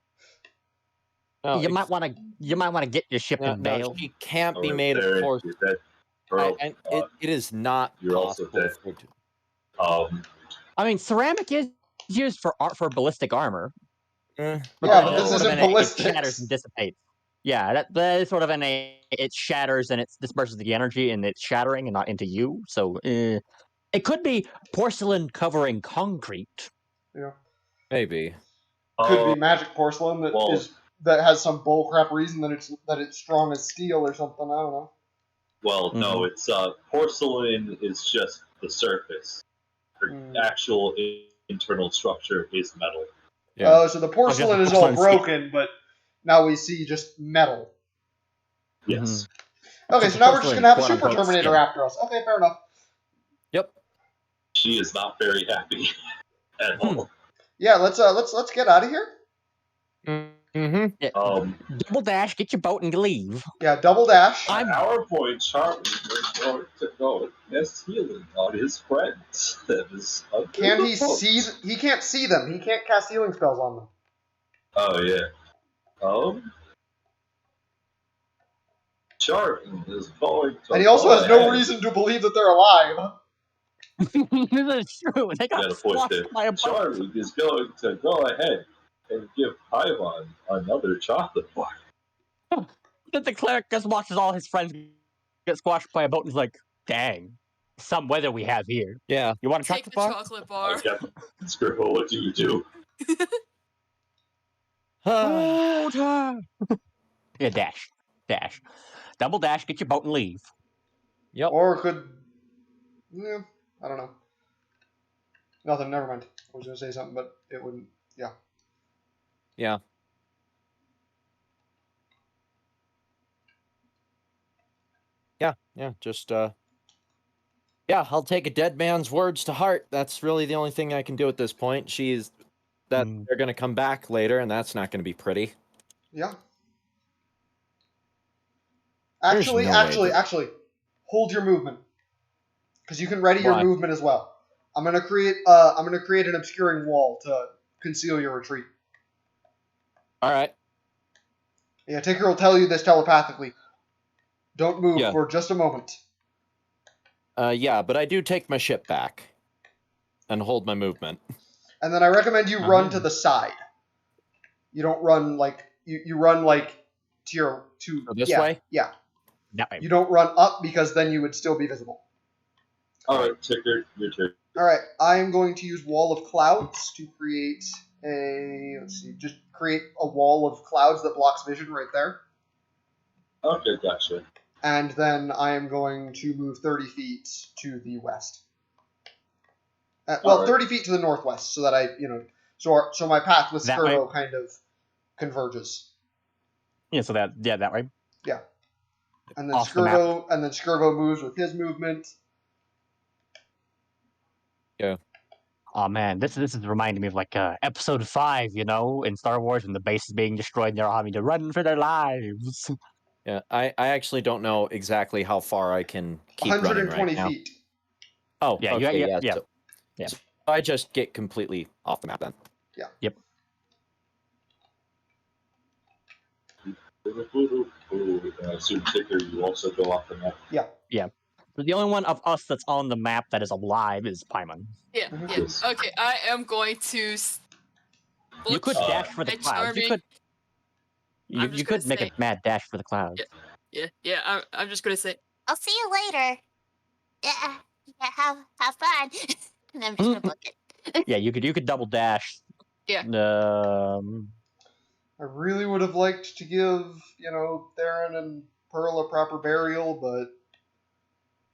No, You might want to get your ship and no, bail. she can't be Alright, made of there, porcelain. you're dead. Earl, And it is not you're also possible dead. for it to- I mean, ceramic is used for ballistic armor. Yeah, but That's this sort of isn't it ballistics. shatters and dissipates. Yeah, that is sort of it shatters and it disperses the energy and it's shattering and not into you. So it could be porcelain covering concrete. Yeah. Maybe. Could be magic porcelain that has some bullcrap reason that it's strong as steel or something. I don't know. Well, no, it's porcelain is just the surface. Her actual internal structure is metal. Yeah. Oh, so the porcelain is all porcelain broken, but now we see just metal. Yes. Okay, Just so a now we're just porcelain, gonna have a quote-unquote, super Terminator skin. after us. Okay, fair enough. Yep. She is not very happy at all. Yeah, let's get out of here. Mm-hmm. Yeah. Double dash, get your boat and leave. Yeah, double dash. At our point, Charlie is going to go and cast healing on his friends. That is Can he the boat. see? He can't see them. He can't cast healing spells on them. Oh yeah. Charlie is going to. And he also go has no ahead. reason to believe that they're alive. This is true. They Got got a point there. squashed by a boat. Charlie is going to go ahead and give Paimon another chocolate bar. Then the cleric just watches all his friends get squashed by a boat and is like, dang, some weather we have here. Yeah. You want a Take chocolate the bar? chocolate bar. Captain Scribble, what do you do? Oh, time. Yeah, dash. Dash. Double dash, get your boat and leave. Yep. Or could. Yeah, I don't know. Nothing. Never mind. I was gonna say something, but it wouldn't. Yeah. Yeah. Yeah. Just yeah, I'll take a dead man's words to heart. That's really the only thing I can do at this point. They're gonna come back later, and that's not gonna be pretty. Yeah. There's no way Actually, hold your movement, because you can ready your Why? movement as well. I'm gonna create an obscuring wall to conceal your retreat. All right. Yeah, Tinker will tell you this telepathically. Don't move Yeah. for just a moment. Yeah, but I do take my ship back and hold my movement. And then I recommend you run to the side. You don't run like you run like to this way? Yeah. That way. You don't run up because then you would still be visible. Alright, Ticker, your turn. All right, I am going to use Wall of Clouds to create just create a wall of clouds that blocks vision right there. Okay, gotcha. And then I am going to move 30 feet to the west. Alright. 30 feet to the northwest, so that so my path with That Skirbo kind of converges. Yeah, so that way. Yeah. And then Off the map. Skirbo moves with his movement. Yeah. Oh man, this is reminding me of like episode 5, in Star Wars when the base is being destroyed and they're all having to run for their lives. Yeah, I actually don't know exactly how far I can keep running 120 right now. feet. Oh, Yeah, okay, yeah. So I just get completely off the map then. Yeah. Yep. I assume Ticker, you also go off the map. Yeah. Yeah. The only one of us that's on the map that is alive is Paimon. Yeah, Mhm. yeah. Yes. Okay, I am going to You could look dash for the at clouds. You Charming. could. I'm You just gonna could make a say, mad dash for the clouds. yeah. I'm just gonna say, I'll see you later. Yeah, yeah. Have fun. And I'm just gonna book it. Yeah, you could double dash. Yeah. I really would have liked to give, Theron and Pearl a proper burial, but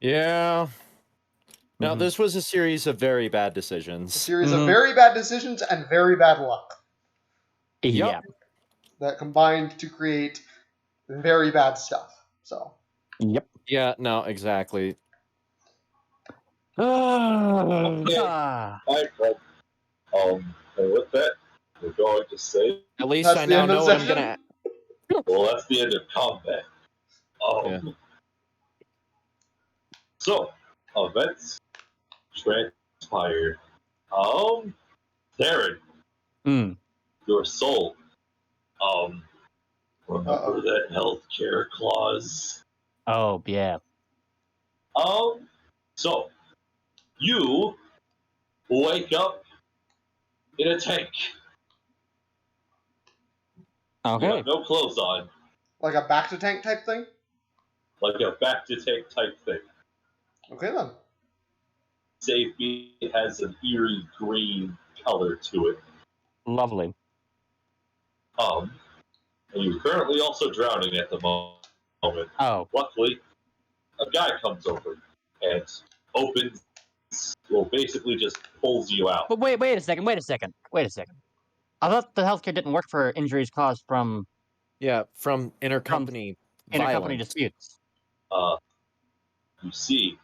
Yeah. Now, Mhm. this was a series of very bad a decisions. series of Mhm. very bad decisions and very bad luck Yeah. that combined to create very bad stuff. So, Yep. Yeah, no, exactly. Okay. Ah. Alright, well, and with that, we're going to say, At least that's I the now end of know the what I'm session. gonna. well, that's the end of combat. Yeah. So, events transpired. Darren, Mm. your soul. Remember Uh-oh. that healthcare clause? Oh yeah. So you wake up in a tank. You Okay. have no clothes on, Like a back to tank type thing? like a back to tank type thing. Okay then. Safety has an eerie green color to it. Lovely. And you're currently also drowning at the moment. Oh. Luckily, a guy comes over and opens, well, basically just pulls you out. But wait a second. I thought the healthcare didn't work for injuries caused from Yeah, from intercompany intercompany violence. disputes. You see,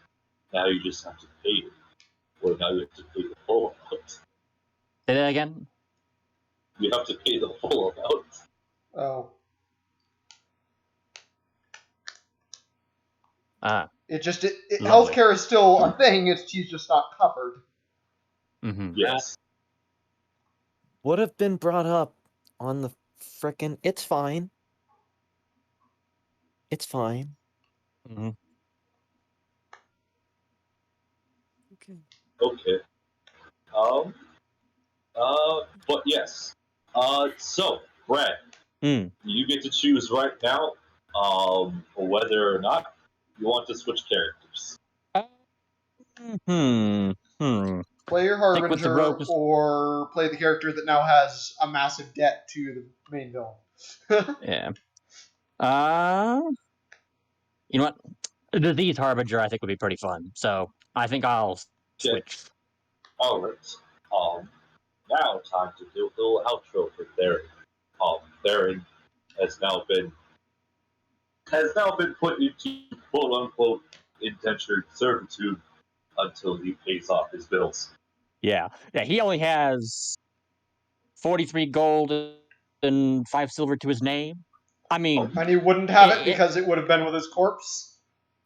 now you just have to pay it. Or now you have to pay the full amount. Say that again. You have to pay the full amount. Oh. Ah. Lovely. Healthcare is still a thing, she's just not covered. Mm-hmm. Yes. Would have been brought up on the frickin'. It's fine. It's fine. Mm-hmm. okay. Okay. But yes. So, Brad, Mm. you get to choose right now, whether or not you want to switch characters. Play your Stick with the Harbinger rogues. or play the character that now has a massive debt to the main villain. Yeah. You know what? The Thieves Harbinger I think would be pretty fun. So I think I'll switch. Alright. Now time to do a little outro for Theron. Theron has now been put into quote unquote indentured servitude until he pays off his bills. Yeah. He only has 43 gold and 5 silver to his name. I mean, And he wouldn't have it it- because it would have been with his corpse.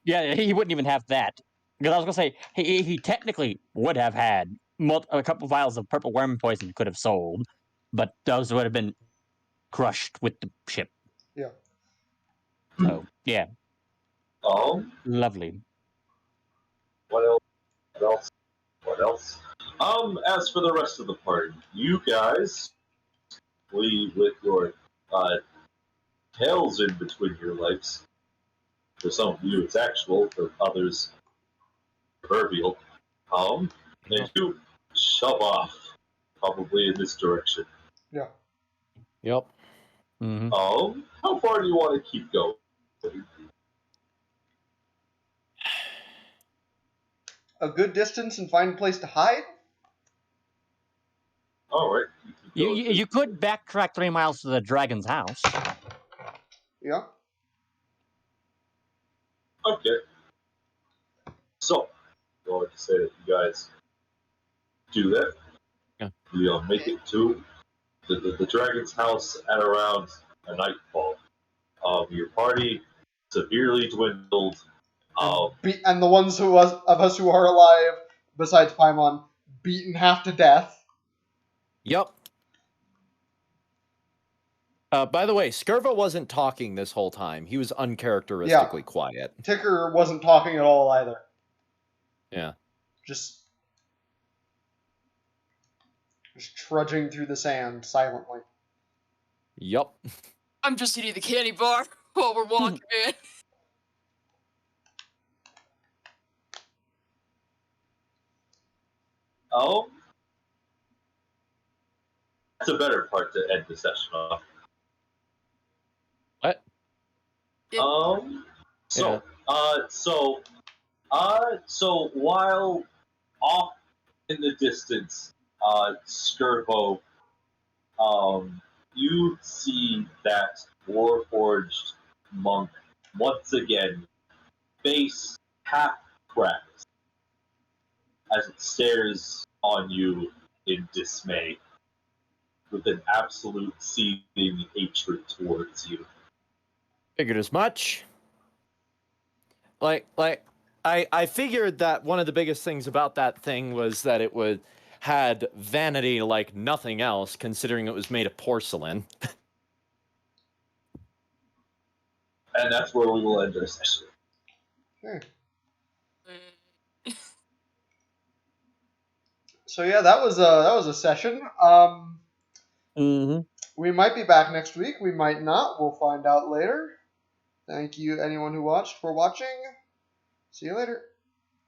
yeah, he wouldn't even have that. Because I was gonna say he technically would have had a couple vials of purple worm poison could have sold, but those would have been crushed with the ship. Yeah. So yeah, lovely. What else? What else? What else? As for the rest of the party, you guys leave with your tails in between your legs. For some of you, it's actual. For others, proverbial. And you shove off, probably in this direction. Yeah. Yep. Mm-hmm. How far do you want to keep going? A good distance and find a place to hide? All right. You could backtrack 3 miles to the dragon's house. Yeah. Okay. So, I'm going to say that you guys do that. Yeah. You make it to the dragon's house at around a nightfall. Your party severely dwindled. And the ones of us who are alive, besides Paimon, beaten half to death. Yep. By the way, Skirva wasn't talking this whole time. He was uncharacteristically quiet. Ticker wasn't talking at all either. Yeah. Just trudging through the sand silently. Yup. I'm just eating the candy bar while we're walking in. Oh, that's a better part to end the session off. What? So, Yeah. so while off in the distance, Skirbo, you see that Warforged monk once again, face half cracked, as it stares on you in dismay, with an absolute seething hatred towards you. Figured as much. I figured that one of the biggest things about that thing was that it had vanity like nothing else, considering it was made of porcelain. And that's where we will end our session. Okay. So yeah, that was a session. Mm-hmm. We might be back next week. We might not. We'll find out later. Thank you, anyone who watched, for watching. See you later.